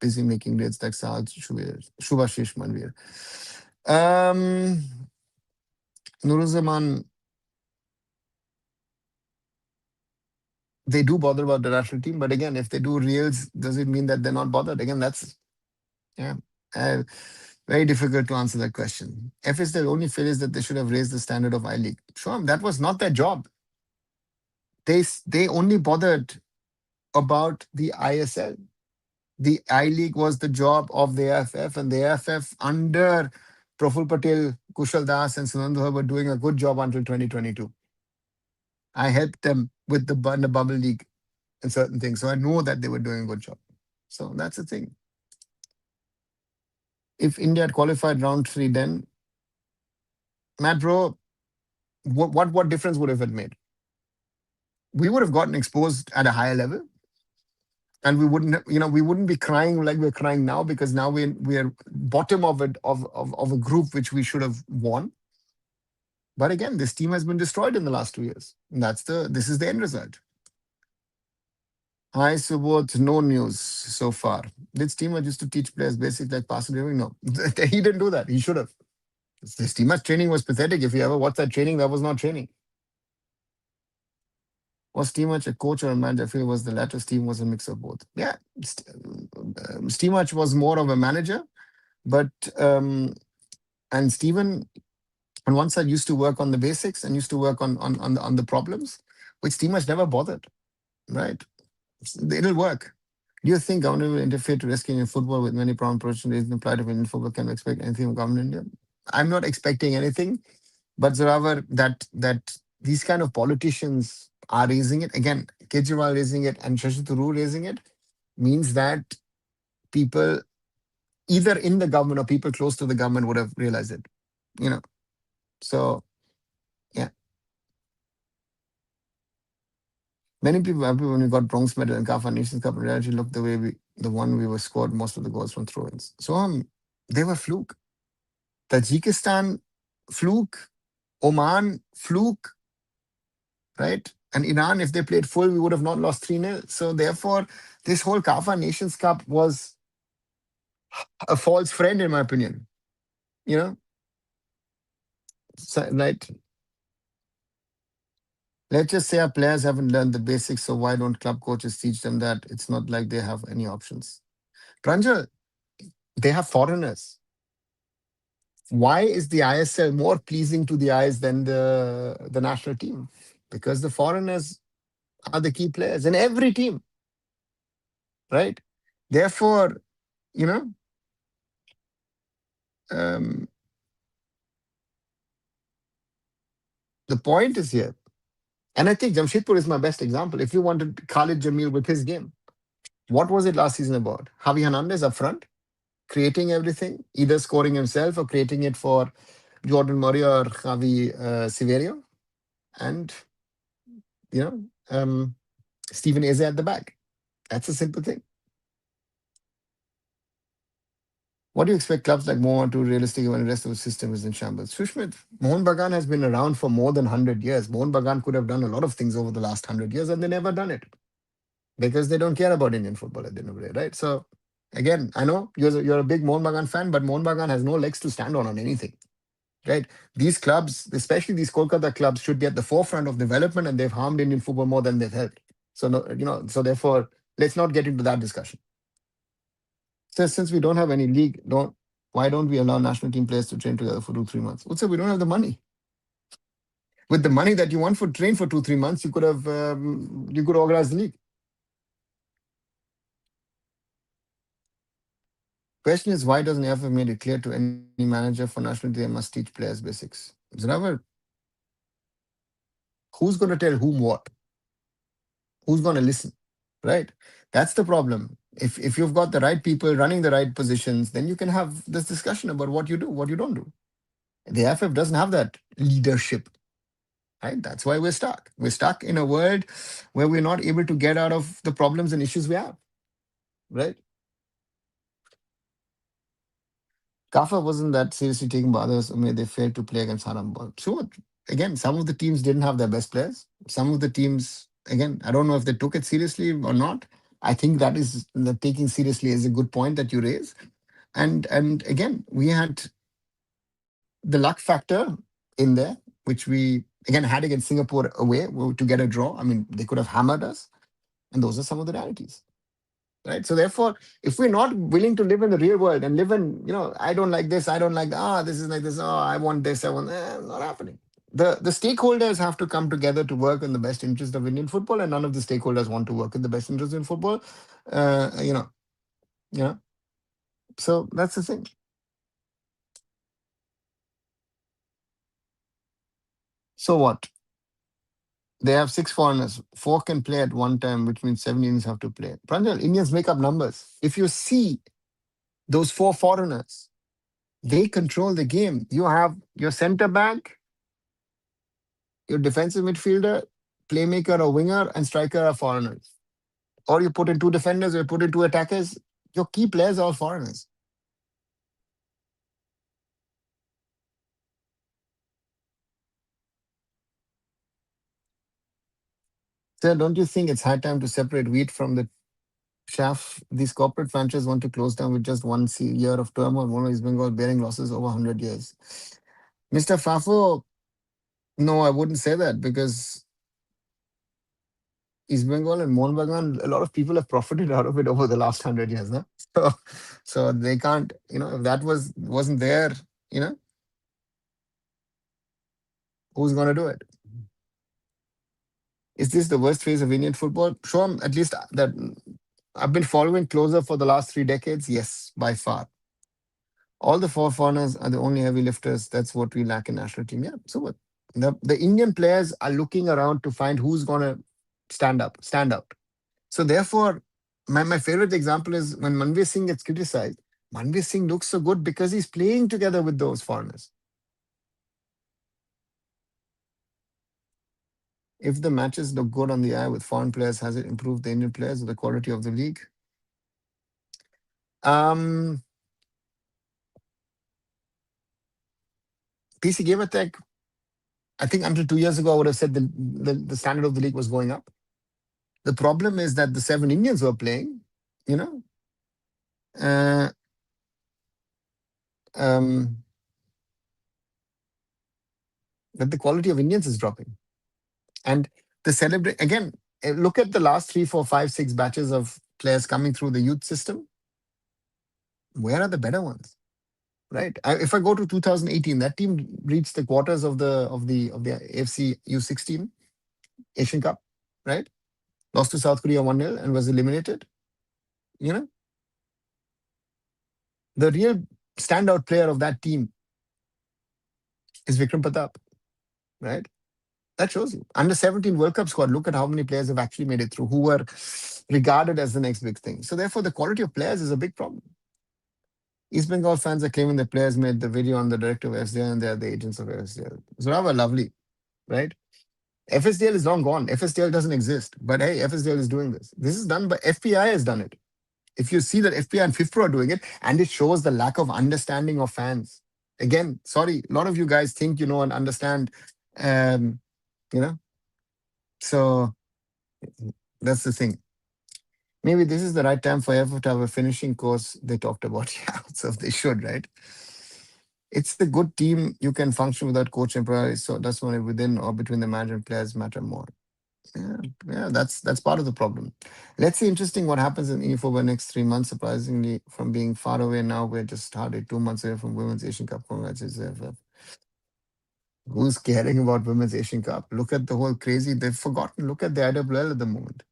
busy making dates like Saad Shubhashish Manvir. Nuruzaman, they do bother about the national team, but again, if they do reels, does it mean that they're not bothered? Again, that's yeah, uh, very difficult to answer that question. If it's the only failure is that they should have raised the standard of I League. Sure, that was not their job. They only bothered about the ISL. The I League was the job of the AIFF, and the AIFF under Praful Patel, Kushal Das, and Sunandu were doing a good job until 2022. I helped them with the bubble league and certain things, so I know that they were doing a good job. So that's the thing. If India had qualified round 3, then Matt Bro, what difference would have it made? We would have gotten exposed at a higher level, and we wouldn't be crying like we're crying now because now we're bottom of it of a group which we should have won. But again, this team has been destroyed in the last 2 years. And this is the end result. Hi, Subodh. No news so far. This team used to teach players basics like passing dribbling. No, he didn't do that. He should have. This team's training was pathetic. If you ever watched that training, that was not training. Was Steamach a coach or a manager? I feel was the latter. Steam was a mix of both. Yeah, Steamach was more of a manager, but and Steven on one side used to work on the basics and used to work on the problems, which Steamach never bothered. Right? It'll work. Do you think government will interfere to rescue in football with many problem production raised in the plight of Indian football? Can we expect anything from government in India? I'm not expecting anything, but Zoravar, that these kind of politicians are raising it. Again, Kejriwal raising it and Shashi Tharoor raising it means that people either in the government or people close to the government would have realized it. You know, so yeah, many people happy when we got bronze medal in CAF Nations Cup. In reality, look the way the one we were scored most of the goals from throw-ins. So they were fluke. Tajikistan, fluke. Oman, fluke, right? And Iran, if they played full, we would have not lost 3-0. So therefore, this whole CAF Nations Cup was a false friend, in my opinion. You know, so, right? Let's just say our players haven't learned the basics, so why don't club coaches teach them that? It's not like they have any options. Pranjal, they have foreigners. Why is the ISL more pleasing to the eyes than the national team? Because the foreigners are the key players in every team, right? Therefore, you know, um, the point is here. And I think Jamshedpur is my best example. If you wanted Khalid Jamil with his game, what was it last season about? Javi Hernandez up front, creating everything, either scoring himself or creating it for Jordan Murray or Javi Severio, and you know Stephen Eze at the back. That's a simple thing. What do you expect clubs like Mohan to realistically when the rest of the system is in shambles? Sushmit, Mohun Bagan has been around for more than 100 years. Mohun Bagan could have done a lot of things over the last 100 years and they never done it because they don't care about Indian football at the end of the day, right? So, again, I know you're a big Mohun Bagan fan, but Mohun Bagan has no legs to stand on anything, right? These clubs, especially these Kolkata clubs, should be at the forefront of development and they've harmed Indian football more than they've helped. So, no, so therefore, let's not get into that discussion. So since we don't have any league, why don't we allow national team players to train together for 2-3 months? Also, we don't have the money. With the money that you want for train for 2-3 months, you could organize the league. Question is, why doesn't AIFF made it clear to any manager for national team they must teach players basics? Zinavar, who's going to tell whom what? Who's going to listen? Right? That's the problem. If you've got the right people running the right positions, then you can have this discussion about what you do, what you don't do. The AIFF doesn't have that leadership. Right? That's why we're stuck. We're stuck in a world where we're not able to get out of the problems and issues we have. Right? Kafa wasn't that seriously taken by others. I mean, they failed to play against Harambal. Sure. Again, some of the teams didn't have their best players. Some of the teams, again, I don't know if they took it seriously or not. I think that is the taking seriously is a good point that you raise. And again, we had the luck factor in there, which we again had against Singapore away to get a draw. I mean, they could have hammered us, and those are some of the realities. Right. So therefore, if we're not willing to live in the real world and live in, I don't like this, I don't like that, this is like this, I want this, I want not happening. The stakeholders have to come together to work in the best interest of Indian football, and none of the stakeholders want to work in the best interest in football. Uh, you know, you know. So that's the thing. So what? They have 6 foreigners. 4 can play at one time, which means 7 Indians have to play. Pranjal, Indians make up numbers. If you see those 4 foreigners, they control the game. You have your center back, your defensive midfielder, playmaker or winger, and striker are foreigners. Or you put in 2 defenders, or you put in 2 attackers. Your key players are all foreigners. So don't you think it's high time to separate wheat from the chaff? These corporate franchises want to close down with just one year of turmoil. One of East Bengal bearing losses over 100 years. Mr. Fafo, no, I wouldn't say that because East Bengal and Mohun Bagan, a lot of people have profited out of it over the last 100 years, no? So, so they can't, if that wasn't there, you know, who's going to do it? Is this the worst phase of Indian football? Sure, at least that I've been following closer for the last 3 decades. Yes, by far. All the 4 foreigners are the only heavy lifters. That's what we lack in national team. Yeah, so what? The Indian players are looking around to find who's gonna stand out. So therefore, my favorite example is when Manveer Singh gets criticized. Manveer Singh looks so good because he's playing together with those foreigners. If the matches look good on the eye with foreign players, has it improved the Indian players or the quality of the league? Um, PC Gamer Tech, I think until 2 years ago, I would have said the standard of the league was going up. The problem is that the seven Indians who are playing, you know, uh, um, that the quality of Indians is dropping. And the celebrate again, look at the last three, four, five, six batches of players coming through the youth system. Where are the better ones? Right. If I go to 2018, that team reached the quarters of the AFC U16 Asian Cup, right? Lost to South Korea 1-0 and was eliminated. You know, the real standout player of that team is Vikram Pratap, right? That shows you. Under 17 World Cup squad, look at how many players have actually made it through who were regarded as the next big thing. So therefore, the quality of players is a big problem. East Bengal fans are claiming the players made the video on the director of FSDL and they are the agents of FSDL. So rather lovely, right? FSDL is long gone. FSDL doesn't exist. But hey, FSDL is doing this. This is done by FPI has done it. If you see that FPI and FIFPro are doing it, and it shows the lack of understanding of fans. Again, sorry, a lot of you guys think you know and understand, um, you know. So that's the thing. Maybe this is the right time for AIFF to have a finishing course they talked about. Yeah, so they should, right? It's a good team. You can function without coach and priorities. So that's why within or between the manager and players matter more. Yeah, yeah, that's part of the problem. Let's see. Interesting what happens in E4 over the next 3 months. Surprisingly, from being far away now, we're just started 2 months away from Women's Asian Cup. Congratulations, AIFF. Who's caring about Women's Asian Cup? Look at the whole crazy. They've forgotten. Look at the IWL at the moment.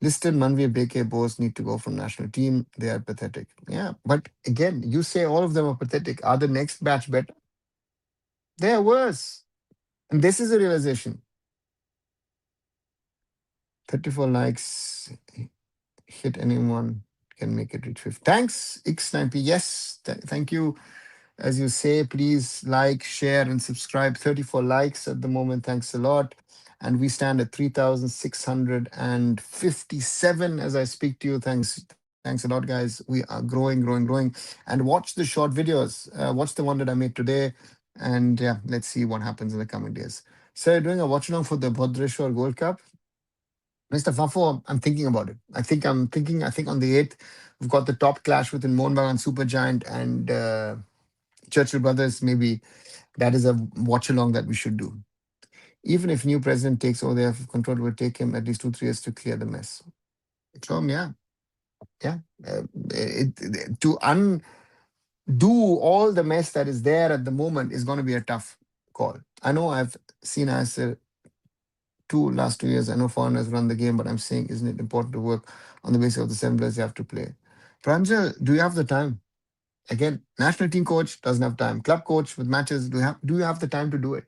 Listed Manveer, BK, Bose need to go from national team. They are pathetic. Yeah, but again, you say all of them are pathetic. Are the next batch better? They are worse. And this is a realization. 34 likes. Hit anyone can make it reach 50. Thanks, X9P. Yes, thank you. As you say, please like, share, and subscribe. 34 likes at the moment. Thanks a lot. And we stand at 3,657 as I speak to you. Thanks a lot, guys. We are growing, growing, growing. And watch the short videos. Watch the one that I made today. And yeah, let's see what happens in the coming days. So, you're doing a watch along for the Bhadrashwar Gold Cup. Mr. Fafo, I'm thinking about it. I think on the 8th, we've got the top clash within Mohun Bagan Supergiant and Churchill Brothers. Maybe that is a watch along that we should do. Even if new president takes over the control, it will take him at least 2, 3 years to clear the mess. So, yeah, yeah. To undo all the mess that is there at the moment is going to be a tough call. I know I've seen as last 2 years. I know foreigners run the game, but I'm saying, isn't it important to work on the basis of the 7 players you have to play? Pranjal, do you have the time? Again, national team coach doesn't have time. Club coach with matches, do you have the time to do it?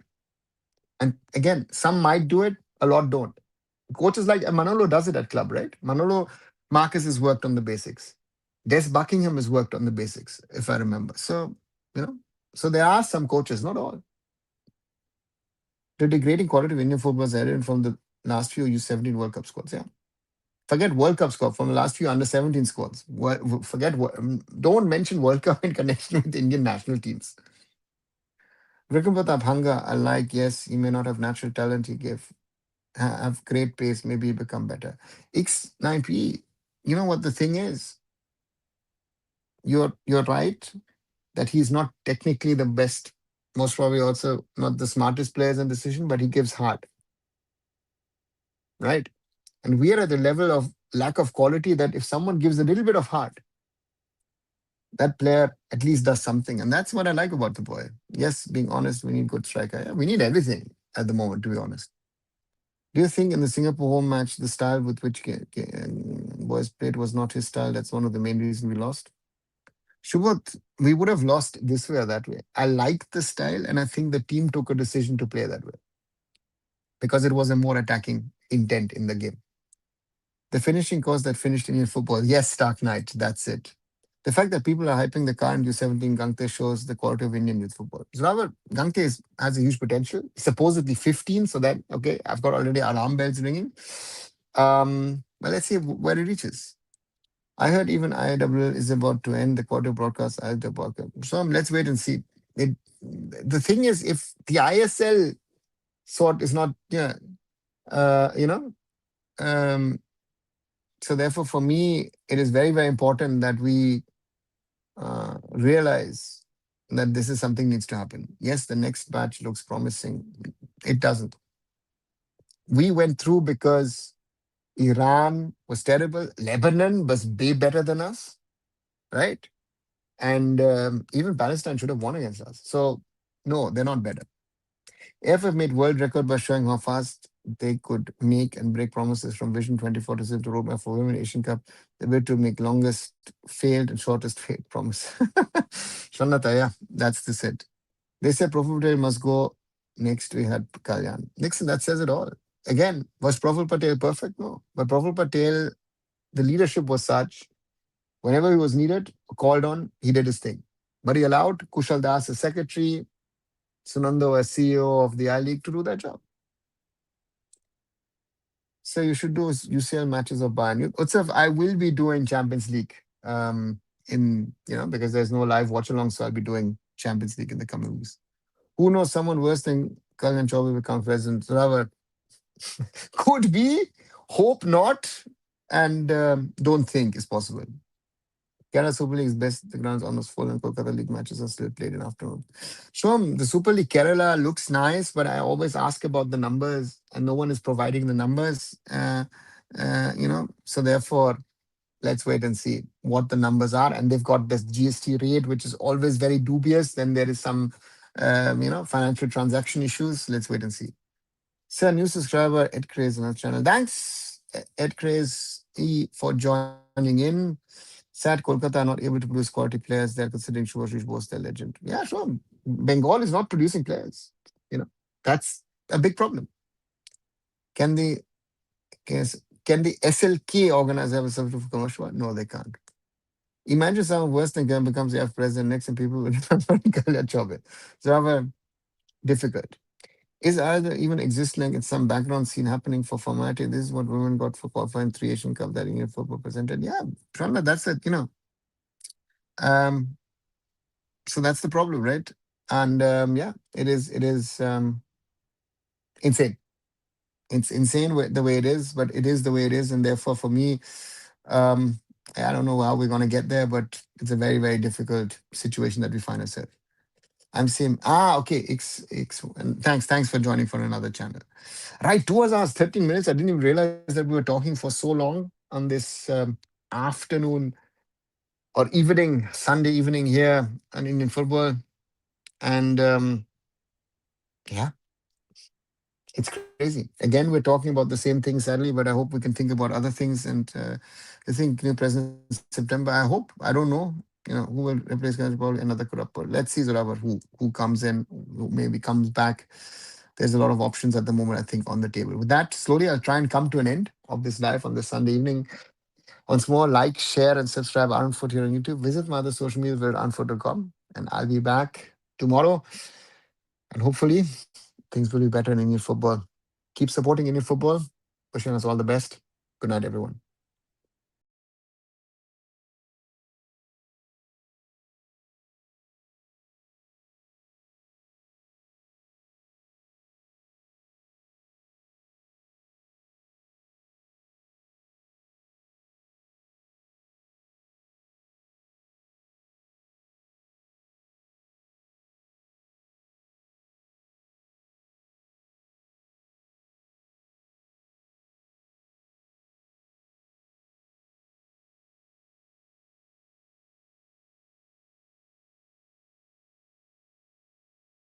And again, some might do it, a lot don't. Coaches like Manolo does it at club, right? Manolo Marcus has worked on the basics. Des Buckingham has worked on the basics, if I remember. So, you know, so there are some coaches, not all. The degrading quality of Indian football is evident from the last few U17 World Cup squads. Yeah. Forget World Cup squad from the last few under 17 squads. Don't mention World Cup in connection with Indian national teams. Vikram Pratap Hanga, I like, yes, he may not have natural talent, he have great pace, maybe he become better. X9P, you know what the thing is? You're right that he's not technically the best, most probably also not the smartest players in decision, but he gives heart. Right? And we are at the level of lack of quality that if someone gives a little bit of heart, that player at least does something. And that's what I like about the boy. Yes, being honest, we need good striker. Yeah, we need everything at the moment, to be honest. Do you think in the Singapore home match, the style with which boys played was not his style? That's one of the main reasons we lost. Shubhat, we would have lost this way or that way. I liked the style, and I think the team took a decision to play that way because it was a more attacking intent in the game. The finishing course that finished Indian football. Yes, Dark Knight, that's it. The fact that people are hyping the current U17 Gangte shows the quality of Indian youth football. However, Gangte has a huge potential. Supposedly 15, so that, okay, I've got already alarm bells ringing. But let's see where it reaches. I heard even IIFF is about to end the quarter broadcast IIFF broadcast. So let's wait and see. It, the thing is, if the ISL sort is not, yeah, you know, um, so therefore for me, it is very, very important that we realize that this is something needs to happen. Yes, the next batch looks promising. It doesn't. We went through because Iran was terrible. Lebanon was way better than us, right? And even Palestine should have won against us. So, no, they're not better. AIFF made world record by showing how fast they could make and break promises from Vision 24 to Silk to Roadmap for Women Asian Cup. The way to make longest failed and shortest failed promise. Shanata, yeah, that's the set. They said Profit Patel must go next. We had Kalyan. Nixon, that says it all. Again, was Profit Patel perfect? No. But Profit Patel, the leadership was such, whenever he was needed, called on, he did his thing. But he allowed Kushal Das as secretary, Sunando as CEO of the I League to do that job. So you should do UCL matches of Bayern. Utsav, I will be doing Champions League because there's no live watch along, so I'll be doing Champions League in the coming weeks. Who knows someone worse than Kalyan Chaudhuri will become president? Rather, could be, hope not, and don't think is possible. Kerala Super League is best. The ground's almost full, and Kolkata League matches are still played in afternoon. Shom, the Super League Kerala looks nice, but I always ask about the numbers, and no one is providing the numbers. So therefore, let's wait and see what the numbers are. And they've got this GST rate, which is always very dubious. Then there is some, financial transaction issues. Let's wait and see. Sir, new subscriber, Ed Craze on our channel. Thanks, Ed Craze, for joining in. Sad Kolkata are not able to produce quality players. They're considering Shubhashish Bose their legend. Yeah, sure. Bengal is not producing players. You know, that's a big problem. Can the can the SLK organize have a substitute for commercial? No, they can't. Imagine someone worse than Glenn becomes the F president next and people will not job it. It's rather difficult. Is either even exist like it's some background scene happening for formality? This is what women got for qualifying 3 Asian Cup that Indian football presented. Yeah, Pranav, that's it. Um, so that's the problem, right? And yeah, it is insane. It's insane the way it is, but it is the way it is, and therefore for me, um, I don't know how we're gonna get there, but it's a very very difficult situation that we find ourselves. I'm seeing okay, and thanks for joining for another channel. Right, 2 hours, 13 minutes. I didn't even realize that we were talking for so long on this afternoon or evening, Sunday evening here on Indian football. And yeah, it's crazy. Again, we're talking about the same thing, sadly, but I hope we can think about other things. And I think new president in September. I hope. I don't know. Who will replace Gajpal? Another Kurapur. Let's see, Zoravar, who comes in, who maybe comes back. There's a lot of options at the moment, I think, on the table. With that, slowly I'll try and come to an end of this live on this Sunday evening. Once more, like, share, and subscribe Arunfoot here on YouTube. Visit my other social media at arunfoot.com. And I'll be back tomorrow. And hopefully, things will be better in Indian football. Keep supporting Indian football. Wishing us all the best. Good night, everyone.